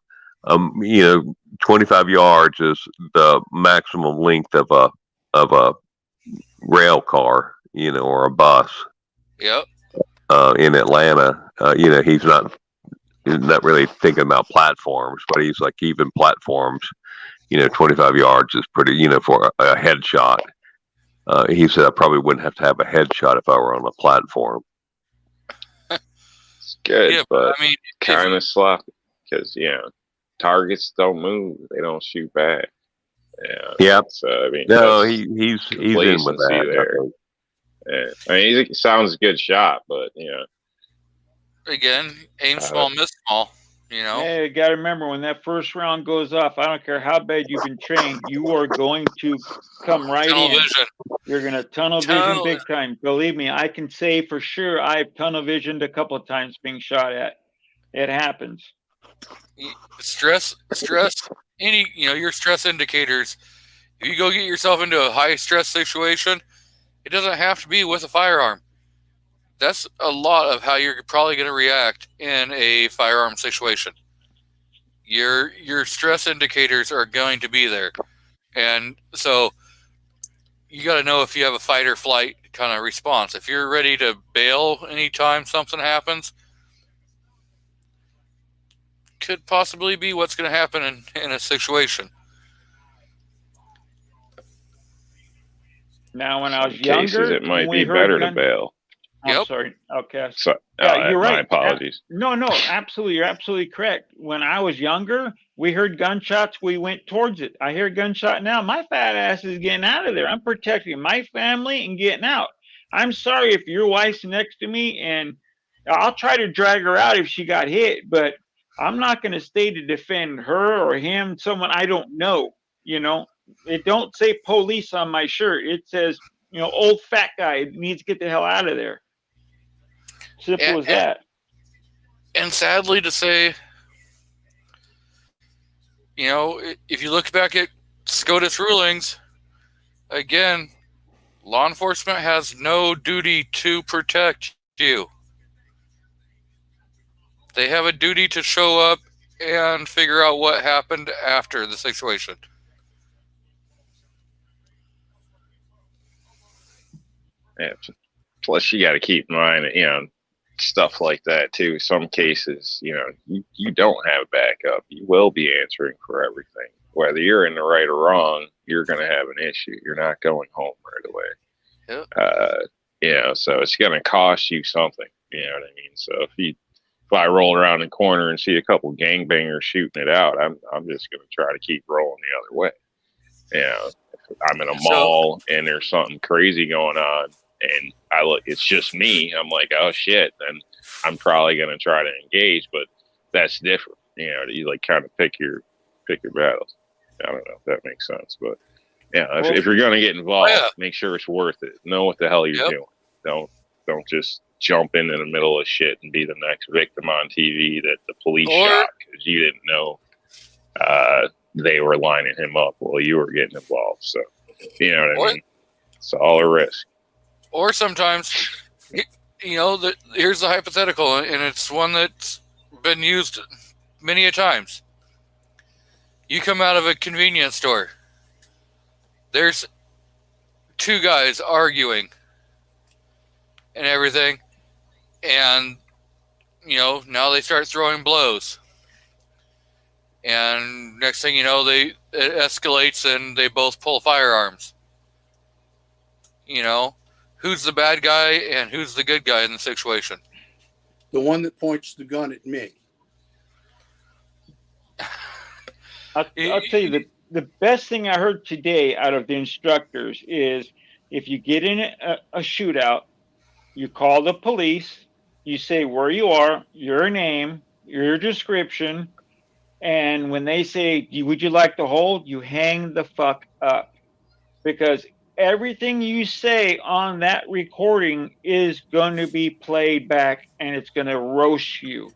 25 yards is the maximum length of a rail car, you know, or a bus. Yep. In Atlanta, you know, he's not really thinking about platforms, but he's like, even platforms, 25 yards is pretty, for a headshot. He said I probably wouldn't have to have a headshot if I were on a platform. It's good, Yeah, but I mean, kind of sloppy because targets don't move; they don't shoot back. Yeah. Yep. So I mean, No, that's he's in with complacency that. there. Yeah. I mean, he sounds a good shot, but again, aim small, miss small. Hey, you got to remember when that first round goes off, I don't care how bad you've been trained, you are going to come right Tunnel in. vision. You're going to tunnel vision big time. Believe me, I can say for sure I've tunnel visioned a couple of times being shot at. It happens. Stress, your stress indicators. If you go get yourself into a high stress situation, it doesn't have to be with a firearm. That's a lot of how you're probably going to react in a firearm situation. Your stress indicators are going to be there. And so you got to know if you have a fight or flight kind of response. If you're ready to bail anytime something happens, could possibly be what's going to happen in a situation. Now, when I was cases, younger, it might be better to bail. I'm sorry. Okay. So, Yeah, you're right. My apologies. No, absolutely. You're absolutely correct. When I was younger, we heard gunshots. We went towards it. I hear a gunshot now. My fat ass is getting out of there. I'm protecting my family and getting out. I'm sorry if your wife's next to me, and I'll try to drag her out if she got hit, but I'm not going to stay to defend her or him, someone I don't know. It don't say police on my shirt. It says, old fat guy needs to get the hell out of there. Simple as that. And sadly to say, if you look back at SCOTUS rulings, again, law enforcement has no duty to protect you. They have a duty to show up and figure out what happened after the situation. Yeah. Plus, you got to keep in mind, stuff like that too. Some cases, you don't have backup. You will be answering for everything. Whether you're in the right or wrong, you're going to have an issue. You're not going home right away. Yep. So it's going to cost you something. You know what I mean? So if I roll around the corner and see a couple gangbangers shooting it out, I'm just going to try to keep rolling the other way. If I'm in a mall and there's something crazy going on, and it's just me, I'm like, oh shit, then I'm probably going to try to engage, but that's different. You like kind of pick your battles. I don't know if that makes sense, but if you're going to get involved, make sure it's worth it. Know what the hell you're doing. Don't just jump into the middle of shit and be the next victim on TV that the police shot because you didn't know they were lining him up while you were getting involved. So, you know what I mean? It's all a risk. Or sometimes, here's the hypothetical, and it's one that's been used many a times. You come out of a convenience store. There's two guys arguing and everything, and, now they start throwing blows. And next thing you know, it escalates and they both pull firearms. Who's the bad guy and who's the good guy in the situation? The one that points the gun at me. I'll tell you, the best thing I heard today out of the instructors is if you get in a shootout, you call the police, you say where you are, your name, your description, and when they say, would you like to hold, you hang the fuck up. Because everything you say on that recording is going to be played back and it's going to roast you.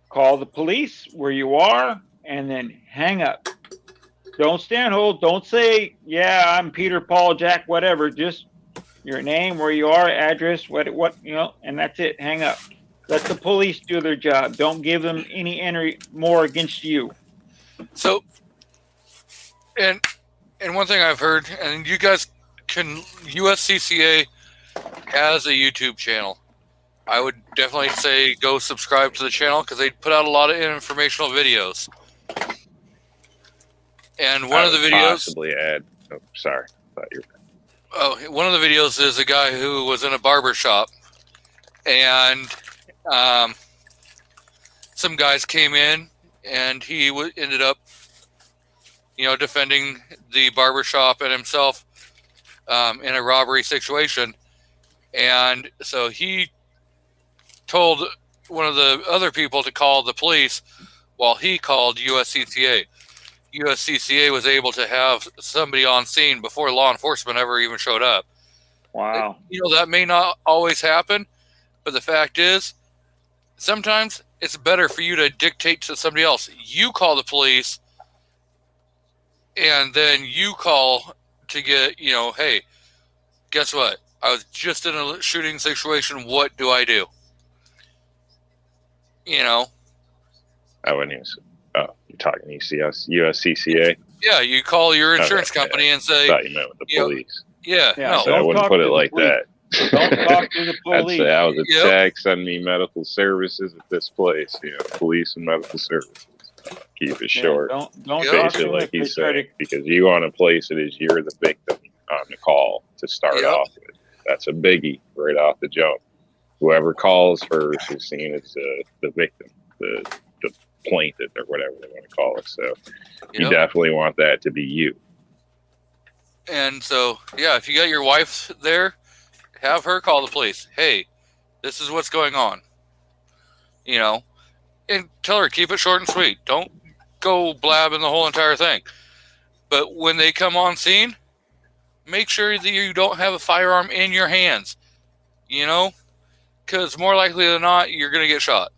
Call the police where you are and then hang up. Don't stand hold. Don't say, yeah, I'm Peter, Paul, Jack, whatever. Just your name, where you are, address, what, and that's it. Hang up. Let the police do their job. Don't give them any entry more against you. So, and one thing I've heard, and you guys USCCA has a YouTube channel. I would definitely say go subscribe to the channel because they put out a lot of informational videos. And one I of the would videos, possibly add. Oh, sorry. Thought you one of the videos is a guy who was in a barber shop, and some guys came in, and he ended up, defending the barber shop and himself in a robbery situation. And so he told one of the other people to call the police while he called USCCA. USCCA was able to have somebody on scene before law enforcement ever even showed up. Wow. That may not always happen, but the fact is, sometimes it's better for you to dictate to somebody else. You call the police, and then you call to get, hey, guess what? I was just in a shooting situation. What do I do? I wouldn't even. Oh, you're talking USCCA? Yeah, you call your insurance Okay, company and I say, thought you meant with the police. yeah, Yeah, no. So I Don't wouldn't talk put to it the like police. that. Don't talk to the I'd police. say I was a Yep. tech, send me medical services at this place. Police and medical services. Keep it Yeah, short. don't Yeah. talk to Basically, them like if they he's try saying, to. because you want to place it as you're the victim on the call to start Yep. off with. That's a biggie right off the jump. Whoever calls first is seen as the victim, the plaintiff, or whatever they want to call it. So you Yep. definitely want that to be you. And so, yeah, if you got your wife there, have her call the police. Hey, this is what's going on. And tell her, keep it short and sweet. Don't go blabbing the whole entire thing. But when they come on scene, make sure that you don't have a firearm in your hands. Because more likely than not, you're going to get shot.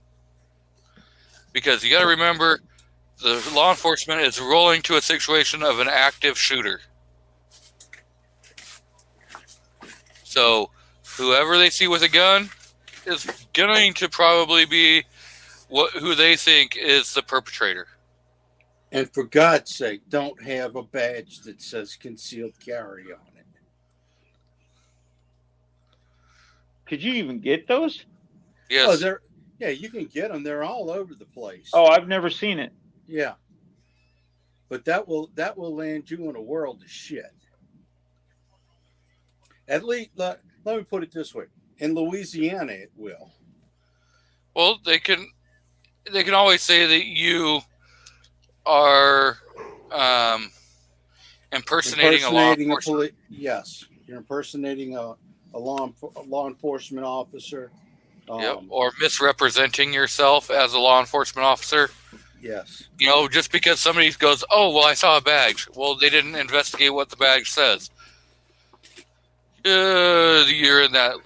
Because you got to remember, the law enforcement is rolling to a situation of an active shooter. So whoever they see with a gun is going to probably be who they think is the perpetrator. And for God's sake, don't have a badge that says concealed carry on it. Could you even get those? Yes. Oh, you can get them. They're all over the place. Oh, I've never seen it. Yeah. But that will land you in a world of shit. At least, let me put it this way: in Louisiana, it will. Well, they can always say that you are impersonating a law enforcement. Yes, you're impersonating a law enforcement officer. Yep. Or misrepresenting yourself as a law enforcement officer. Yes. Just because somebody goes, oh, well, I saw a badge. Well, they didn't investigate what the badge says. You're in that,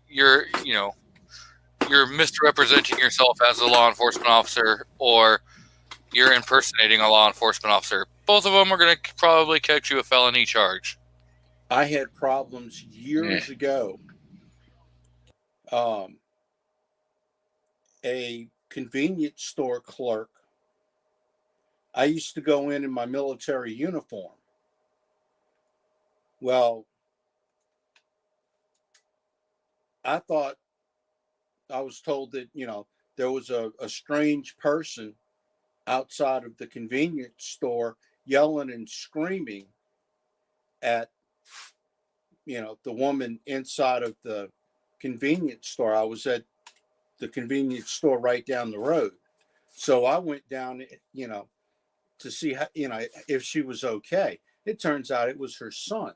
you're misrepresenting yourself as a law enforcement officer, or you're impersonating a law enforcement officer. Both of them are going to probably catch you a felony charge. I had problems years ago. A convenience store clerk. I used to go in my military uniform. Well, I thought, I was told that, there was a strange person outside of the convenience store yelling and screaming at, the woman inside of the convenience store. I was at the convenience store right down the road. So I went down, to see how, if she was okay. It turns out it was her son.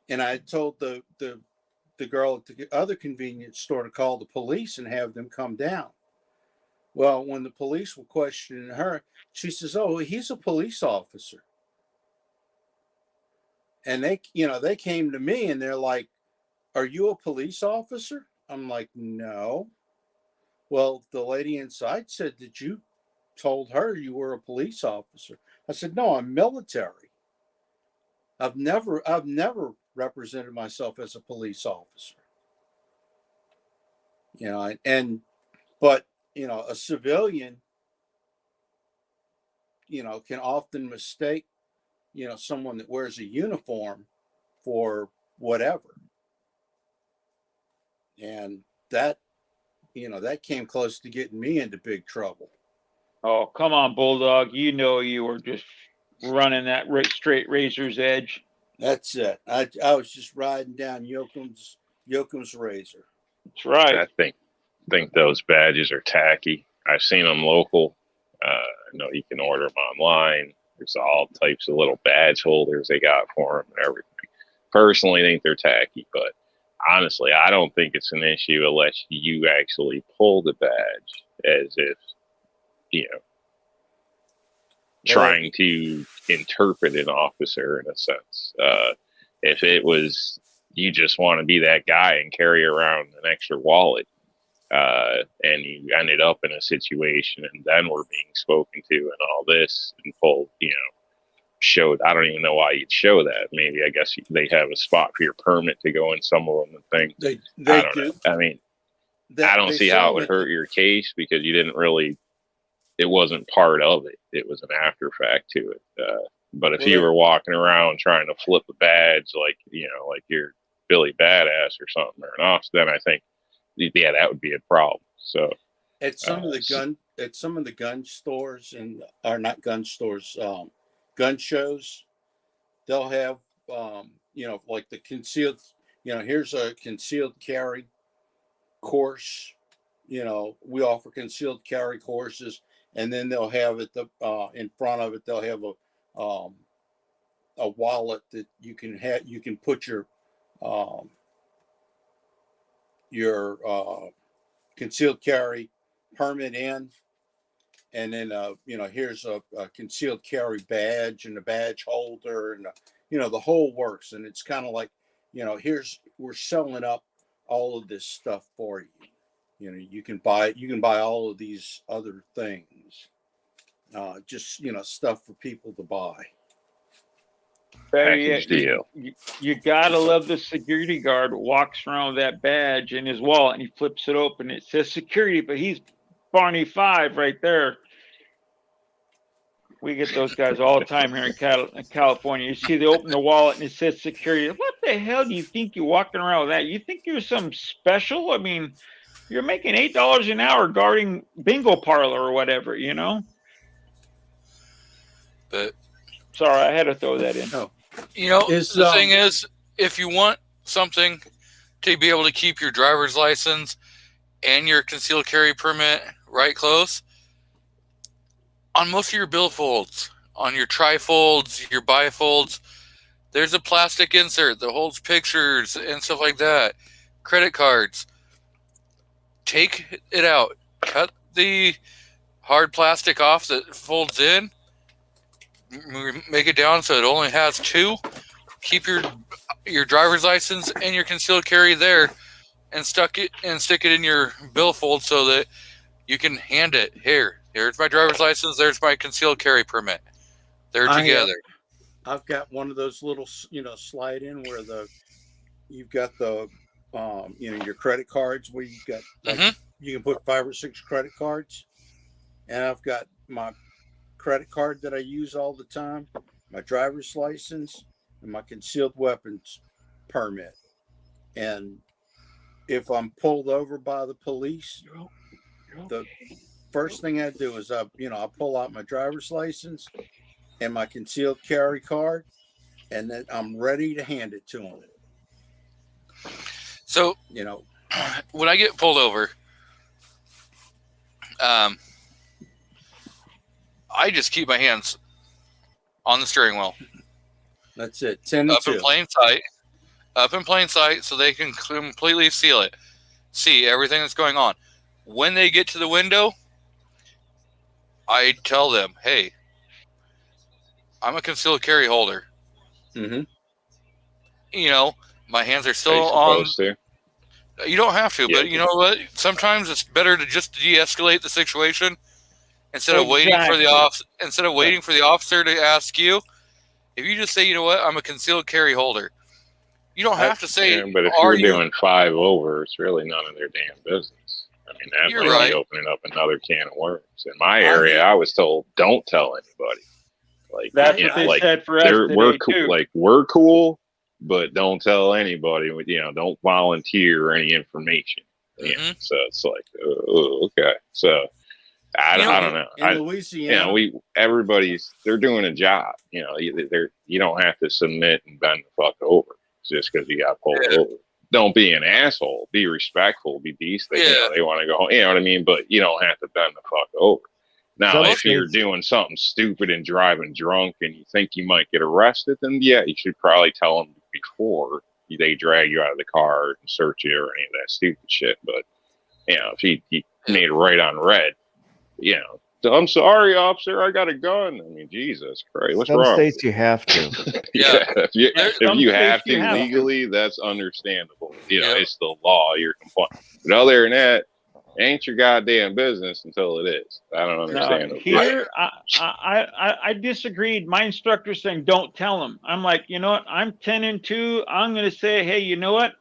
And I told the girl at the other convenience store to call the police and have them come down. Well, when the police were questioning her, she says, "Oh, he's a police officer." And they came to me and they're like, "Are you a police officer?" I'm like, "No." Well, the lady inside said that you told her you were a police officer. I said, "No, I'm military. I've never represented myself as a police officer." But a civilian, can often mistake, someone that wears a uniform for whatever. And that came close to getting me into big trouble. Oh, come on, Bulldog. You know you were just running that straight razor's edge. That's it. I was just riding down Yoakum's razor. That's right. I think those badges are tacky. I've seen them local. I know you can order them online. There's all types of little badge holders they got for them and everything. Personally, I think they're tacky, but honestly, I don't think it's an issue unless you actually pull the badge as if, you know, trying to interpret an officer in a sense. If it was you just want to be that guy and carry around an extra wallet, and you ended up in a situation and then we're being spoken to and all this and pulled, you know, showed, I don't even know why you'd show that. Maybe I guess they have a spot for your permit to go in some of them and things. They I don't do. know. I mean, I don't see how it would hurt your case because you didn't really, it wasn't part of it. It was an after fact to it. But if you were walking around trying to flip a badge, like, you know, like you're Billy Badass or something or an officer, then I think, yeah, that would be a problem. So at some of the gun stores or not gun stores, gun shows, they'll have, you know, like the concealed, you know, here's a concealed carry course. You know, we offer concealed carry courses, and then they'll have it in front of it. They'll have a wallet that you can put your concealed carry permit in, and then you know, here's a concealed carry badge and a badge holder, and you know, the whole works. And it's kind of like, you know, we're selling up all of this stuff for you. You know, you can buy all of these other things, just, you know, stuff for people to buy. package deal. You gotta love the security guard who walks around with that badge in his wallet and he flips it open. It says security, but he's Barney 5 right there. We get those guys all the time here in California. You see, they open the wallet and it says security. What the hell do you think you're walking around with that? You think you're some special? I mean, you're making $8 an hour guarding bingo parlor or whatever, you know? But sorry, I had to throw that in. No. You know, the thing is, if you want something to be able to keep your driver's license and your concealed carry permit right close, on most of your billfolds, on your trifolds, your bifolds, there's a plastic insert that holds pictures and stuff like that. Credit cards. Take it out. Cut the hard plastic off that folds in. Make it down so it only has 2. Keep your driver's license and your concealed carry there, and stick it in your billfold so that you can hand it. Here's my driver's license. There's my concealed carry permit. They're together. I've got one of those little, you know, slide in where you've got the, you know, your credit cards where you've got, like, you can put 5 or 6 credit cards, and I've got my credit card that I use all the time, my driver's license, and my concealed weapons permit. And if I'm pulled over by the police, the first thing I do is I pull out my driver's license and my concealed carry card, and then I'm ready to hand it to them. So, you know, when I get pulled over, I just keep my hands on the steering wheel. That's it. 10 up in plain sight, so they can completely see everything that's going on. When they get to the window, I tell them, "Hey, I'm a concealed carry holder." Mm-hmm. You know, my hands are still on. You don't have to, but you know what? Sometimes it's better to just de-escalate the situation instead of waiting for the officer to ask you. If you just say, "You know what? I'm a concealed carry holder," you don't have to say. Yeah, but if you're doing 5 over, it's really none of their damn business. I mean, that might be opening up another can of worms. In my area, I was told, "Don't tell anybody." Like, that's what they said for us today, too. Like, we're cool, but don't tell anybody. You know, don't volunteer any information. Yeah, so it's like, okay. So I don't know. In Louisiana, they're doing a job. You don't have to submit and bend the fuck over just because you got pulled over. Don't be an asshole. Be respectful. Be decent. They want to go home. You know what I mean? But you don't have to bend the fuck over. Now, if you're doing something stupid and driving drunk and you think you might get arrested, then you should probably tell them before they drag you out of the car and search you or any of that stupid shit. But if he made it right on red, I'm sorry, officer, I got a gun. I mean, Jesus Christ, what's wrong? Some states you have to. If you have to legally, that's understandable. It's the law. You're complying. But other than that, ain't your goddamn business until it is. I don't understand. No, here, I disagreed. My instructor saying, don't tell them. I'm like, you know what? I'm 10 and 2. I'm going to say, hey, you know what?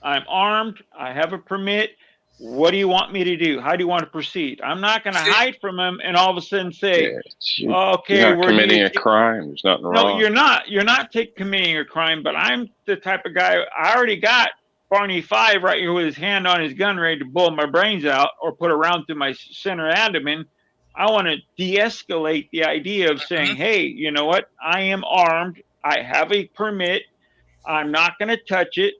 I'm armed. I have a permit. What do you want me to do? How do you want to proceed? I'm not going to hide from him and all of a sudden say, okay, you're not committing a crime. There's nothing wrong. No, you're not. You're not committing a crime, but I'm the type of guy, I already got Barney 5 right here with his hand on his gun ready to blow my brains out or put a round through my center abdomen. I want to de-escalate the idea of saying, hey, you know what? I am armed. I have a permit. I'm not going to touch it.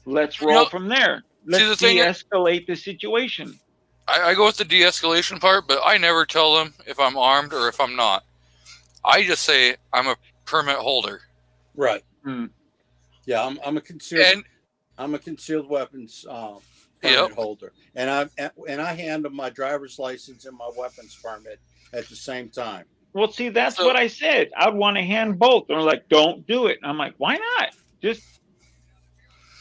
Let's roll from there. Let's de-escalate the situation. I go with the de-escalation part, but I never tell them if I'm armed or if I'm not. I just say I'm a permit holder. Right. Yeah, I'm a concealed. I'm a concealed weapons permit holder, and I hand them my driver's license and my weapons permit at the same time. Well, see, that's what I said. I'd want to hand both. They're like, don't do it. And I'm like, why not?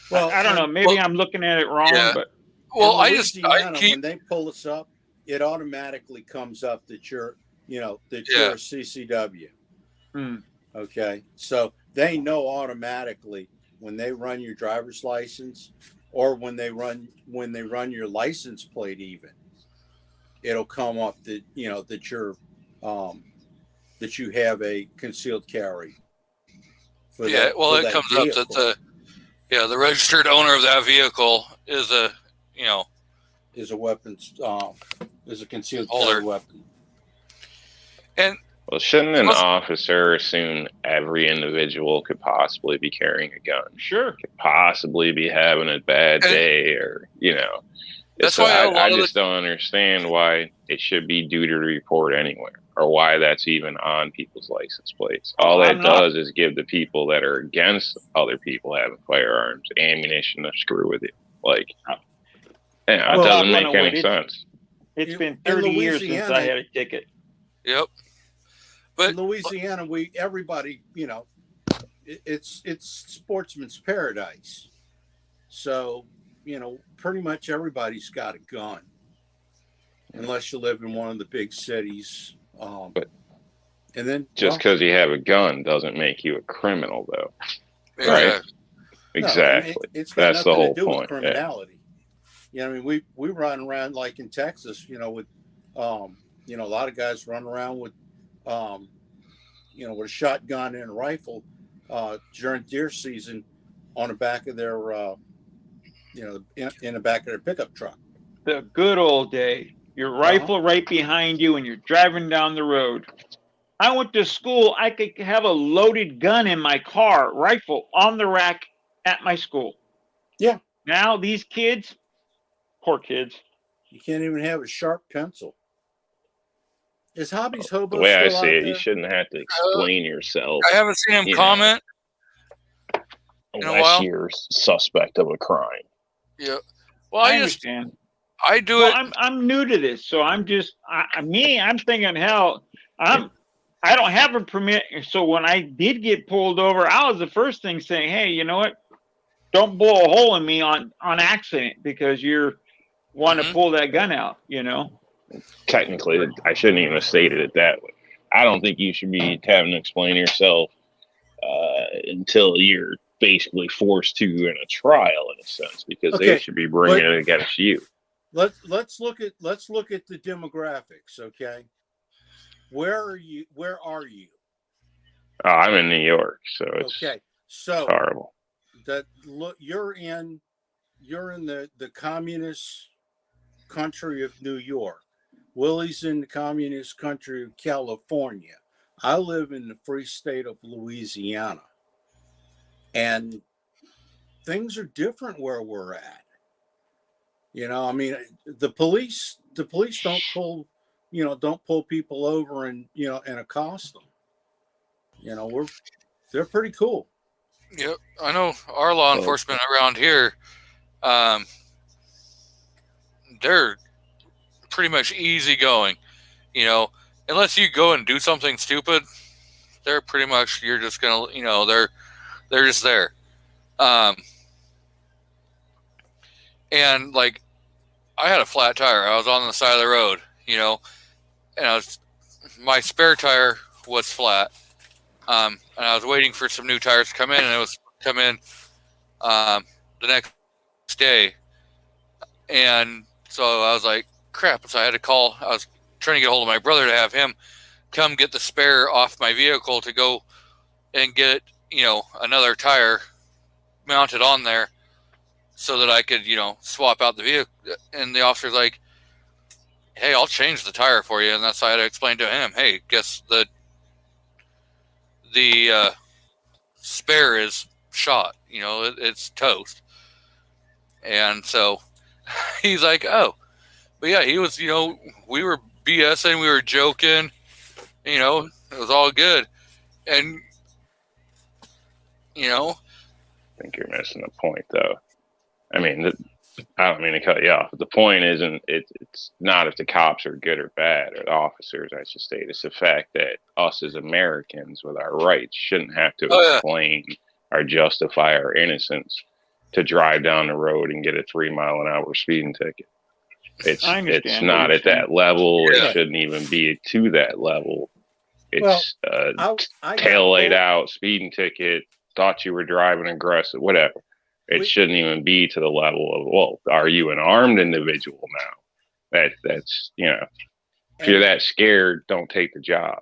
Well, I don't know. Maybe I'm looking at it wrong, but when they pull us up, it automatically comes up that you're a CCW. Okay, so they know automatically when they run your driver's license or when they run your license plate, even it'll come up that that you're that you have a concealed carry. It comes vehicle. Up that the registered owner of that vehicle is a weapons is a concealed carry weapon. And shouldn't an officer assume every individual could possibly be carrying a gun? Sure. Could possibly be having a bad day, or That's why I just don't understand why it should be due to report anywhere, or why that's even on people's license plates. All that does is give the people that are against other people having firearms ammunition to screw with it. Like, it doesn't make any sense. It's been 30 years since I had a ticket. Yep. But in Louisiana, everybody, it's sportsman's paradise. So, pretty much everybody's got a gun, unless you live in one of the big cities. But just because you have a gun doesn't make you a criminal, though. Right? No, exactly. That's the whole point. With criminality. We run around like in Texas, with a lot of guys run around with with a shotgun and a rifle during deer season on the back of their in the back of their pickup truck. The good old day. Your rifle right behind you and you're driving down the road. I went to school. I could have a loaded gun in my car, rifle on the rack at my school. Yeah. Now these kids, poor kids. You can't even have a sharp pencil. Is Hobbies Hobo the way I still see out it, there? you shouldn't have to explain yourself. I haven't seen him comment. Unless you're suspect of a crime. Yeah. Well, I understand. I do it. I'm new to this, so I'm just I'm thinking, hell, I don't have a permit, so when I did get pulled over, I was the first thing saying, hey, you know what? Don't blow a hole in me on accident because you're want to pull that gun out, Technically, I shouldn't even have stated it that way. I don't think you should be having to explain yourself until you're basically forced to in a trial, in a sense, because they should be bringing it against you. Let's look at the demographics. Okay, where are you? Oh, I'm in New York, so it's horrible. You're in the communist country of New York, Willie's in the communist country of California. I live in the free state of Louisiana. And things are different where we're at. You know, I mean, the police don't pull people over and, and accost them. You know, they're pretty cool. Yep, I know our law enforcement around here, they're pretty much easygoing. You know, unless you go and do something stupid, they're pretty much, you're just gonna, they're just there. And like, I had a flat tire. I was on the side of the road, and my spare tire was flat. And I was waiting for some new tires to come in, and it was come in the next day. And so I was like, crap. So I had to call. I was trying to get a hold of my brother to have him come get the spare off my vehicle to go and get, another tire mounted on there so that I could, swap out the vehicle. And the officer's like, hey, I'll change the tire for you. And that's how I had to explain to him, hey, guess the spare is shot, it's toast. And so he's like, oh, but yeah, he was, we were BSing, we were joking, it was all good. And, I think you're missing the point, though. I mean, I don't mean to cut you off. But the point isn't, it's not if the cops are good or bad, or the officers, I should state. It's the fact that us as Americans with our rights shouldn't have to explain or justify our innocence to drive down the road and get a 3-mile-an-hour speeding ticket. It's not at that level. Yeah. It shouldn't even be to that level. It's tail laid out speeding ticket, thought you were driving aggressive, whatever. It shouldn't even be to the level of, well, are you an armed individual now? That's if you're that scared, don't take the job.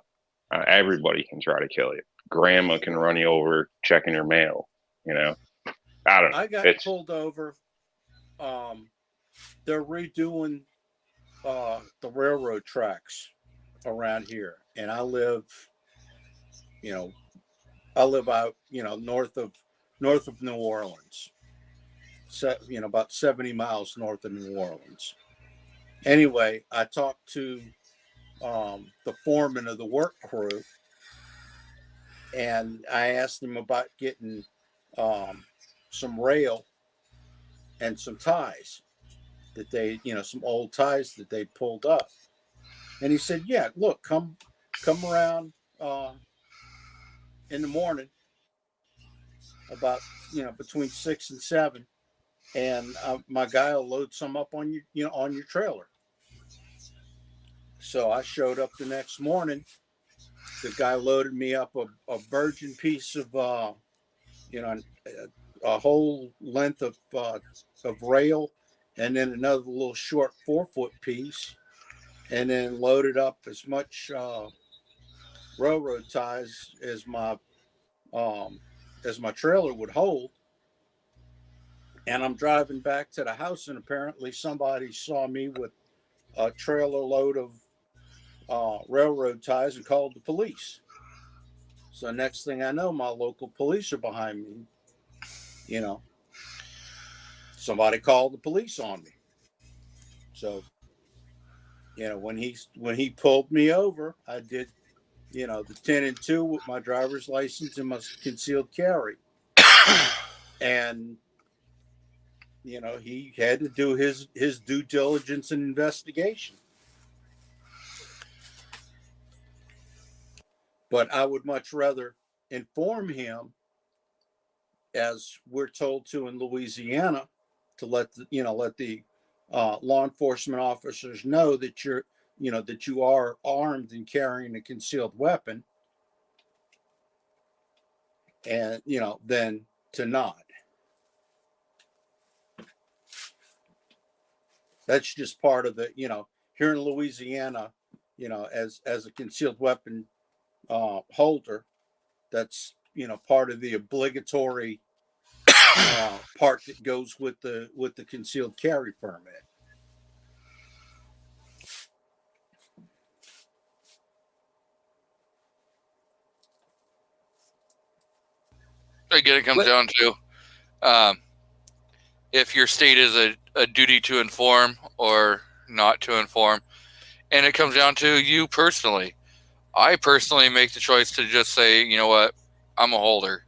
Everybody can try to kill you. Grandma can run you over checking her mail. I don't know. I got pulled over. They're redoing the railroad tracks around here, and I live out north of New Orleans. About 70 miles north of New Orleans. Anyway, I talked to the foreman of the work crew, and I asked him about getting some rail and some ties that they, some old ties that they pulled up. And he said, yeah, look, come around in the morning about, between 6 and 7. And my guy will load some up on on your trailer. So I showed up the next morning. The guy loaded me up a virgin piece of, a whole length of rail, and then another little short 4-foot piece, and then loaded up as much railroad ties as my trailer would hold. And I'm driving back to the house, and apparently somebody saw me with a trailer load of railroad ties and called the police. So next thing I know, my local police are behind me. Somebody called the police on me. So, when he pulled me over, I did, the 10 and 2 with my driver's license and my concealed carry. And he had to do his due diligence and investigation. But I would much rather inform him, as we're told to in Louisiana, to let the law enforcement officers know that that you are armed and carrying a concealed weapon, and than to not. That's just part of the, here in Louisiana, as a concealed weapon holder, that's, part of the obligatory part that goes with the concealed carry permit. again, it comes down to if your state is a duty to inform or not to inform. And it comes down to you personally. I personally make the choice to just say, you know what, I'm a holder.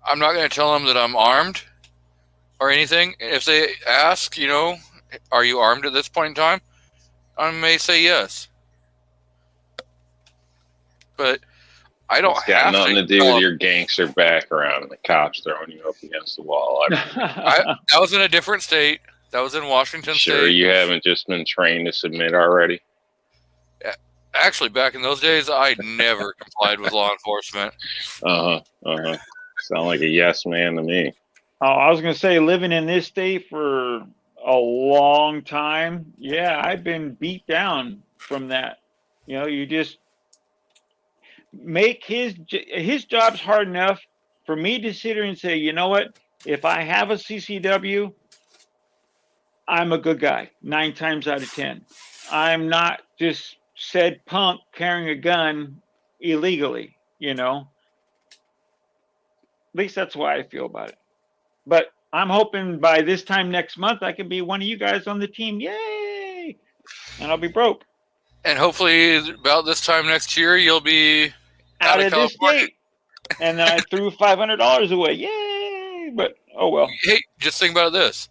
I'm not going to tell them that I'm armed or anything. If they ask, you know, are you armed at this point in time? I may say yes. But I don't It's got have nothing to do tell with them. your gangster background and the cops throwing you up against the wall. That was in a different state. That was in Washington Sure, State. you haven't just been trained to submit already. Actually, back in those days, I never complied with law enforcement. Sound like a yes man to me. Oh, I was going to say, living in this state for a long time, yeah, I've been beat down from that. You know, you just make his job's hard enough for me to sit here and say, you know what? If I have a CCW, I'm a good guy 9 times out of 10. I'm not just said punk carrying a gun illegally, you know. At least that's why I feel about it. But I'm hoping by this time next month I can be one of you guys on the team. Yay! And I'll be broke. And hopefully, about this time next year, you'll be Out of this California. state. And then I threw $500 away. Yay! But oh well. Hey, just think about this.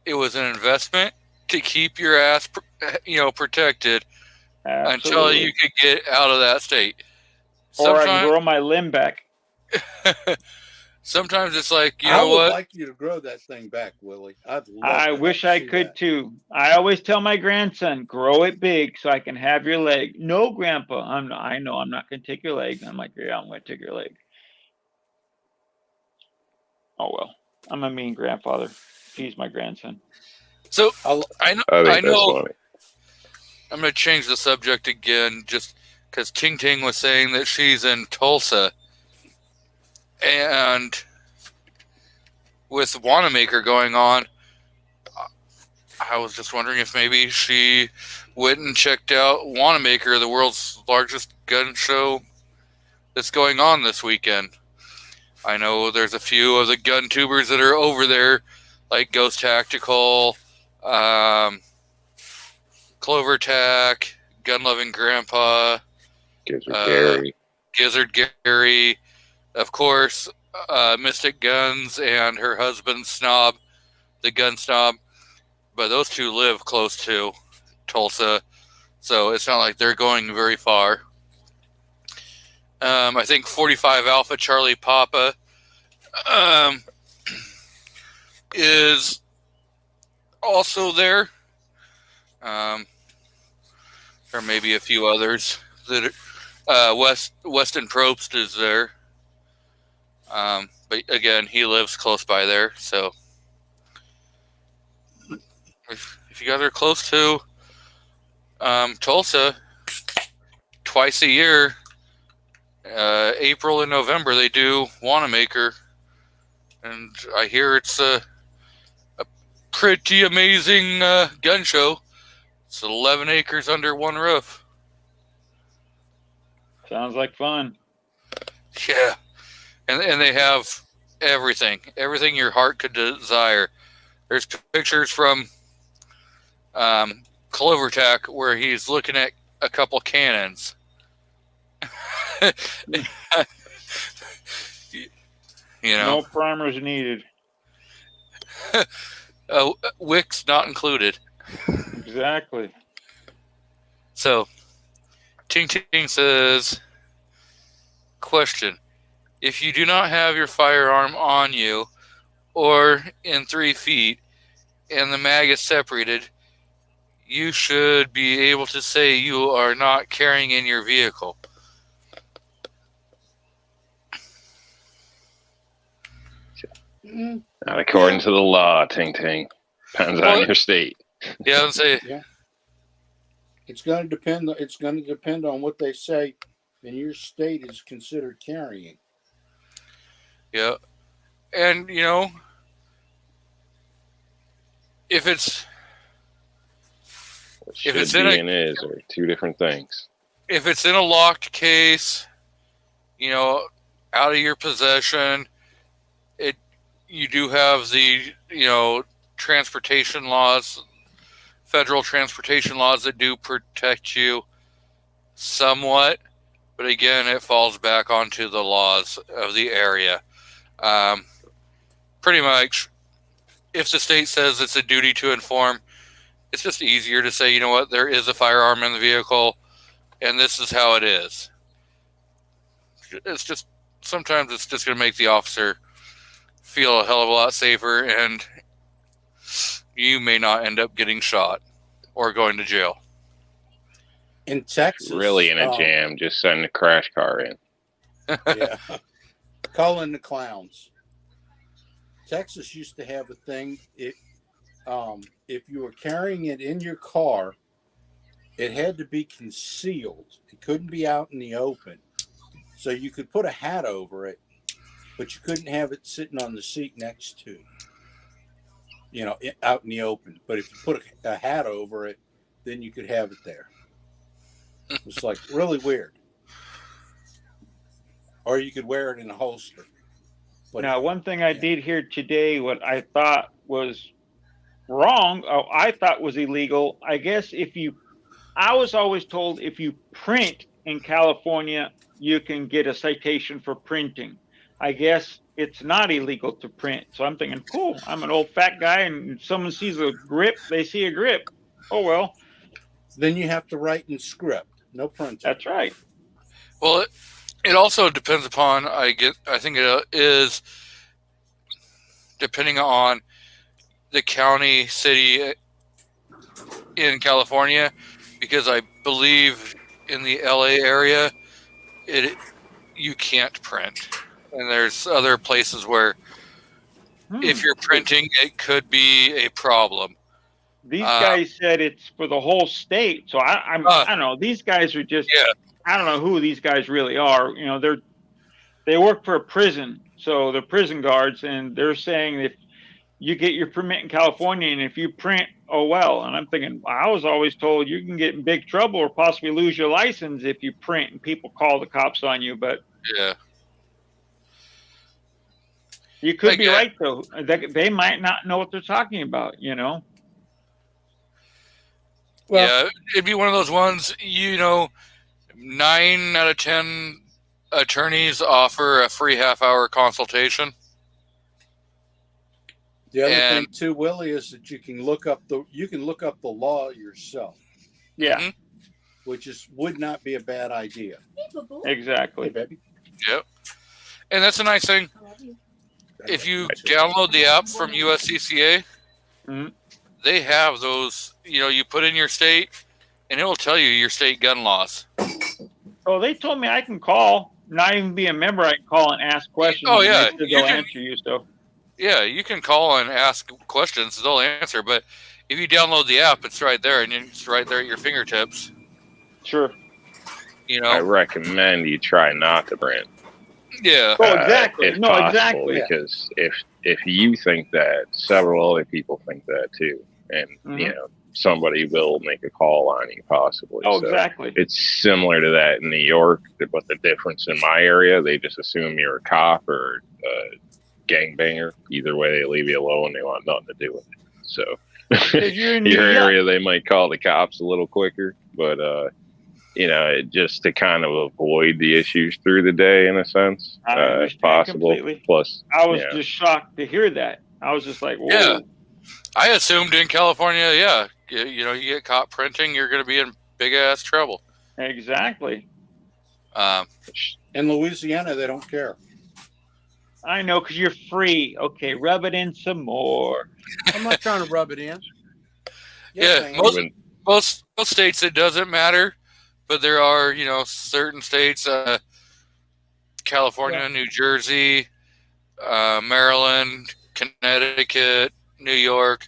It was an investment to keep your ass, protected until Absolutely. you could get out of that state. Or I can grow my limb back. Sometimes it's like, you I know would what? like you to grow that thing back, Willie. I wish I could too. I always tell my grandson, grow it big so I can have your leg. No, Grandpa, I know I'm not going to take your leg. I'm like, yeah, I'm going to take your leg. Oh well, I'm a mean grandfather. He's my grandson. So I I think know. that's funny. I'm going to change the subject again, just because Ting Ting was saying that she's in Tulsa, and with Wanamaker going on, I was just wondering if maybe she went and checked out Wanamaker, the world's largest gun show that's going on this weekend. I know there's a few of the gun tubers that are over there, like Ghost Tactical, Clover Tack, Gun Loving Grandpa, Gizzard Gary, of course, Mystic Guns and her husband Snob, the Gun Snob. But those two live close to Tulsa, so it's not like they're going very far. I think 45 Alpha Charlie Papa is also there. There may be a few others that Weston Probst is there. But again, he lives close by there, so if you guys are close to Tulsa, twice a year, April and November, they do Wanamaker, and I hear it's a pretty amazing gun show. It's 11 acres under one roof. Sounds like fun. Yeah, and they have everything your heart could desire. There's pictures from Clover Tack where he's looking at a couple cannons. No primers needed. Wicks not included. Exactly. So, Ting Ting says, question: if you do not have your firearm on you or in 3 feet and the mag is separated, you should be able to say you are not carrying in your vehicle. Not according to the law, Ting Ting. Depends on your state. Yeah, let's say. Yeah. It's going to depend. It's going to depend on what they say in your state is considered carrying. Yeah, and if it's Should be and is are two different things. If it's in a locked case, out of your possession. You do have the, transportation laws, federal transportation laws that do protect you somewhat, but again, it falls back onto the laws of the area. Pretty much, if the state says it's a duty to inform, it's just easier to say, you know what, there is a firearm in the vehicle, and this is how it is. Sometimes it's just going to make the officer feel a hell of a lot safer, and you may not end up getting shot or going to jail. In Texas, Really in a jam, just send the crash car in. Yeah. Call in the clowns. Texas used to have a thing. If you were carrying it in your car, it had to be concealed. It couldn't be out in the open. So you could put a hat over it, but you couldn't have it sitting on the seat next to, out in the open. But if you put a hat over it, then you could have it there. It's like really weird. Or you could wear it in a holster. But Now, one thing I did hear today, what I thought was wrong, I thought was illegal. I guess I was always told if you print in California, you can get a citation for printing. I guess it's not illegal to print. So I'm thinking, cool, I'm an old fat guy, and if someone sees a grip, they see a grip. Oh, well. Then you have to write in script. No printing. That's right. Well, it also depends upon, I think it is depending on the county, city in California, because I believe in the LA area, you can't print. And there's other places where if you're printing, it could be a problem. These guys said it's for the whole state. So I don't know. These guys are just, I don't know who these guys really are. They work for a prison. So they're prison guards, and they're saying if you get your permit in California and if you print, oh, well. And I'm thinking, I was always told you can get in big trouble or possibly lose your license if you print and people call the cops on you. But yeah. You could be right, though. They might not know what they're talking about, Well, yeah, it'd be one of those ones, 9 out of 10 attorneys offer a free half-hour consultation. The other thing too, Willie, is that you can look up the law yourself. Yeah. Mm-hmm. Which would not be a bad idea. Exactly. Hey, baby. Yep. And that's a nice thing. If you download the app from USCCA, they have those, you put in your state, and it will tell you your state gun laws. Oh, they told me I can call, not even be a member. I can call and ask questions. Oh, yeah. They'll answer you, so. Yeah, you can call and ask questions. They'll answer. But if you download the app, it's right there, and it's right there at your fingertips. Sure. I recommend you try not to print. Yeah. Oh, exactly. If No, possible, exactly. Because if you think that, several other people think that too, and somebody will make a call on you possibly. Oh, so exactly. It's similar to that in New York, but the difference in my area, they just assume you're a cop or a gangbanger. Either way, they leave you alone. They want nothing to do with it. So your area, they might call the cops a little quicker, but just to kind of avoid the issues through the day, in a sense, if possible. Completely. Plus, I was just shocked to hear that. I was just like, whoa. Yeah. I assumed in California, you get caught printing, you're going to be in big ass trouble. Exactly. In Louisiana, they don't care. I know, because you're free. Okay, rub it in some more. I'm not trying to rub it in. Most states it doesn't matter, but there are certain states, California, New Jersey, Maryland, Connecticut, New York,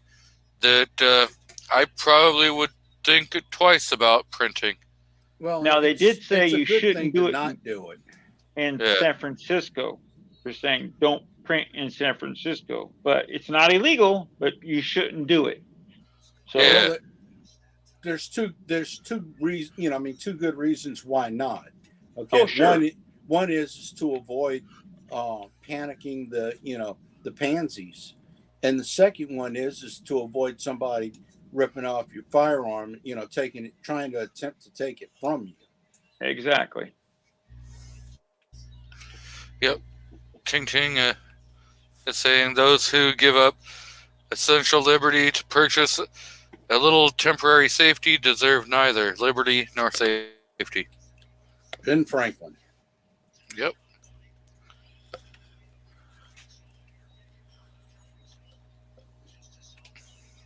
that I probably would think twice about printing. Well, now they did say you shouldn't do it. Not do it in San Francisco. They're saying don't print in San Francisco, but it's not illegal. But you shouldn't do it. So there's two reasons. Two good reasons why not. Okay, One is to avoid panicking the pansies, and the second one is to avoid somebody ripping off your firearm, trying to attempt to take it from you. Exactly. Yep. Ching ching. It's saying those who give up essential liberty to purchase a little temporary safety deserve neither liberty nor safety. Ben Franklin. Yep.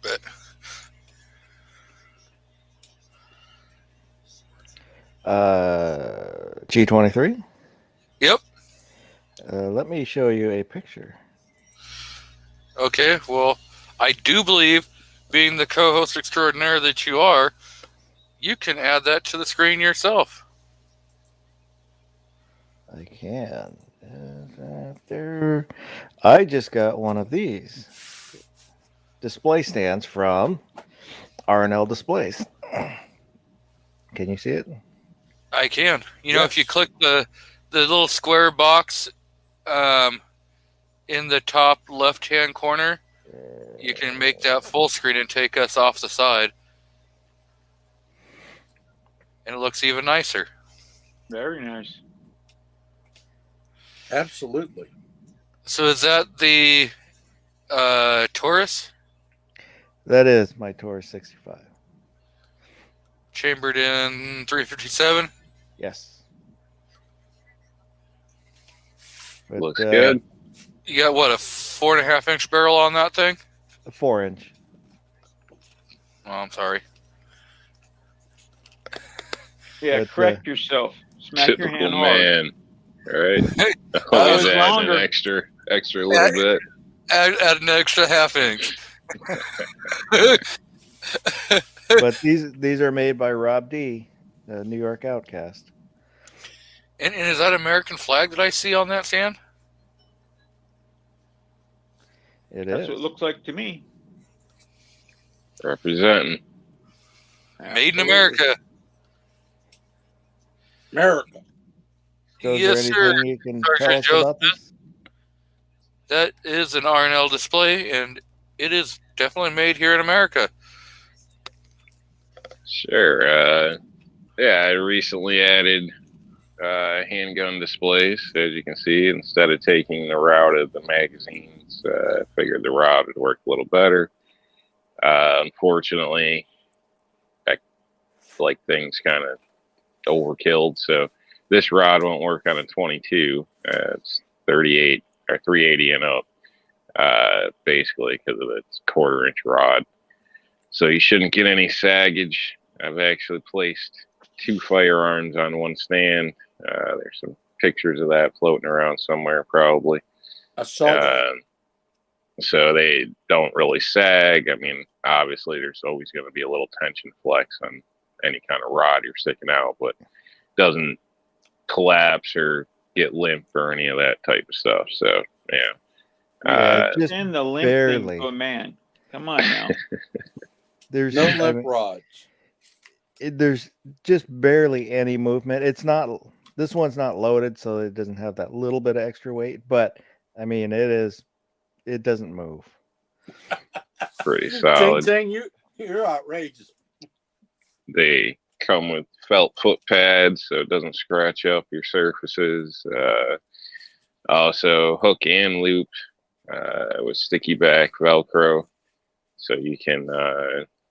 But G23. yep. Let me show you a picture. Okay. Well, I do believe, being the co-host extraordinaire that you are, you can add that to the screen yourself. I can. There. I just got one of these display stands from R&L Displays. Can you see it? I can. You know, if you click the little square box in the top left-hand corner, you can make that full screen and take us off the side. And it looks even nicer. Very nice. Absolutely. So is that the Taurus? That is my Taurus 65. Chambered in 357? Yes. But, Looks good. You got, what, a 4.5-inch barrel on that thing? A 4-inch. Oh, I'm sorry. Yeah, But, correct yourself. Smack your Typical hand hard. man. All right. was Always adding longer. an extra little bit. Add an extra 1/2 inch. But these are made by Rob D, the New York Outcast. And is that American flag that I see on that stand? It That's is. what it looks like to me. Representing. Made in Absolutely. America. America. So is Yes, there sir. anything you can Sergeant tell us Joseph. about this? That is an R&L display, and it is definitely made here in America. Sure. Yeah, I recently added handgun displays. As you can see, instead of taking the route of the magazines, I figured the route would work a little better. Unfortunately, I like things kind of overkilled, so this rod won't work on a 22. It's 38 or 380 and up, basically, because of its 1/4-inch rod. So you shouldn't get any saggage. I've actually placed 2 firearms on one stand. There's some pictures of that floating around somewhere, probably. I saw that. So they don't really sag. I mean, obviously, there's always going to be a little tension flex on any kind of rod you're sticking out, but doesn't collapse or get limp or any of that type of stuff. So, yeah. Just And the limp barely. thing to a man. Come on now. There's No I limp mean, rods. there's just barely any movement. It's not. This one's not loaded, so it doesn't have that little bit of extra weight. But I mean, it doesn't move. Pretty Ting solid. Ting, you're outrageous. They come with felt foot pads, so it doesn't scratch up your surfaces. Also, hook and loop with sticky back Velcro, so you can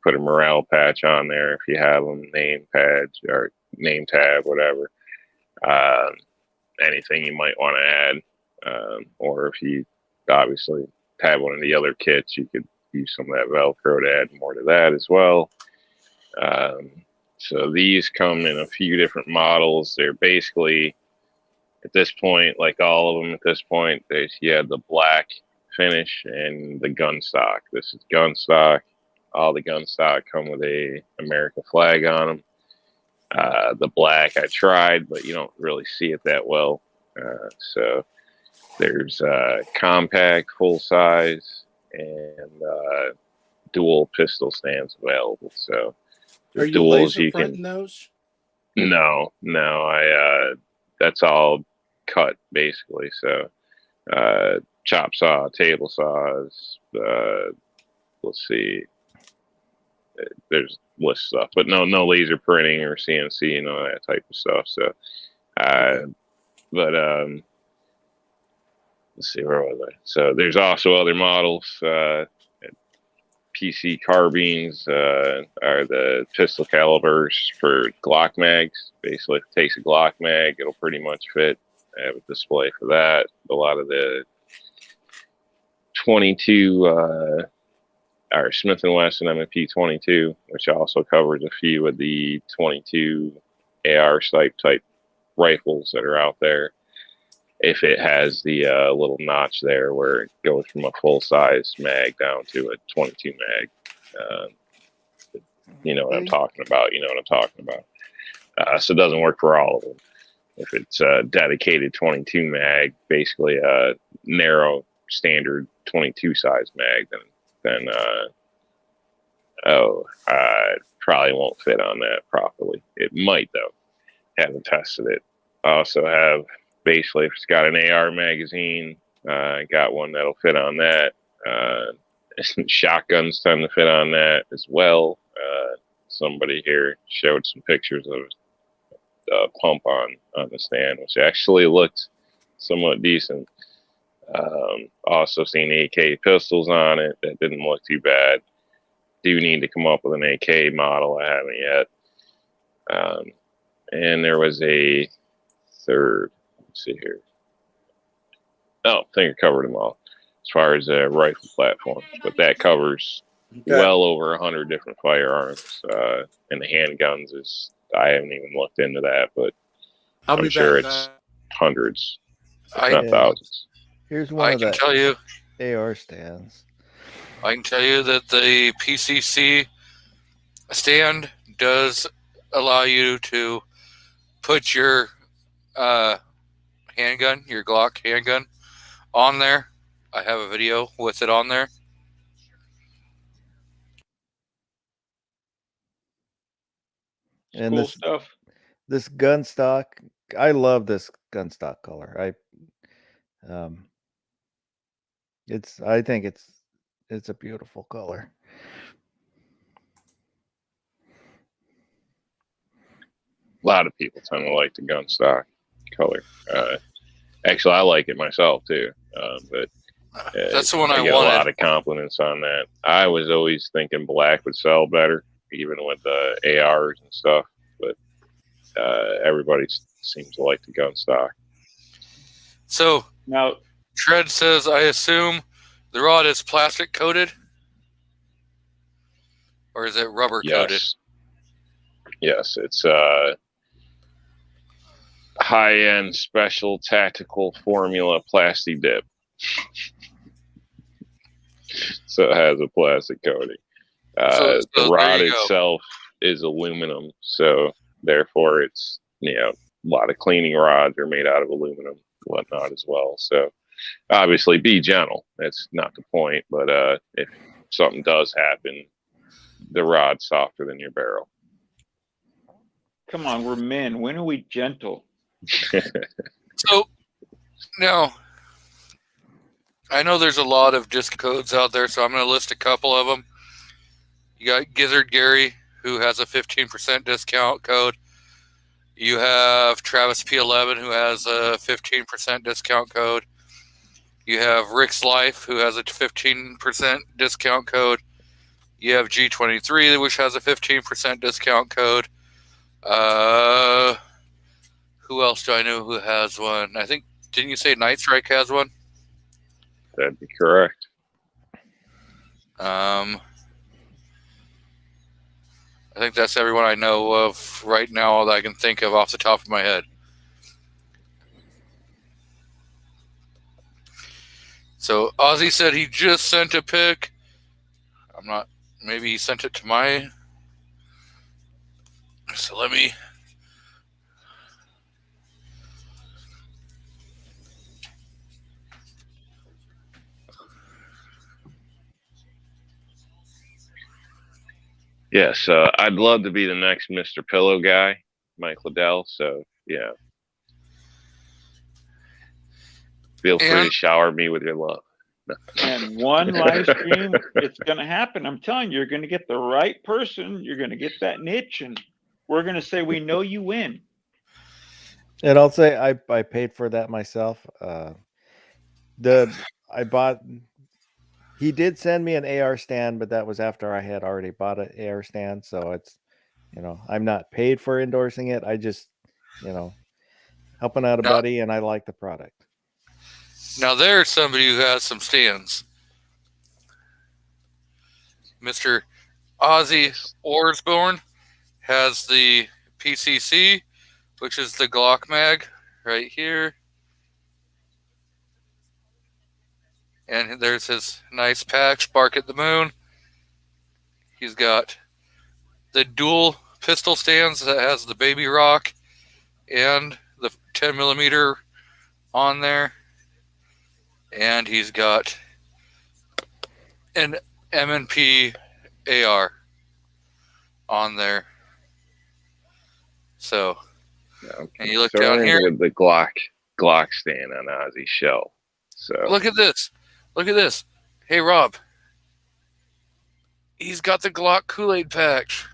put a morale patch on there if you have them, name pads or name tab, whatever. Anything you might want to add, or if you obviously have one of the other kits, you could use some of that Velcro to add more to that as well. So these come in a few different models. They're basically, at this point, like all of them at this point, you have the black finish and the gun stock. This is gun stock. All the gun stock come with a American flag on them. The black I tried, but you don't really see it that well. So there's compact, full size, and dual pistol stands available. So Are you duals laser you printing can. those? No, I that's all cut basically. So chop saw, table saws. Let's see. There's list stuff, but no laser printing or CNC and all that type of stuff. So, but let's see, where was I? So there's also other models. PC carbines are the pistol calibers for Glock mags. Basically, if it takes a Glock mag, it'll pretty much fit. I have a display for that. A lot of the 22 our Smith & Wesson M&P 22, which also covers a few of the 22 AR type rifles that are out there. If it has the little notch there where it goes from a full size mag down to a 22 mag, you know what I'm talking about. So it doesn't work for all of them. If it's a dedicated 22 mag, basically a narrow standard 22 size mag, then probably won't fit on that properly. It might though. Haven't tested it. I also have basically, if it's got an AR magazine, I got one that'll fit on that. Shotguns tend to fit on that as well. Somebody here showed some pictures of the pump on the stand, which actually looked somewhat decent. Also seen AK pistols on it that didn't look too bad. Do need to come up with an AK model. I haven't yet. And there was a third. Let's see here. Oh, I think I covered them all as far as rifle platforms, but that covers well over 100 different firearms. And the handguns I haven't even looked into that, but I'm sure it's hundreds, if not thousands. Here's one of the tell you, AR stands. I can tell you that the PCC stand does allow you to put your handgun, your Glock handgun, on there. I have a video with it on there. And cool stuff. This gun stock, I love this gun stock color. I think it's a beautiful color. A lot of people tend to like the gun stock color. Actually, I like it myself too. But that's the one I get wanted. A lot of compliments on that. I was always thinking black would sell better, even with the ARs and stuff. But everybody seems to like the gun stock. So now, Tread says, I assume the rod is plastic coated, or is it rubber coated? Yes, it's high-end special tactical formula plastic dip. So it has a plastic coating. So the rod itself is aluminum, so therefore it's, a lot of cleaning rods are made out of aluminum, whatnot as well. So obviously be gentle. That's not the point, but if something does happen, the rod's softer than your barrel. Come on, we're men. When are we gentle? So now I know there's a lot of disc codes out there, so I'm going to list a couple of them. You got Gizzard Gary, who has a 15% discount code. You have Travis P11, who has a 15% discount code. You have Rick's Life, who has a 15% discount code. You have G23, which has a 15% discount code. Who else do I know who has one? I think, didn't you say Night Strike has one? That'd be correct. I think that's everyone I know of right now that I can think of off the top of my head. So Ozzy said he just sent a pic. Maybe he sent it to my. So let me. Yes, I'd love to be the next Mr. Pillow guy, Mike Liddell. So, yeah. Feel free And- to shower me with your love. And one live stream, it's going to happen. I'm telling you, you're going to get the right person. You're going to get that niche, and we're going to say, we know you win. And I'll say I paid for that myself. I bought. He did send me an AR stand, but that was after I had already bought an AR stand. So it's, I'm not paid for endorsing it. I just, helping out a No. buddy, and I like the product. Now there's somebody who has some stands. Mr. Ozzy Orsborn has the PCC, which is the Glock mag right here. And there's his nice patch, Bark at the Moon. He's got the dual pistol stands that has the Baby Rock and the 10 millimeter on there. And he's got an M&P AR on there. So, and you look down here. With the Glock stand on Ozzy's shelf. So Look at this. Look at this. Hey, Rob. He's got the Glock Kool-Aid patch.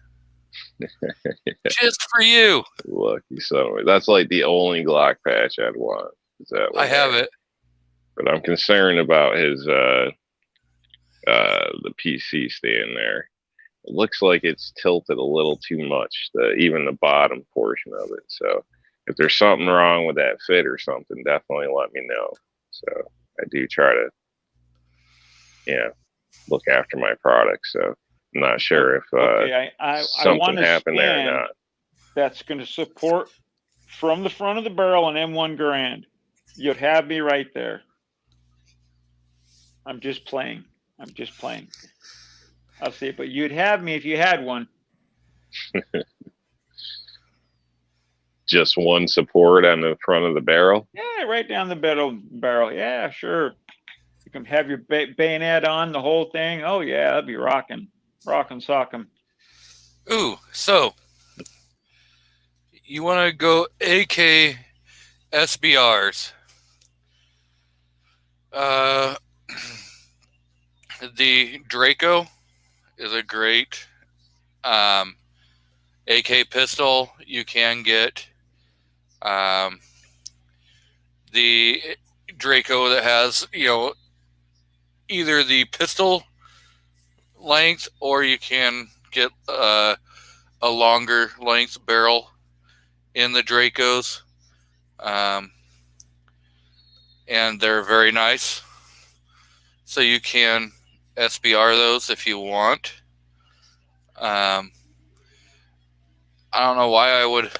Just for you. lucky son. That's like the only Glock patch I'd want. Is that I have it. But I'm concerned about his the PC stand there. It looks like it's tilted a little too much, even the bottom portion of it. So if there's something wrong with that fit or something, definitely let me know. So I do try to, look after my product. So I'm not sure if I something want a happened there or stand not. that's going to support from the front of the barrel an M1 Garand. You'd have me right there. I'm just playing. I'll see, but you'd have me if you had one. Just one support on the front of the barrel. Yeah, right down the barrel. Yeah, sure. You can have your bayonet on the whole thing. Oh yeah, that'd be rocking sock'em. Ooh, so you want to go AK SBRs. The Draco is a great AK pistol. You can get the Draco that has, either the pistol length, or you can get a longer length barrel in the Dracos. And they're very nice. So you can SBR those if you want. I don't know why I would.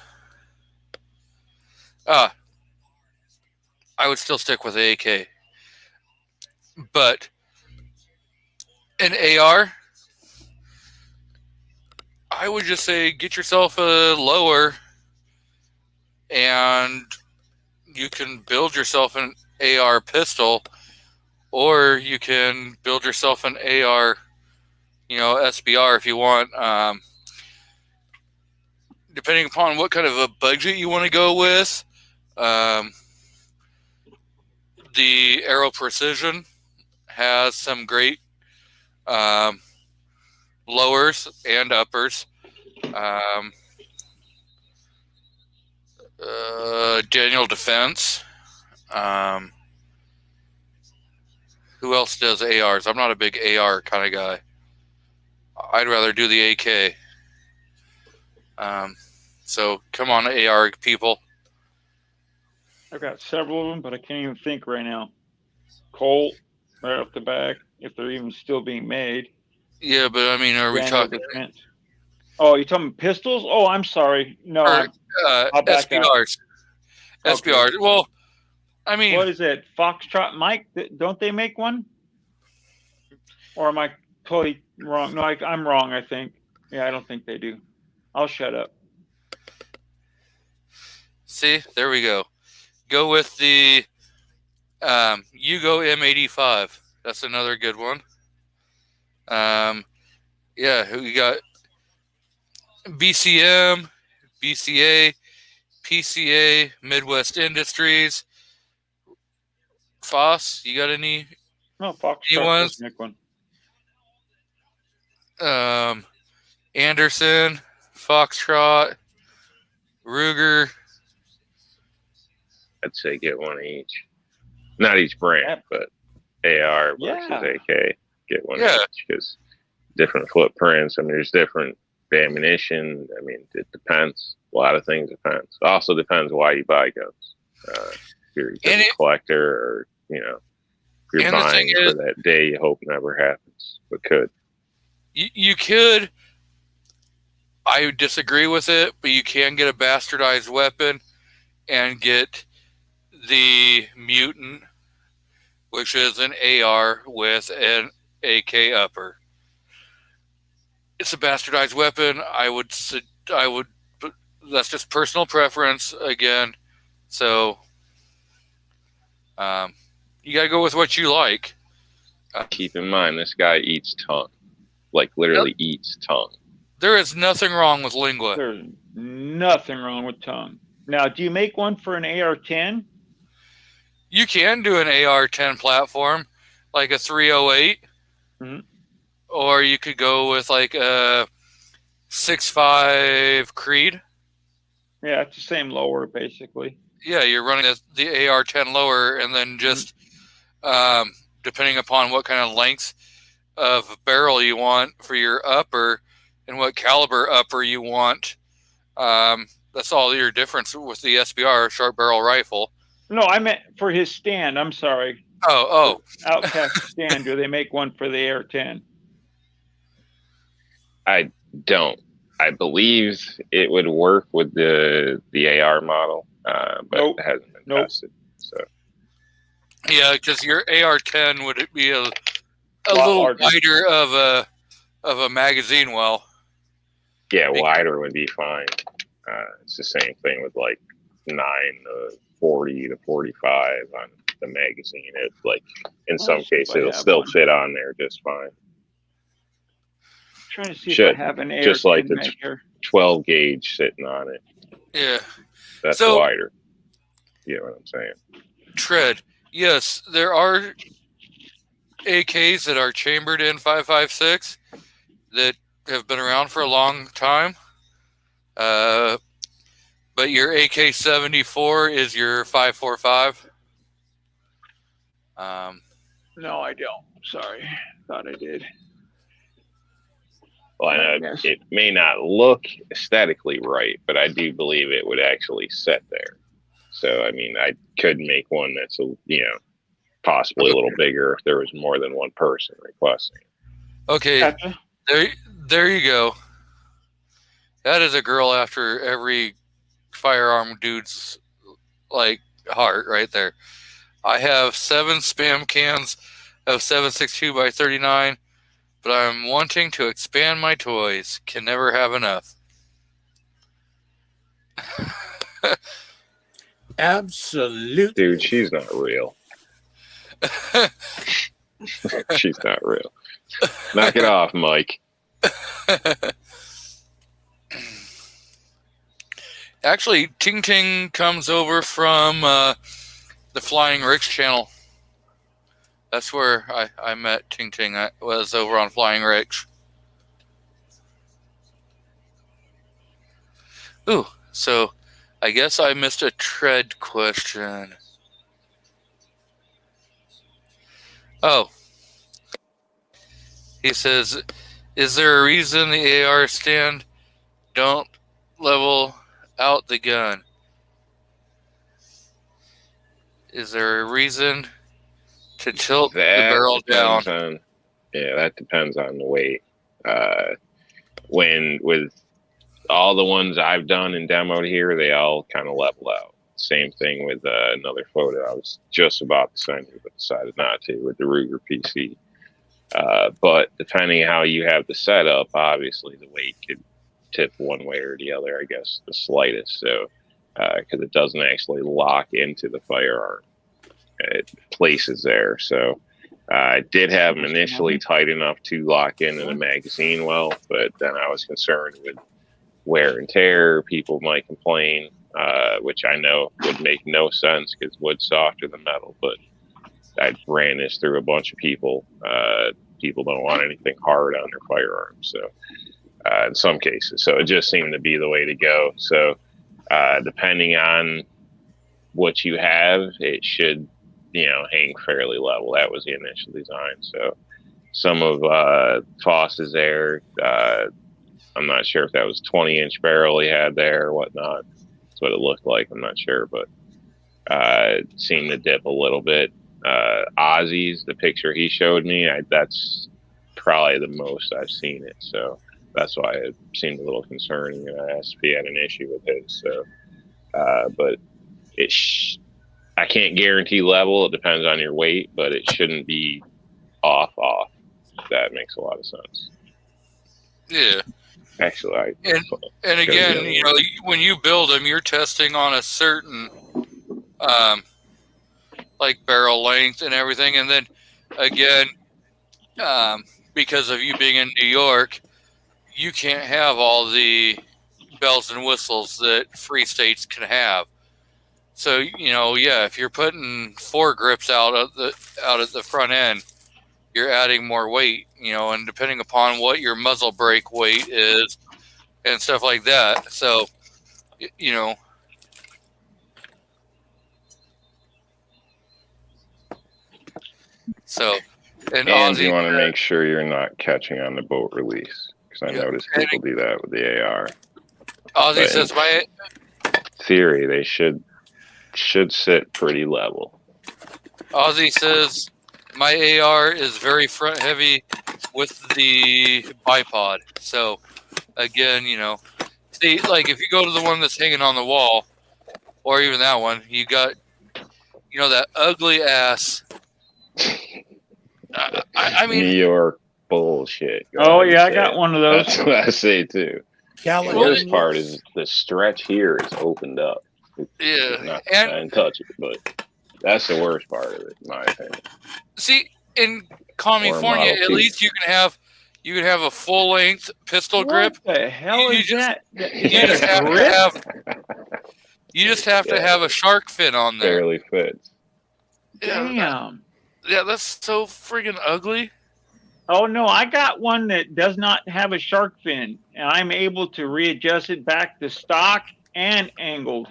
I would still stick with AK. But an AR, I would just say get yourself a lower, and you can build yourself an AR pistol, or you can build yourself an AR, SBR if you want. Depending upon what kind of a budget you want to go with, the Aero Precision has some great lowers and uppers. Daniel Defense. Who else does ARs? I'm not a big AR kind of guy. I'd rather do the AK. So come on, AR people. I've got several of them, but I can't even think right now. Colt, right off the back, if they're even still being made. Yeah, but I mean, are we Daniel talking Defense. Oh, you talking pistols? Oh, I'm sorry. No, or, I'll back out. SBRs? SBRs. Okay. Well, I mean, What is it? Foxtrot Mike? Don't they make one? Or am I totally wrong? No, I'm wrong, I think. Yeah, I don't think they do. I'll shut up. see, there we go. Go with the Yugo M85. That's another good one. Yeah, we got BCM, BCA, PCA, Midwest Industries, Foss, you got any? No, Foxtrot ones? does make one. Anderson, Foxtrot, Ruger. I'd say get one each. Not each brand, but AR versus Yeah. AK. Get one Yeah. each because different footprints. I mean, there's different ammunition. I mean, it depends. A lot of things depends. Also depends why you buy guns. If you're just a collector, or you know, if you're And the buying thing for is- that day, you hope never happens, but could. You could. I would disagree with it, but you can get a bastardized weapon and get the mutant, which is an AR with an AK upper. It's a bastardized weapon. I would. But that's just personal preference again. So, you gotta go with what you like. Keep in mind, this guy eats tongue, like literally eats tongue. There is nothing wrong with Lingua. There's nothing wrong with tongue. Now, do you make one for an AR-10? You can do an AR-10 platform, like a 308, or you could go with like a 6.5 Creed. Yeah, it's the same lower, basically. Yeah, you're running the AR-10 lower, and then just depending upon what kind of length of barrel you want for your upper and what caliber upper you want. That's all your difference with the SBR short barrel rifle. No, I meant for his stand. I'm sorry. Oh. Outcast stand. Do they make one for the AR-10? I don't. I believe it would work with the AR model, but it hasn't been tested. So Yeah, because your AR-10 would be a little wider of a magazine well. yeah, wider would be fine. It's the same thing with like 9 to 40 to 45 on the magazine. It's like in some cases it'll still fit on there just fine. Trying to see Should. if I have an AR-10 Just like the maker. 12 gauge sitting on it. Yeah. That's So- wider. You know what I'm saying? Tread. Yes, there are AKs that are chambered in 5.56 that have been around for a long time. But your AK-74 is your 5.45. No, I don't. Sorry. Thought I did. Well, I know it may not look aesthetically right, but I do believe it would actually set there. So, I mean, I could make one that's, possibly a little bigger if there was more than one person requesting. Okay, Gotcha. there you go. That is a girl after every firearm dude's like heart right there. I have 7 spam cans of 7.62 by 39, but I'm wanting to expand my toys. Can never have enough. Absolutely. Dude, she's not real. She's not real. Knock it off, Mike. Actually, Ting Ting comes over from the Flying Ricks channel. That's where I met Ting Ting. I was over on Flying Ricks. Ooh, so I guess I missed a tread question. Oh. He says, is there a reason the AR stand don't level out the gun? Is there a reason to tilt the barrel down? That depends on the weight. With all the ones I've done and demoed here, they all kind of level out. Same thing with another photo I was just about to send you, but decided not to, with the Ruger PC. But depending on how you have the setup, obviously the weight could tip one way or the other, I guess the slightest. So, because it doesn't actually lock into the firearm, it places there. So, I did have them initially tight enough to lock into the magazine well, but then I was concerned with wear and tear. People might complain, which I know would make no sense because wood's softer than metal. But I ran this through a bunch of people. People don't want anything hard on their firearms, so in some cases, so it just seemed to be the way to go. So depending on what you have, it should, hang fairly level. That was the initial design. So some of Foss's there, I'm not sure if that was 20-inch barrel he had there or whatnot. That's what it looked like. I'm not sure, but it seemed to dip a little bit. Ozzy's, the picture he showed me, that's probably the most I've seen it. So that's why it seemed a little concerning. And I asked if he had an issue with his. So, but I can't guarantee level. It depends on your weight, but it shouldn't be off. That makes a lot of sense. Yeah. Actually, and again, when you build them, you're testing on a certain, like barrel length and everything. And then again, because of you being in New York, you can't have all the bells and whistles that free states can have. So, if you're putting 4 grips out at the front end, you're adding more weight, and depending upon what your muzzle brake weight is and stuff like that. So, and Ozzy, you want to make sure you're not catching on the boat release, because I noticed people do that with the AR. Ozzy says theory, they should sit pretty level. Ozzy says my AR is very front heavy with the bipod. So again, see, like if you go to the one that's hanging on the wall, or even that one, you got, that ugly ass. I mean, New York bullshit. Oh yeah, I got one of those. That's what I say too. The worst part is the stretch here is opened up. Yeah, I didn't touch it, but that's the worst part of it, in my opinion. See, in California, at least you can have a full length pistol grip. What the hell is that? You just have to have a shark fin on there. Barely fits. Damn. Yeah, that's so friggin' ugly. Oh no, I got one that does not have a shark fin, and I'm able to readjust it back to stock and angled.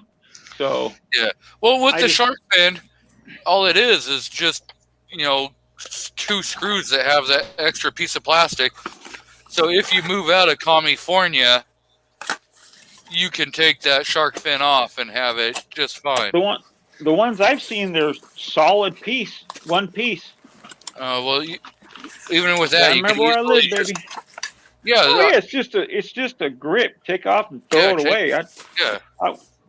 So yeah, well, with the shark fin, all it is just 2 screws that have that extra piece of plastic. So if you move out of California, you can take that shark fin off and have it just fine. The ones I've seen, they're solid piece, one piece. Well, even with that, I remember where I live, baby. Yeah, it's just a grip. Take off and throw it away.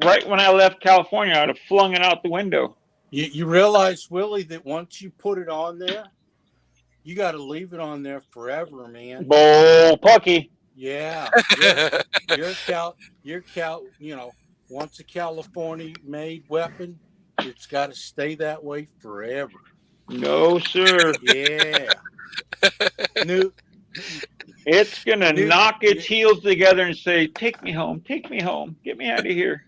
Right when I left California, I'd have flung it out the window. You realize, Willie, that once you put it on there, you got to leave it on there forever, man. Bull pucky. Yeah. Once a California-made weapon, it's got to stay that way forever. No, sir. Yeah. It's going to knock its heels together and say, take me home, get me out of here.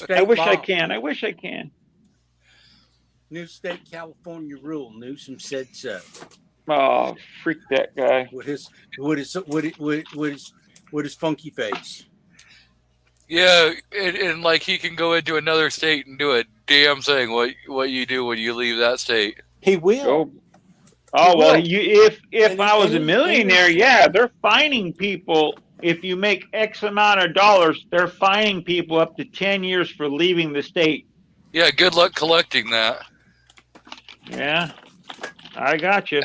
I wish I can. New state California rule. Newsom said so. Oh, freak that guy. With his funky face. Yeah, and like he can go into another state and do a damn thing. What you do when you leave that state? He will. If I was a millionaire, yeah, they're fining people. If you make X amount of dollars, they're fining people up to 10 years for leaving the state. Yeah, good luck collecting that. Yeah, I got you.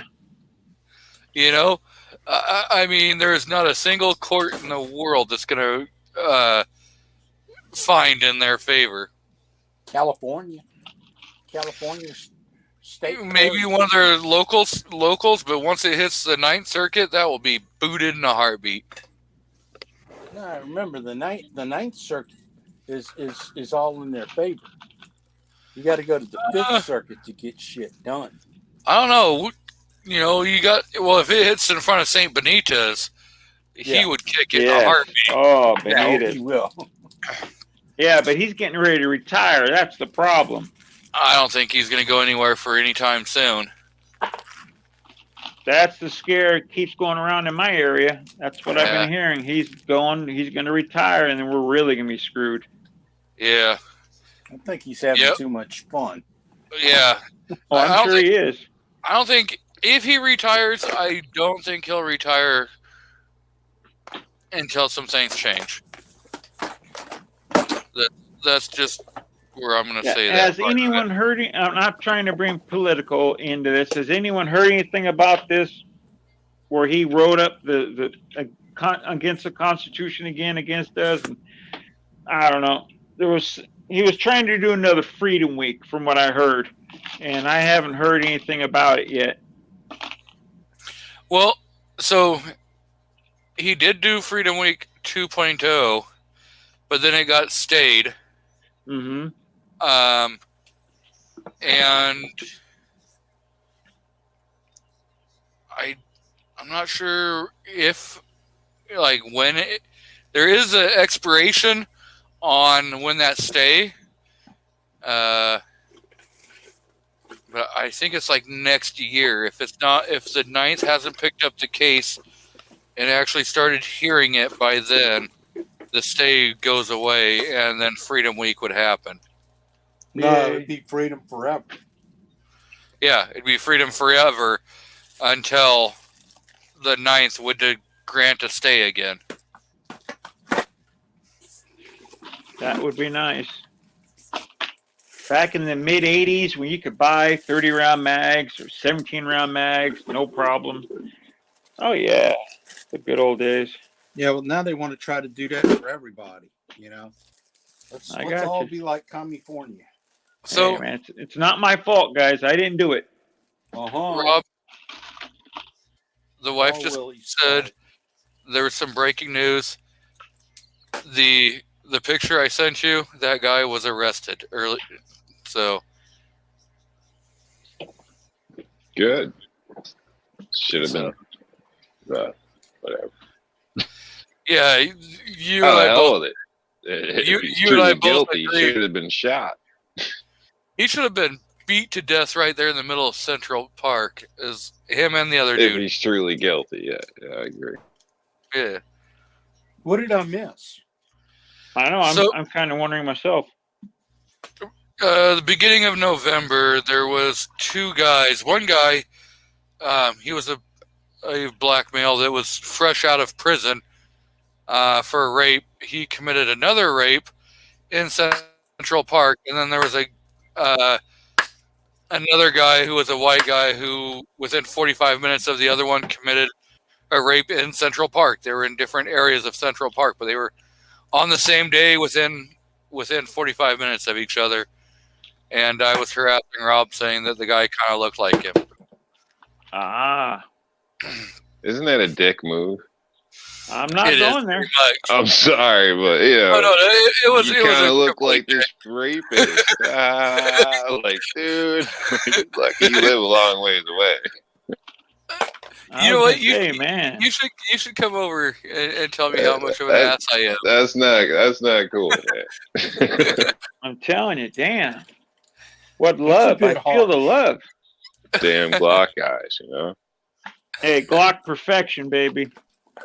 I mean, there's not a single court in the world that's going to find in their favor. California state. Maybe one of their locals, but once it hits the 9th Circuit, that will be booted in a heartbeat. No, remember the ninth Circuit is all in their favor. You got to go to the 5th Circuit to get shit done. I don't know. If it hits in front of St. Benitez, he would kick it in a heartbeat. Oh, Benitez. He will. Yeah, but he's getting ready to retire. That's the problem. I don't think he's going to go anywhere for any time soon. That's the scare that keeps going around in my area. That's what I've Yeah. been hearing. He's going to retire, and then we're really going to be screwed. Yeah. I think he's having Yep. too much fun. Yeah. Oh, I I'm don't sure he is. I don't think if he retires, I don't think he'll retire until some things change. That's just where I'm going to say that. Has part of it. anyone heard? I'm not trying to bring political into this. Has anyone heard anything about this? Where he wrote up the against the Constitution again against us? And I don't know. He was trying to do another Freedom Week, from what I heard, and I haven't heard anything about it yet. Well, so he did do Freedom Week 2.0, but then it got stayed. Mm-hmm. And I'm not sure if, like, when there is an expiration on when that stay. But I think it's like next year. If the 9th hasn't picked up the case and actually started hearing it by then, the stay goes away, and then Freedom Week would happen. No, it'd be freedom forever. Yeah, it'd be freedom forever until the 9th would grant a stay again. That would be nice. Back in the mid 80s, when you could buy 30-round mags or 17-round mags, no problem. Oh yeah, the good old days. Yeah, well, now they want to try to do that for everybody. You know, let's I got all you. be like California. So, Hey, man, it's not my fault, guys. I didn't do it. Rob, the wife Oh, just Willie's said there was some breaking news. The picture I sent you, that guy was arrested early. So Good. Should have been. Whatever. yeah, you Oh, and I hell both. with it. If You- he's you and I truly both guilty, he agree. should have been shot. He should have been beat to death right there in the middle of Central Park. Is him and the other If dude? he's truly guilty, yeah, I agree. Yeah. What did I miss? I know. I'm kind of wondering myself. The beginning of November, there was two guys. One guy, he was a black male that was fresh out of prison for a rape. He committed another rape in Central Park, and then there was another guy who was a white guy who, within 45 minutes of the other one, committed a rape in Central Park. They were in different areas of Central Park, but they were on the same day within 45 minutes of each other. And I was harassing Rob, saying that the guy kind of looked like him. Ah, Isn't that a dick move? I'm not It is going there. pretty much. I'm sorry, but you know, Oh, no, it was. you It was kind a of look complete like this rapist. Like, dude, lucky you live a long ways away. I You know was what? gonna You- say, man. You should come over and tell me how much of an ass I am. That's not cool, man. I'm telling you, damn. What love? bit I feel the love. Damn Glock guys, you know. Hey, Glock perfection, baby.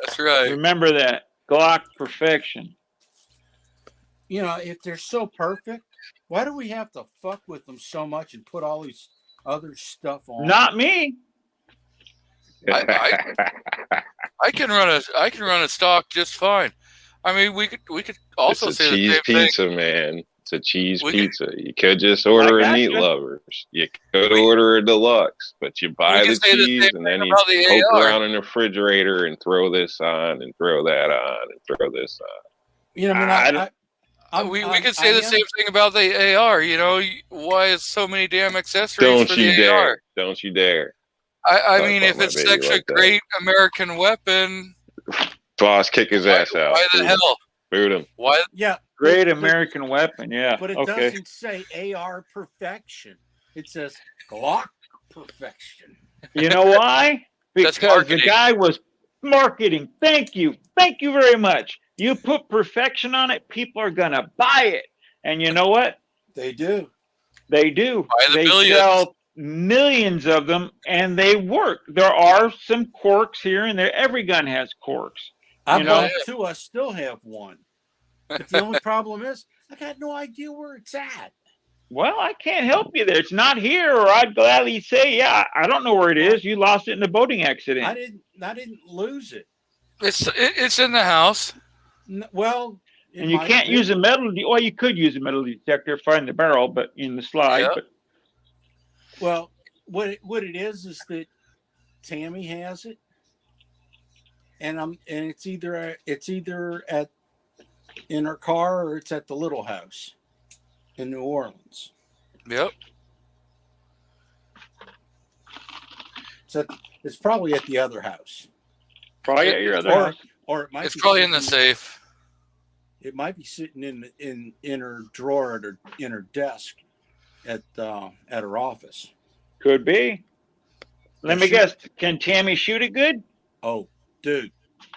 That's right. Remember that. Glock perfection. You know, if they're so perfect, why do we have to fuck with them so much and put all these other stuff on? Not me. I can run a stock just fine. I mean, we could also it's a say the cheese same thing. pizza, man. It's a cheese We could- pizza. You could just order I a meat gotcha. lovers. You could order a deluxe, but you buy We the could say the cheese same and then thing you about the poke AR. around in the refrigerator and throw this on and throw that on and throw this on. You know, I mean, I I don't- We I- could say I the am- same thing about the AR. You know, why is so many damn accessories Don't for you the dare! AR? Don't you dare! I Talk mean, about if my it's baby such a like that. great American weapon, Boss, kick his ass out. why the hell? Boot him. Why? Yeah, Great but- American weapon. Yeah. but it Okay. doesn't say AR perfection. It says Glock perfection. You know why? That's Because the marketing. guy was marketing. Thank you. Thank you very much. You put perfection on it, people are going to buy it. And you know what? They do. They do. By the They billions. sell millions of them, and they work. There are some quirks here and there. Every gun has quirks. I You know? bought two. I still have one. But the only problem is I got no idea where it's at. Well, I can't help you there. It's not here, or I'd gladly say, yeah, I don't know where it is. You lost it in a boating accident. I didn't lose it. It's in the house. Well, And you can't use a metal. Well, you could use a metal detector, find the barrel, but in the slide. Yeah. But Well, what it is that Tammy has it, and it's either at in her car or it's at the little house in New Orleans. Yep. So it's probably at the other house, probably at your other house. or it might. It's be probably in the sitting- safe. It might be sitting in her drawer in her desk at her office. Could be. Let And me she- guess. Can Tammy shoot it good? Oh, dude.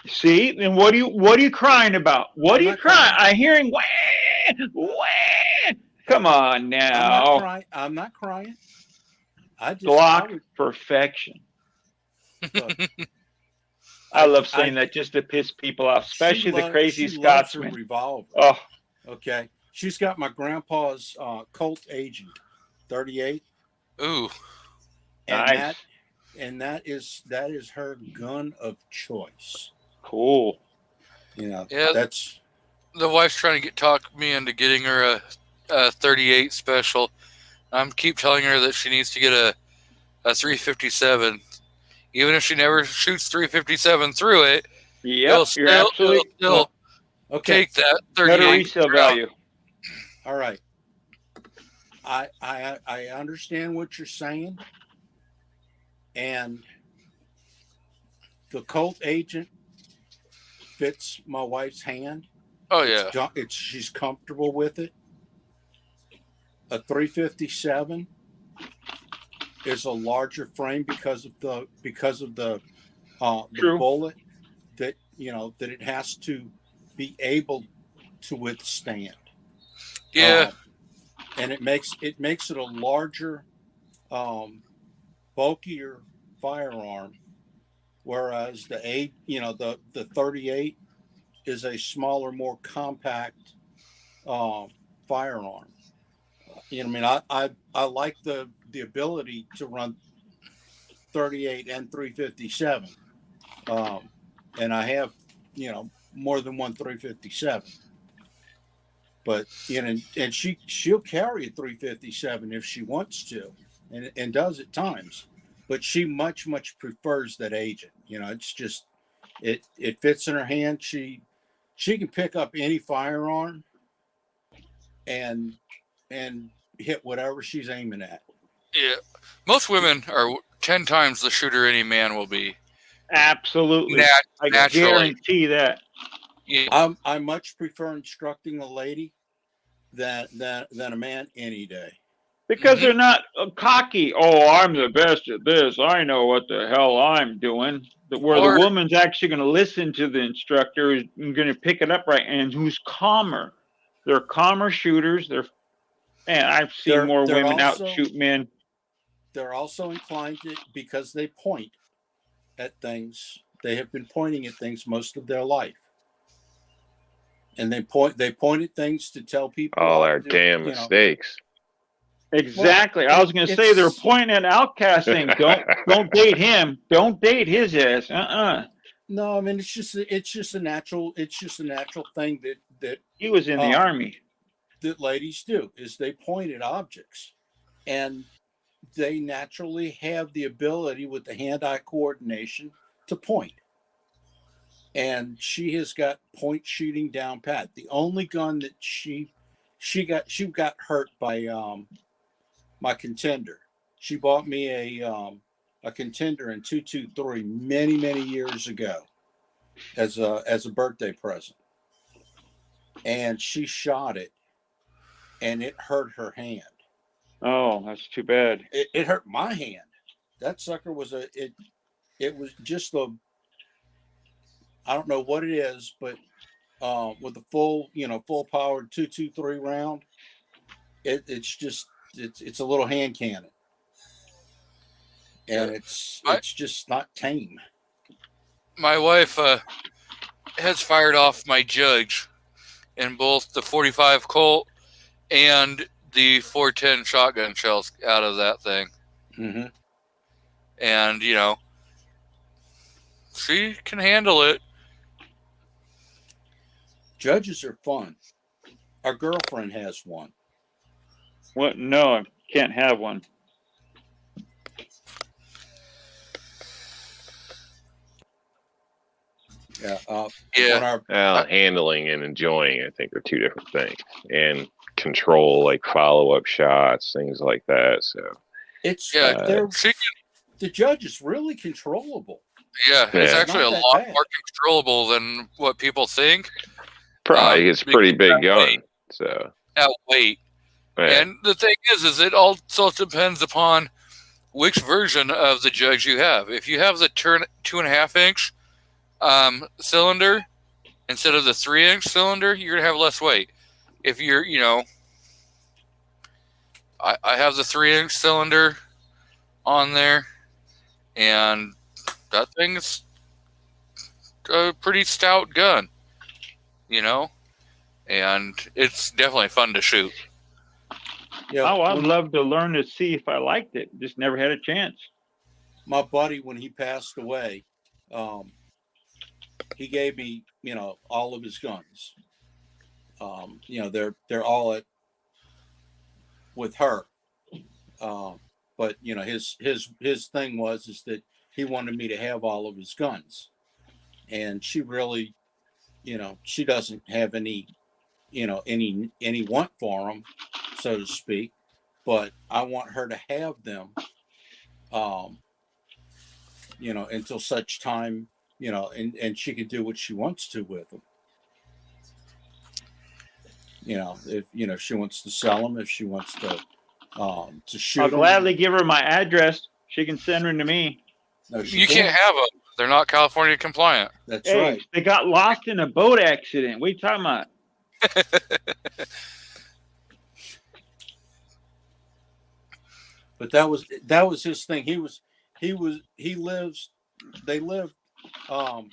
See, and what are you crying about? What I'm are you not crying? crying. I'm hearing wah, wah. Come on I'm now. not crying. I'm not crying. I just Glock I would- perfection. look, I love saying that just to piss people off, especially the crazy she loves her Scotsman. revolver. Oh, Okay. She's got my grandpa's Colt Agent 38. Ooh. And Nice. that is her gun of choice. cool. You know, Yeah. that's The wife's trying to talk me into getting her a 38 special. I'm keep telling her that she needs to get a 357. Even if she never shoots 357 through it, Yep, you're absolutely it'll still okay. take that better 38 resale round. value. All right. I understand what you're saying. And the Colt Agent fits my wife's hand. Oh yeah. She's comfortable with it. A 357 is a larger frame because of the True. bullet that it has to be able to withstand. Yeah. And it makes it a larger, bulkier firearm, whereas the 38 is a smaller, more compact firearm. I like the ability to run 38 and 357, and I have more than one 357. But and she'll carry a 357 if she wants to, and does at times. But she much prefers that Agent. It's just it fits in her hand. She can pick up any firearm and hit whatever she's aiming at. Yeah. Most women are 10 times the shooter any man will be. Absolutely. I naturally. guarantee that. Yeah. I much prefer instructing a lady than a man any day. Because they're not cocky. Oh, I'm the best at this. I know what the hell I'm doing. Where Or- the woman's actually going to listen to the instructor, is going to pick it up right, and who's calmer. They're calmer shooters. And I've seen They're- more they're women also- out shoot men. They're also inclined to, because they point at things. They have been pointing at things most of their life. And they point at things to tell people All what our to do, damn mistakes. Exactly. I was going to say they're it's- pointing at Outcast saying, don't date him. Don't date his ass. No, I mean it's just a natural thing that He was in the army. that ladies do, is they point at objects, and they naturally have the ability with the hand-eye coordination to point. And she has got point shooting down pat. The only gun that she got hurt by my Contender. She bought me a Contender in 223 many years ago as a birthday present, and she shot it, and it hurt her hand. Oh, that's too bad. It hurt my hand. That sucker was it was just I don't know what it is, but with the full powered 223 round, it's just it's a little hand cannon, and it's just not tame. My wife has fired off my Judge in both the 45 Colt and the 410 shotgun shells out of that thing. Mm-hmm. And, you know, she can handle it. Judges are fun. Our girlfriend has one. What? No, I can't have one. Yeah. Yeah. Handling and enjoying, I think, are two different things. And control, like follow-up shots, things like that. So it's she the Judge is really controllable. Yeah, it's Yeah. actually a Not that lot bad. more controllable than what people think. probably it's a pretty big that gun. weight. So That weight. yeah. And the thing is it also depends upon which version of the Judge you have. If you have the 2.5 inch cylinder instead of the 3-inch cylinder, you're gonna have less weight. If you're, you know, I have the 3-inch cylinder on there, and that thing's a pretty stout gun, you know, and it's definitely fun to shoot. Yeah. Oh, I'd love to learn to see if I liked it. Just never had a chance. My buddy, when he passed away, he gave me, you know, all of his guns. You know, they're all with her. But you know, his thing is that he wanted me to have all of his guns, and she really, you know, she doesn't have any, you know, any want for them, so to speak. But I want her to have them, you know, until such time, you know, and she can do what she wants to with them. You know, if you know, if she wants to sell them, if she wants to shoot I'll them. gladly give her my address. She can send them to me. No, she You can't have them. They're not California compliant. That's Hey, right. they got lost in a boat accident. What are you talking about? But that was his thing. They lived 4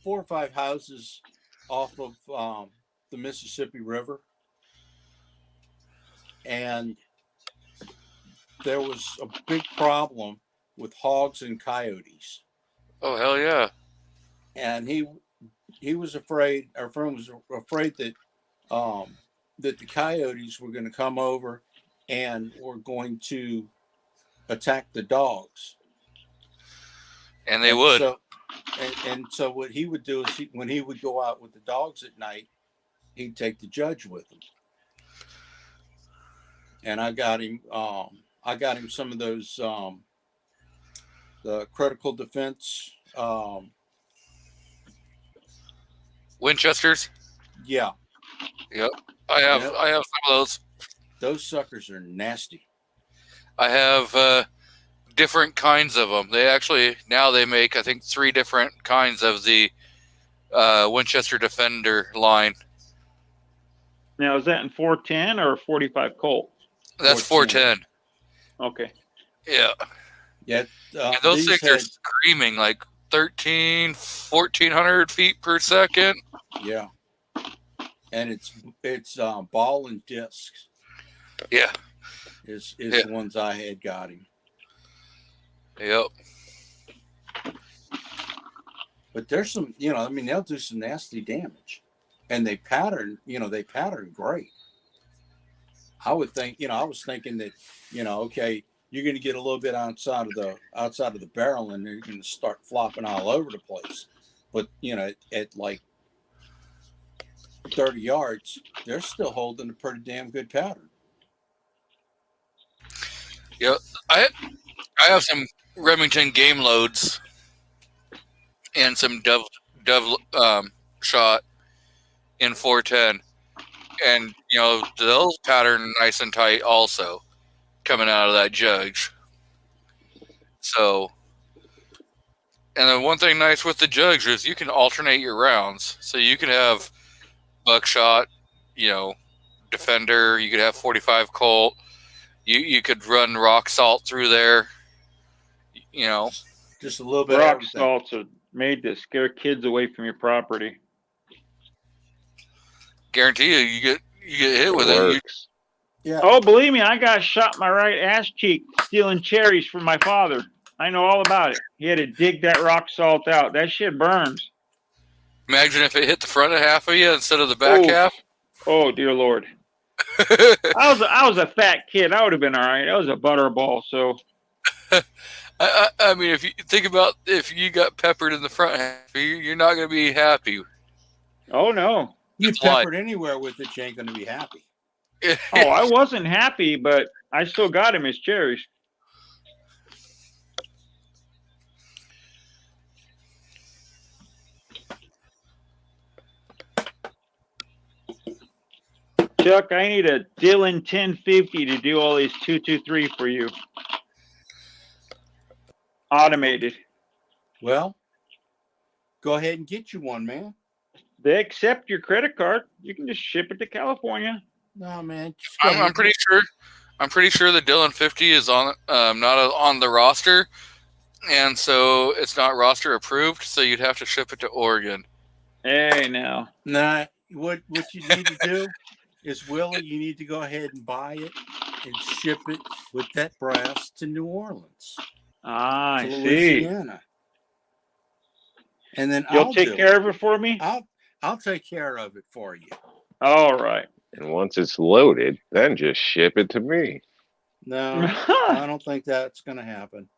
or 5 houses off of the Mississippi River, and there was a big problem with hogs and coyotes. Oh hell yeah! And he was afraid. Our friend was afraid that that the coyotes were going to come over and were going to attack the dogs. And they would. So, and so what he would do is when he would go out with the dogs at night, he'd take the Judge with him. And I got him some of those the critical defense Winchesters. Yeah. Yep. I have Yep. some of those. Those suckers are nasty. I have different kinds of them. Now they make, I think, 3 different kinds of the Winchester Defender line. Now, is that in 410 or 45 Colt? That's 410. Okay. Yeah. Yeah. And those things are screaming like 1,400 feet per second. Yeah. And it's ball and discs. Yeah. Is the ones I had got him. Yep. But there's some, you know, I mean, they'll do some nasty damage, and they pattern great. I would think, you know, I was thinking that, you know, okay, you're going to get a little bit outside of the barrel, and you're going to start flopping all over the place. But you know, at like 30 yards, they're still holding a pretty damn good pattern. Yep. I have some Remington game loads and some dove shot in 410, and you know those pattern nice and tight also coming out of that Judge. So, and the one thing nice with the Judge is you can alternate your rounds, so you can have buckshot, you know, Defender. You could have 45 Colt. You could run rock salt through there. You know, Just a little bit. of Rock everything. salts are made to scare kids away from your property. guarantee you get hit with It it. works. Yeah. Oh, believe me, I got shot in my right ass cheek stealing cherries from my father. I know all about it. He had to dig that rock salt out. That shit burns. Imagine if it hit the front half of you instead of the back Oh. half. Oh, dear Lord. I was a fat kid. I would have been all right. I was a butterball. So I mean, if you think about if you got peppered in the front half, you're not going to be happy. oh no. You It's life. peppered anywhere with it, you ain't gonna be happy. Oh, I wasn't happy, but I still got him his cherries. Chuck, I need a Dylan 1050 to do all these 223 for you. Automated. Well, go ahead and get you one, man. They accept your credit card. You can just ship it to California. No, man. just go I'm ahead. pretty sure. I'm pretty sure the Dylan 50 is on not on the roster, and so it's not roster approved. So you'd have to ship it to Oregon. Hey, now. Nah, what you need to do is, Willie, you need to go ahead and buy it and ship it with that brass to New Orleans, Ah, I to see. Louisiana, and then You'll I'll take do care it. of it for me? I'll take care of it for you. All right. And once it's loaded, then just ship it to me. No, I don't think that's gonna happen.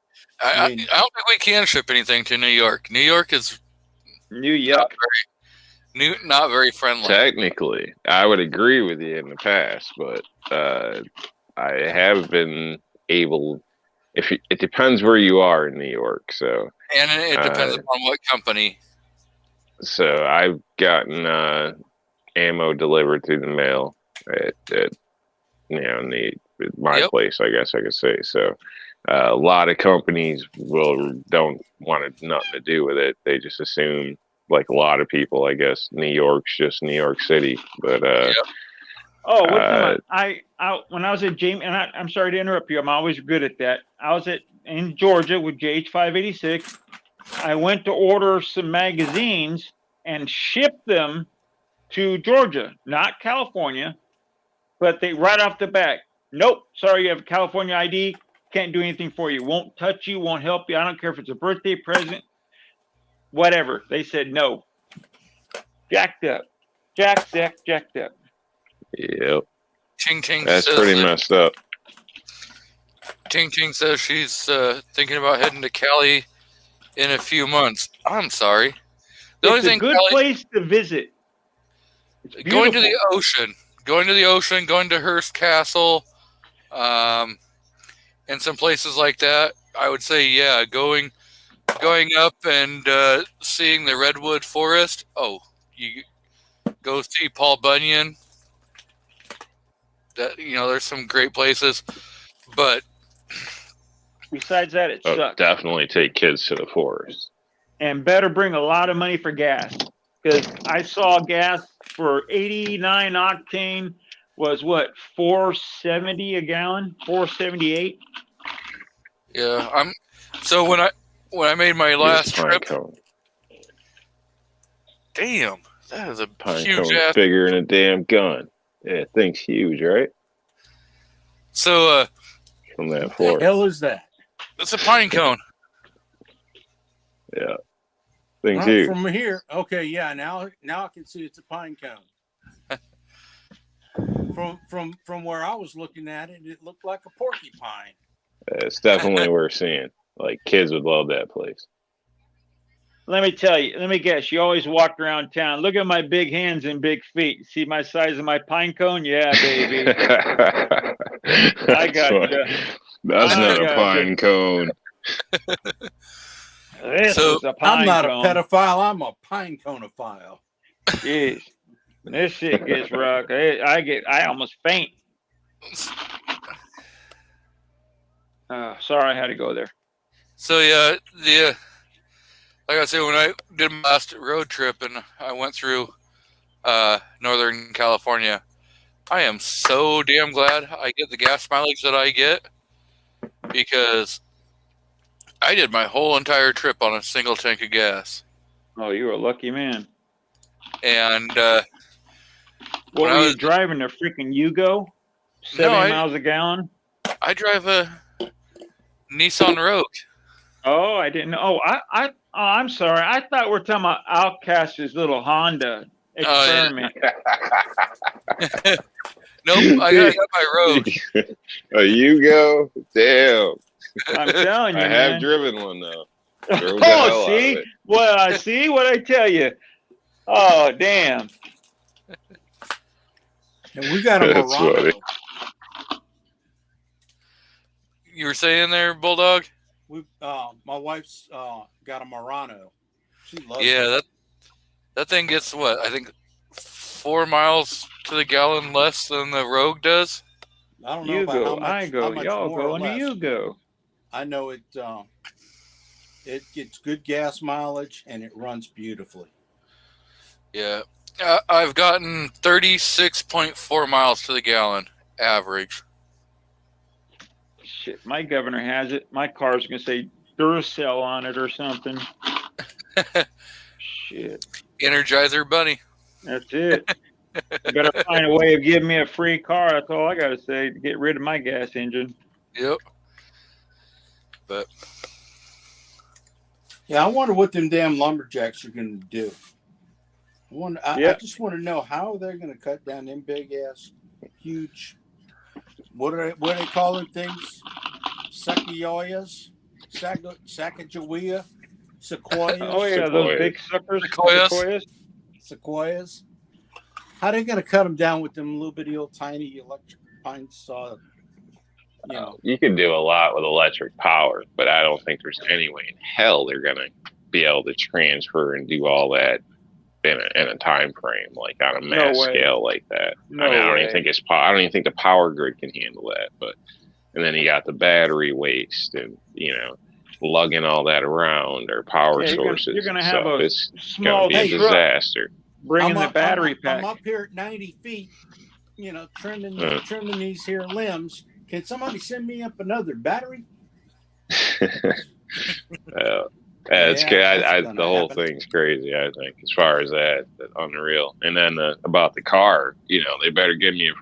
I I mean- don't think we can ship anything to New York. New York is New Yuck. not very friendly. Technically, I would agree with you in the past, but I have been able. It depends where you are in New York, so And it depends upon what company. so I've gotten ammo delivered through the mail at my Yep. place, I guess I could say. So a lot of companies don't want nothing to do with it. They just assume, like a lot of people, I guess, New York's just New York City. But Yep. Oh, what time? I when I was at James, and I'm sorry to interrupt you. I'm always good at that. I was in Georgia with JH586. I went to order some magazines and ship them to Georgia, not California. But they right off the bat, nope, sorry, you have a California ID, can't do anything for you, won't touch you, won't help you. I don't care if it's a birthday present, whatever. They said no. Jacked up. Jacked up. yep, Ting Ting that's says pretty messed up. Ting Ting says she's thinking about heading to Cali in a few months. I'm sorry. The only It's a thing good Cali, place to visit. It's going to the beautiful. ocean, going to Hearst Castle, and some places like that. I would say, yeah, going up and seeing the redwood forest. Oh, you go see Paul Bunyan. That there's some great places, but Besides that, it Oh, sucks. definitely take kids to the forest. And better bring a lot of money for gas. Because I saw gas for 89 octane was what, $4.70 a gallon? $4.78? yeah, so when I made my last Pine trip, cone. damn, that is a Pine huge cone's ass. bigger than a damn gun. Yeah, thing's huge, right? So From that What the forest. hell is that? it's a pine cone. Yeah, thing's Huh, huge. from here. Okay, yeah. Now I can see it's a pine cone. From where I was looking at it, it looked like a porcupine. It's definitely worth seeing. Like kids would love that place. Let me tell you, let me guess. You always walk around town. Look at my big hands and big feet. See my size of my pine cone? Yeah, baby. I gotcha. That's I not a gotcha. pine cone. This So, is a pine I'm not cone. a pedophile. I'm a pine coneophile. Jeez. This shit gets rough. I almost faint. Sorry, I had to go there. So yeah, like I said, when I did my last road trip and I went through Northern California, I am so damn glad I get the gas mileage that I get, because I did my whole entire trip on a single tank of gas. Oh, you're a lucky man. And What when I were you was- driving? A freaking Yugo? 70 miles a gallon? I drive a Nissan Rogue. Oh, I didn't know. I'm sorry. I thought we were talking about Outcast's little Honda experiment. Nope, I got my Rogue. A Yugo? Damn. I'm telling you, I have man. driven one though. Drove the hell Oh, out see? of it. Well, I see what I tell you. Oh, damn. And we got a That's Murano. funny. You were saying there, Bulldog? We my wife's got a Murano. She loves Yeah, it. that thing gets what? I think 4 miles to the gallon less than the Rogue does. I don't know about how Yugo, much, I how go. much Y'all more go or in the less. Yugo. I know it gets good gas mileage and it runs beautifully. Yeah, I've gotten 36.4 miles to the gallon average. Shit, my governor has it. My car's going to say Duracell on it or something. Shit, Energizer Bunny. that's it. You better find a way of giving me a free car. That's all I got to say to get rid of my gas engine. Yep. But Yeah, I wonder what them damn lumberjacks are going to do. I Yep. just want to know how they're going to cut down them big ass, huge. What do they call them things? Sequoias, Sacagawea, sequoias. Oh, yeah, those Sequoias. big suckers. Sequoias. Sequoias. How they going to cut them down with them little bitty old tiny electric pine saw? You know, You can do a lot with electric power, but I don't think there's any way in hell they're gonna be able to transfer and do all that in a time frame, like on a mass way. scale like that. No I mean, I don't way. even think I don't even think the power grid can handle that. But and then you got the battery waste and lugging all that around or power Yeah, sources. you're gonna and have stuff. a It's small gonna be a truck disaster. bringing the battery I'm pack. up here at 90 feet, trimming these here limbs. Can somebody send me up another battery? It's Yeah, that's the gonna whole happen. thing's crazy. I think as far as that unreal. And then about the car, they better give me a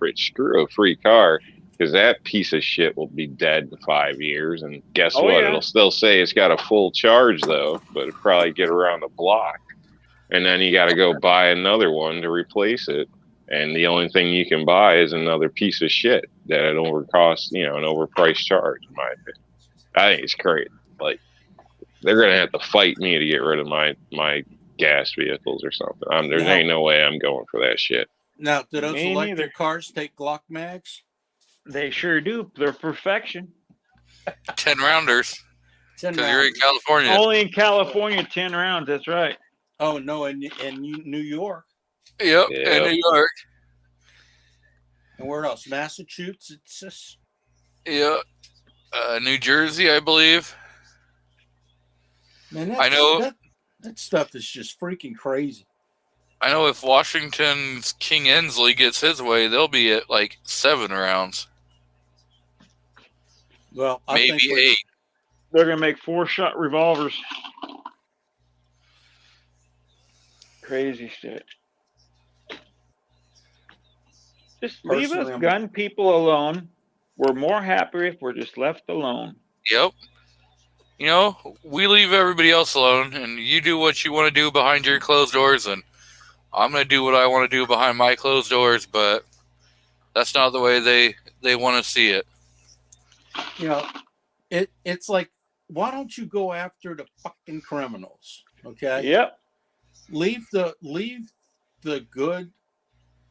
free car, because that piece of shit will be dead in 5 years. And guess Oh, what? yeah. It'll still say it's got a full charge though, but it'll probably get around the block. And then you got to go buy another one to replace it. And the only thing you can buy is another piece of shit that an overpriced charge, in my opinion. I think it's crazy. Like, they're gonna have to fight me to get rid of my gas vehicles or something. There ain't no way I'm going for that shit. Now, do those Me electric neither. cars take Glock mags? They sure do. They're perfection. 10 rounders, 10 because you're in rounds. California. Only in California, 10 rounds. That's right. Oh no, in New York. Yep, Yeah. in New York. And where else? Massachusetts. Yep. New Jersey, I believe. Man, I know. that stuff is just freaking crazy. I know if Washington's King Inslee gets his way, they'll be at like 7 rounds, Well, I maybe think 8. They're going to make 4-shot revolvers. Crazy shit. Just leave Personally, us I'm- gun people alone. We're more happier if we're just left alone. Yep. We leave everybody else alone, and you do what you want to do behind your closed doors, and I'm going to do what I want to do behind my closed doors, but that's not the way they want to see it. It's like, why don't you go after the fucking criminals? Okay. Yep. Leave the good,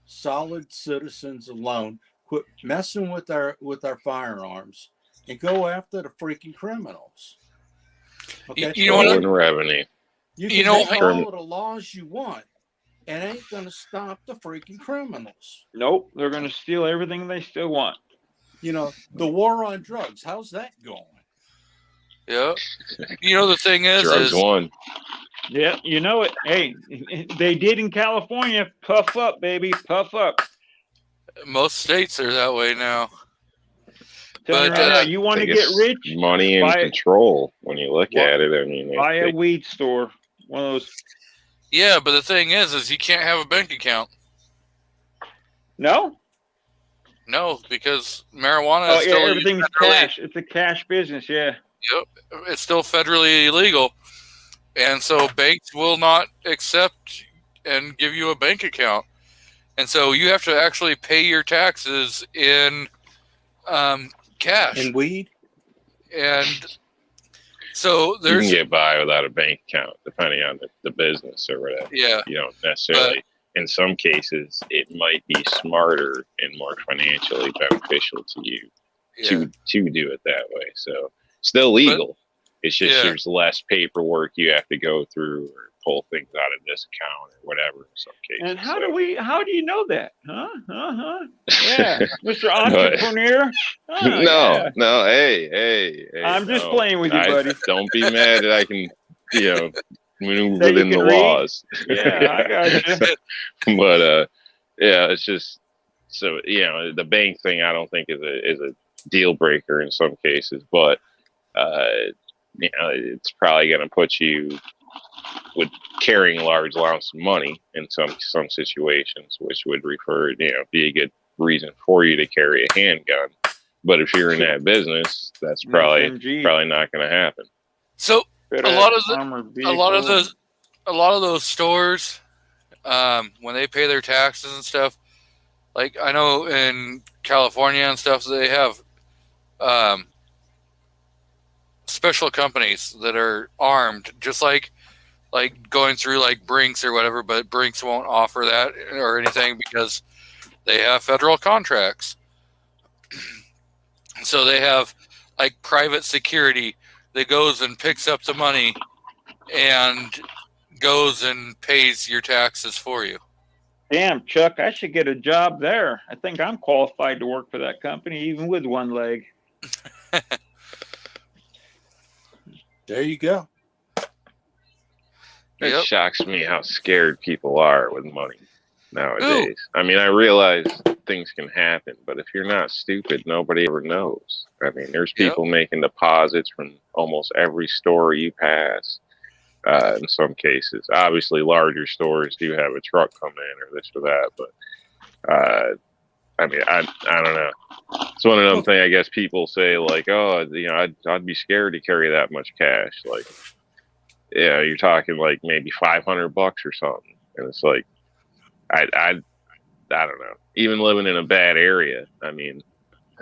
solid citizens alone. Quit messing with our firearms and go after the freaking criminals. Okay. You know what? In revenue. You You can know make what? all of the laws you want, and ain't gonna stop the freaking criminals. Nope. They're going to steal everything they still want. The war on drugs. How's that going? Yep. The thing Drugs is won. Yeah, you know it. Hey, they did in California. Puff up, baby. Puff up. Most states are that way now. Telling But, you right now, uh, you want I to get guess rich? money and buy- control when you look Buy- at it. I mean, Buy a it- weed store. One of those. Yeah, but the thing is you can't have a bank account. No. No, because marijuana Oh is yeah, still everything's federally, cash. It's a cash business. Yeah. it's still federally illegal, and so banks will not accept and give you a bank account, and so you have to actually pay your taxes in cash. And weed. And so you there's can get by without a bank account, depending on the business or whatever. yeah, You don't necessarily. In some cases, it might be smarter and more financially beneficial to you yeah. to do it that way. So still legal. It's just yeah. there's less paperwork you have to go through or pull things out of this account or whatever in some cases. And how So- do you know that? Huh? Yeah, Mr. Entrepreneur. Oh, No, hey. I'm just no. playing with you, buddy. Don't be mad that I can, maneuver That you within the can read? laws. Yeah, I got you. But yeah, it's just so the bank thing. I don't think is a deal breaker in some cases, but it's probably going to put you with carrying large amounts of money in some situations, which would be a good reason for you to carry a handgun. But if you're in that business, that's probably SMG. not going to happen. So Better a lot have of the- armored a lot of vehicles. those stores, when they pay their taxes and stuff, like I know in California and stuff, they have special companies that are armed, just like going through like Brinks or whatever, but Brinks won't offer that or anything because they have federal contracts. So they have like private security that goes and picks up the money and goes and pays your taxes for you. Damn, Chuck, I should get a job there. I think I'm qualified to work for that company, even with one leg. There you go. It Yep. shocks me how scared people are with money nowadays. I mean, I realize things can happen, but if you're not stupid, nobody ever knows. I mean, there's Yep. people making deposits from almost every store you pass. In some cases, obviously, larger stores do have a truck come in or this or that, but I mean, I don't know. It's one of them things. I guess people say like, oh, I'd be scared to carry that much cash. Like, yeah, you're talking like maybe $500 or something, and it's like, I don't know. Even living in a bad area, I mean,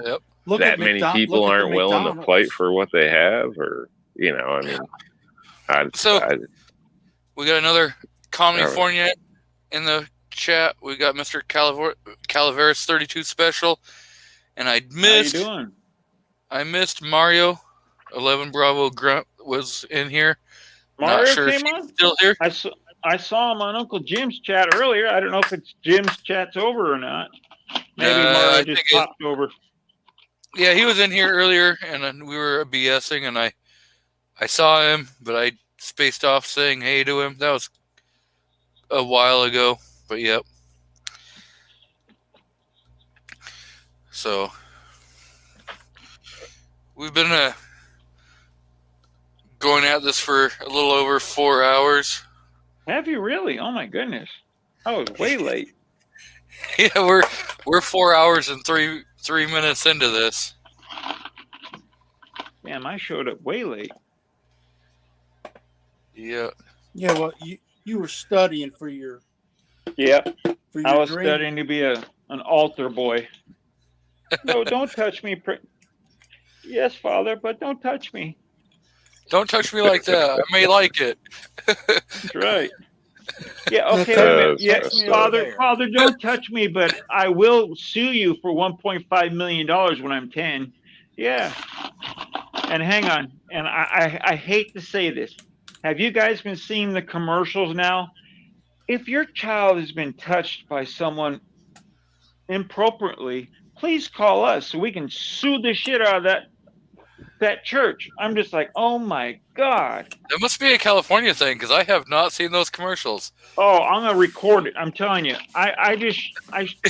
Yep. Look that at many McDo- people look at the aren't willing to McDonald's. fight for what they have, or I mean, So- We got another All right. California in the chat. We got Mr. Calaveras 32 special, and I How you doing? missed Mario 11 Bravo Grunt was in here. Mario Not sure if came he's on? still here. I saw him on Uncle Jim's chat earlier. I don't know if it's Jim's chat's over or not. Maybe I Mario think just it- popped over. Yeah, he was in here earlier, and then we were BSing, and I saw him, but I spaced off saying hey to him. That was a while ago, but yep. So we've been going at this for a little over 4 hours. Have you really? Oh my goodness. I was way late. Yeah, we're 4 hours and three minutes into this. Damn, I showed up way late. Yeah. Yeah, well, you were studying for your Yep. for your I was dream. studying to be an altar boy. No, don't touch me. Yes, Father, but don't touch me. Don't touch me like that. I may like it. That's right. Yeah, okay. Now, wait a minute. touch Yes, me Father, over there. Father, don't touch me, but I will sue you for $1.5 million when I'm 10. Yeah. And hang on. And I hate to say this. Have you guys been seeing the commercials now? If your child has been touched by someone improperly, please call us so we can sue the shit out of that church. I'm just like, oh my God. That must be a California thing because I have not seen those commercials. Oh, I'm gonna record it. I'm telling you. I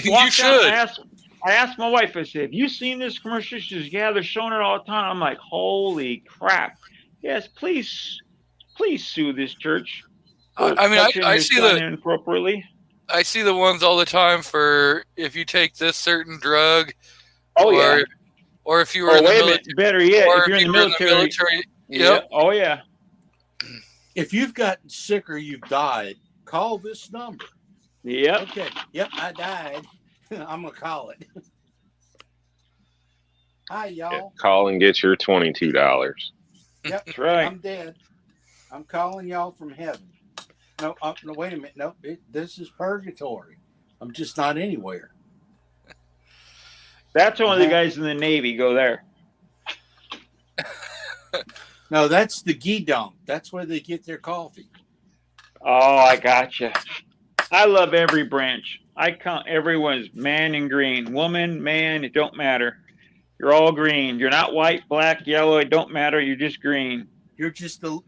You walked down, should. I asked my wife, I said, have you seen this commercial? She says, yeah, they're showing it all the time. I'm like, holy crap. Yes, please sue this church for I mean, touching I your see son the inappropriately. I see the ones all the time for if you take this certain drug, Oh, or yeah. or if you were Oh, in the wait a military, minute. Better yet, or if you're in the were military. Yep. Yeah. Oh, yeah. If you've gotten sick or you've died, call this number. Yep. Okay. Yep, I died. I'm gonna call it. Hi, y'all. Call and get your $22. Yep, That's right. I'm dead. I'm calling y'all from heaven. No, no, wait a minute. No, this is purgatory. I'm just not anywhere. That's only the guys in the Navy go there. No, that's the Guidon. That's where they get their coffee. Oh, I gotcha. I love every branch. I count everyone's man and green. Woman, man, it don't matter. You're all green. You're not white, black, yellow. It don't matter. You're just green. You're just a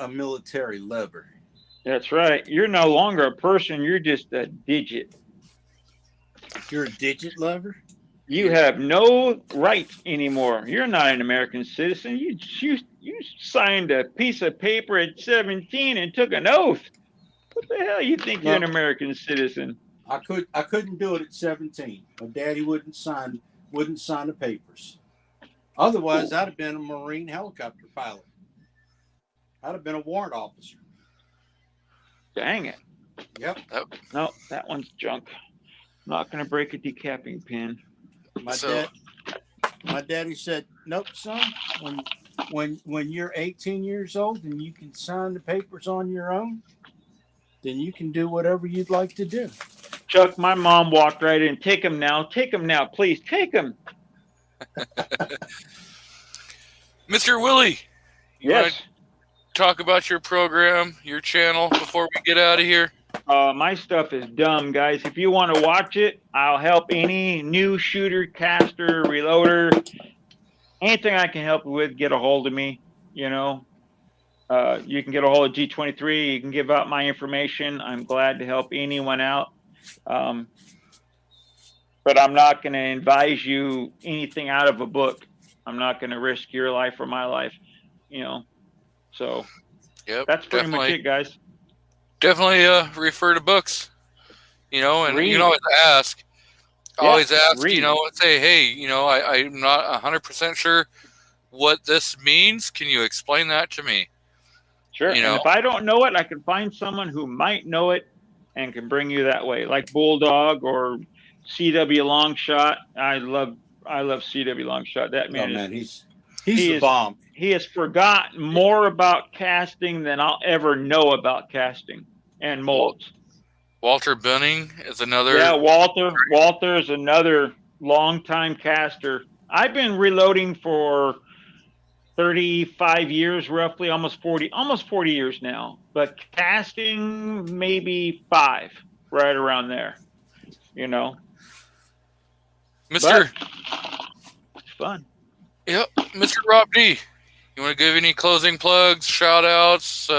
military lever. That's right. You're no longer a person. You're just a digit. You're a digit lever. You have no rights anymore. You're not an American citizen. You signed a piece of paper at 17 and took an oath. What the hell you think you're an American citizen? I couldn't do it at 17. My daddy wouldn't sign the papers. Otherwise, I'd have been a Marine helicopter pilot. I'd have been a warrant officer. Dang it. Yep. No, that one's junk. I'm not going to break a decapping pin. My daddy said, "Nope, son. When you're 18 years old and you can sign the papers on your own, then you can do whatever you'd like to do." Chuck, my mom walked right in. Take him now, please, take him. Mr. Willie, you want to talk about your program, your channel before we get out of here? My stuff is dumb, guys. If you want to watch it, I'll help any new shooter, caster, reloader, anything I can help you with. Get a hold of me. You know, you can get a hold of G23. You can give out my information. I'm glad to help anyone out. But I'm not going to advise you anything out of a book. I'm not going to risk your life or my life, you know. So that's pretty much it, guys. Definitely refer to books, you know, and you can always ask. You know, say, hey, you know, I'm not 100% sure what this means. Can you explain that to me? Sure. You know, and if I don't know it, I can find someone who might know it and can bring you that way, like Bulldog or CW Longshot. I love CW Longshot. That man, he's the bomb. He has forgotten more about casting than I'll ever know about casting and molds. Walter Bunning is another. Yeah, Walter is another longtime caster. I've been reloading for 35 years, roughly, almost 40 years now. But casting, maybe 5, right around there. You know, It's fun. Yep, Mr. Rob D. You want to give any closing plugs, shout outs,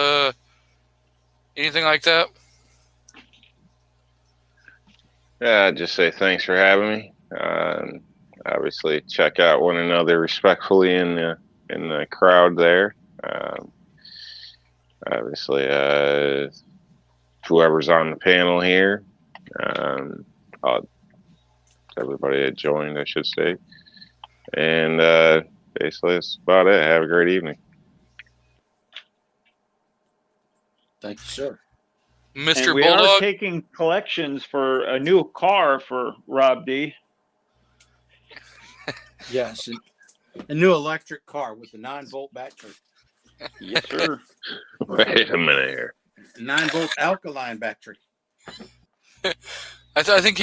anything like that? Yeah, just say thanks for having me. Obviously, check out one another respectfully in the crowd there. Obviously, whoever's on the panel here, everybody that joined, I should say. And basically, that's about it. Have a great evening. Thank you, sir. Mr. And we Bulldog. are taking collections for a new car for Rob D. Yes, a new electric car with a 9-volt battery. Yes, sir. Wait a minute here. 9-volt alkaline battery. I think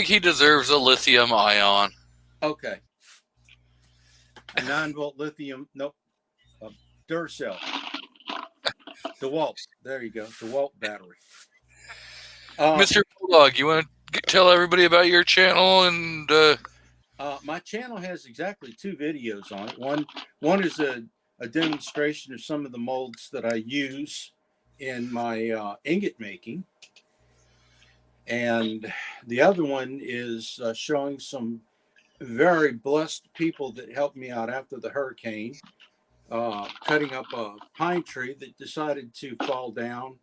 he deserves a lithium ion. Okay. A 9-volt lithium. Nope. A Duracell. DeWalt. There you go. DeWalt battery. Mr. Bulldog, you want to tell everybody about your channel and? My channel has exactly 2 videos on it. One is a demonstration of some of the molds that I use in my ingot making, And the other one is showing some very blessed people that helped me out after the hurricane, cutting up a pine tree that decided to fall down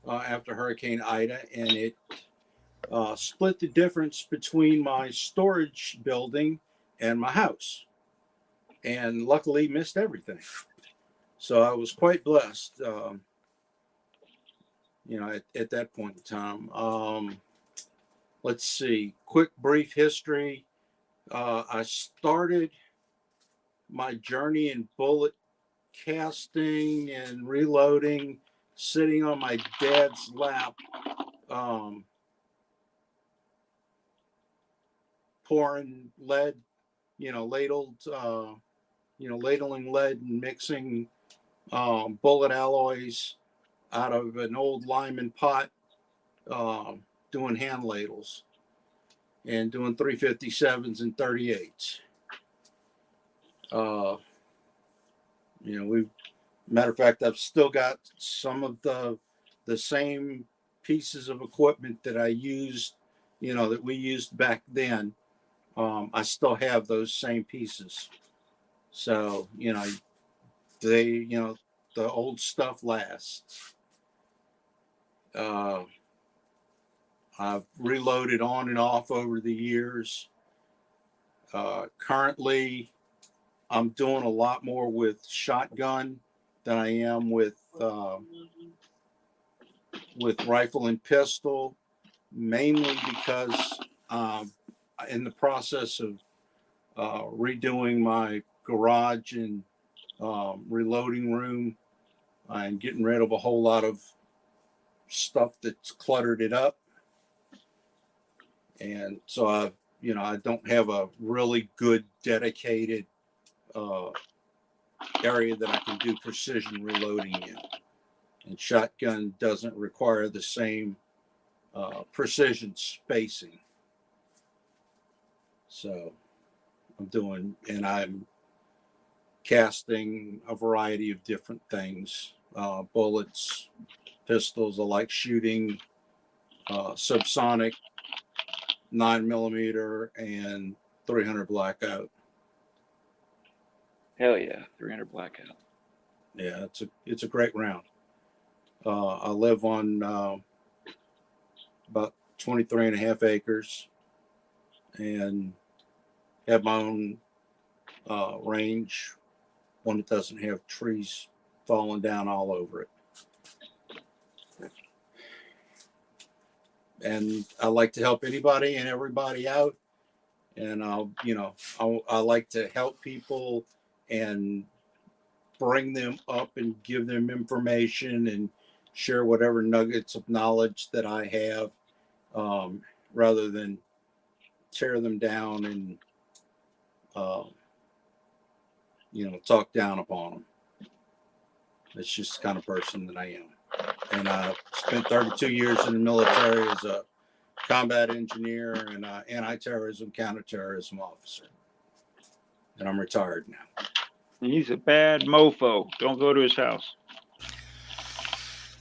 after Hurricane Ida, and it split the difference between my storage building and my house, and luckily missed everything. So I was quite blessed, at that point in time. Let's see, quick brief history. I started my journey in bullet casting and reloading sitting on my dad's lap, pouring lead, ladling lead and mixing bullet alloys out of an old Lyman pot, doing hand ladles and doing 357s and 38s. Matter of fact, I've still got some of the same pieces of equipment that I used, that we used back then. I still have those same pieces. So, the old stuff lasts. I've reloaded on and off over the years. Currently, I'm doing a lot more with shotgun than I am with rifle and pistol, mainly because in the process of redoing my garage and reloading room and getting rid of a whole lot of stuff that's cluttered it up. And so I don't have a really good dedicated area that I can do precision reloading in. And shotgun doesn't require the same precision spacing. So I'm casting a variety of different things, bullets, pistols. I like shooting subsonic 9mm and 300 blackout. Hell yeah, 300 blackout. Yeah, it's a great round. I live on about 23 and a half acres and have my own range, one that doesn't have trees falling down all over it. And I like to help anybody and everybody out. And I like to help people and bring them up and give them information and share whatever nuggets of knowledge that I have, rather than tear them down and, talk down upon them. That's just the kind of person that I am. And I spent 32 years in the military as a combat engineer and anti-terrorism, counterterrorism officer. And I'm retired now. He's a bad mofo. Don't go to his house.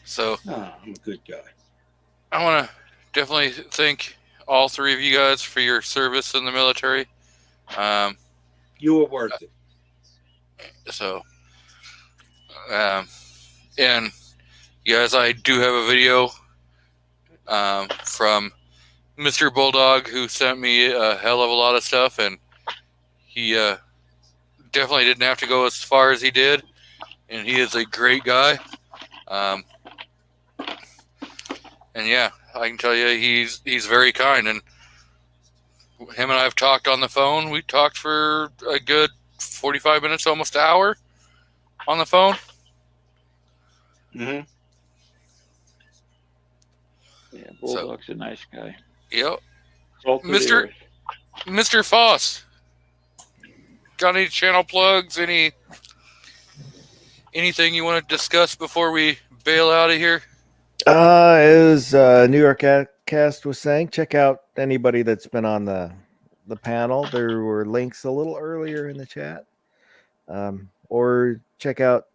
So I'm a good guy. I want to definitely thank all three of you guys for your service in the military. You were worth it. So, and you guys, I do have a video from Mr. Bulldog, who sent me a hell of a lot of stuff, and he definitely didn't have to go as far as he did, and he is a great guy. And yeah, I can tell you he's very kind, and him and I have talked on the phone. We talked for a good 45 minutes, almost an hour on the phone. Mm-hmm. Yeah, Bulldog's a nice guy. Yep. Salt of the earth. Mr. Foss, got any channel plugs? Anything you want to discuss before we bail out of here? As New York Cast was saying, check out anybody that's been on the panel. There were links a little earlier in the chat, or check out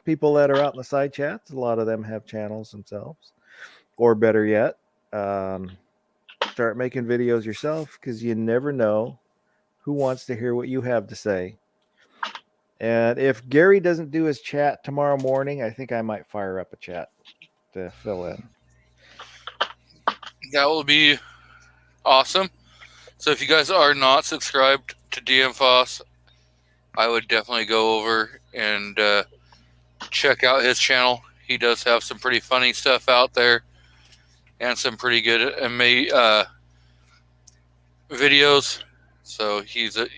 people that are out in the side chats. A lot of them have channels themselves, or better yet, start making videos yourself, because you never know who wants to hear what you have to say. And if Gary doesn't do his chat tomorrow morning, I think I might fire up a chat to fill in. That will be awesome. So if you guys are not subscribed to DM Foss, I would definitely go over and check out his channel. He does have some pretty funny stuff out there and some pretty good videos. So he's a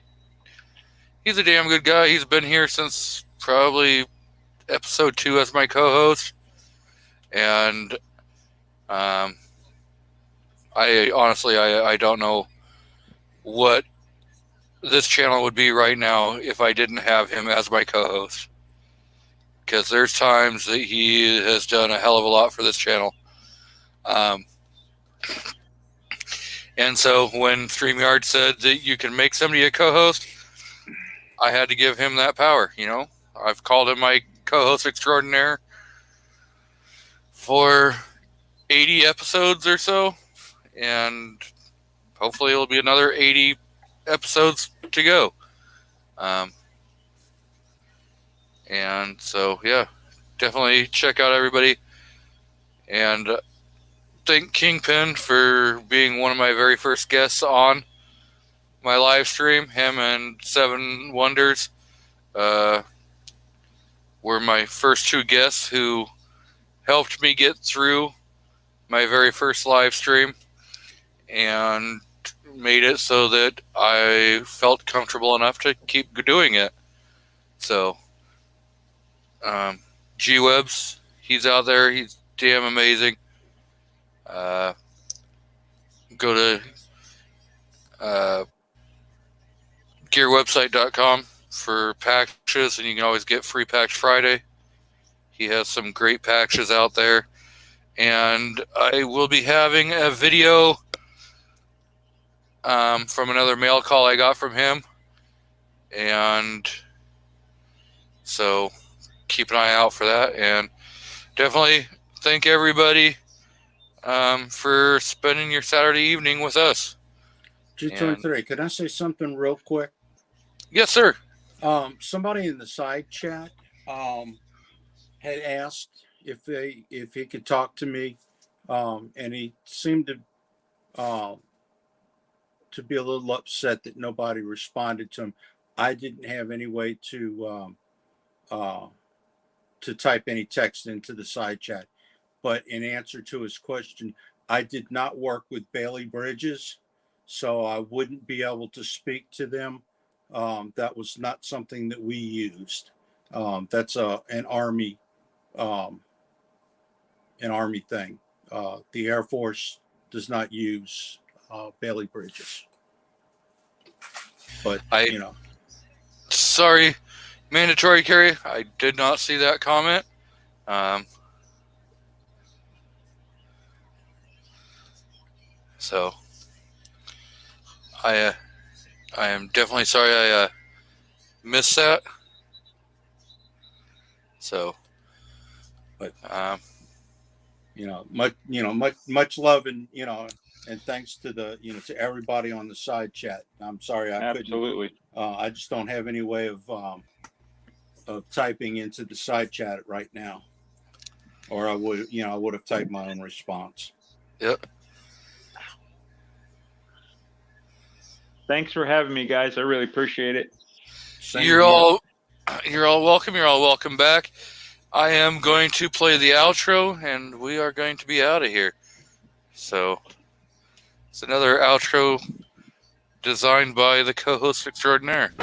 damn good guy. He's been here since probably episode 2 as my co-host, and I honestly don't know what this channel would be right now if I didn't have him as my co-host, because there's times that he has done a hell of a lot for this channel. And so when StreamYard said that you can make somebody a co-host, I had to give him that power. You know, I've called him my co-host extraordinaire for 80 episodes or so, and hopefully it'll be another 80 episodes to go. And so, yeah, definitely check out everybody. And thank Kingpin for being one of my very first guests on my live stream. Him and Seven Wonders were my first 2 guests who helped me get through my very first live stream and made it so that I felt comfortable enough to keep doing it. So, G-Webs, he's out there. He's damn amazing. Go to gearwebsite.com for packages, and you can always get free Package Friday. He has some great packages out there. And I will be having a video from another mail call I got from him. And so keep an eye out for that. And definitely thank everybody for spending your Saturday evening with us. G23, could I say something real quick? Yes, sir. Somebody in the side chat had asked if he could talk to me, and he seemed to be a little upset that nobody responded to him. I didn't have any way to type any text into the side chat, but in answer to his question, I did not work with Bailey Bridges, so I wouldn't be able to speak to them. That was not something that we used. That's an Army thing. The Air Force does not use Bailey Bridges. But sorry, mandatory carry. I did not see that comment. So I am definitely sorry I missed that. So, but much love and and thanks to to everybody on the side chat. I'm sorry I couldn't. Absolutely. I just don't have any way of typing into the side chat right now, or I would have typed my own response. Yep. Thanks for having me, guys. I really appreciate it. You're all welcome. You're all welcome back. I am going to play the outro, and we are going to be out of here. So it's another outro designed by the co-host extraordinaire.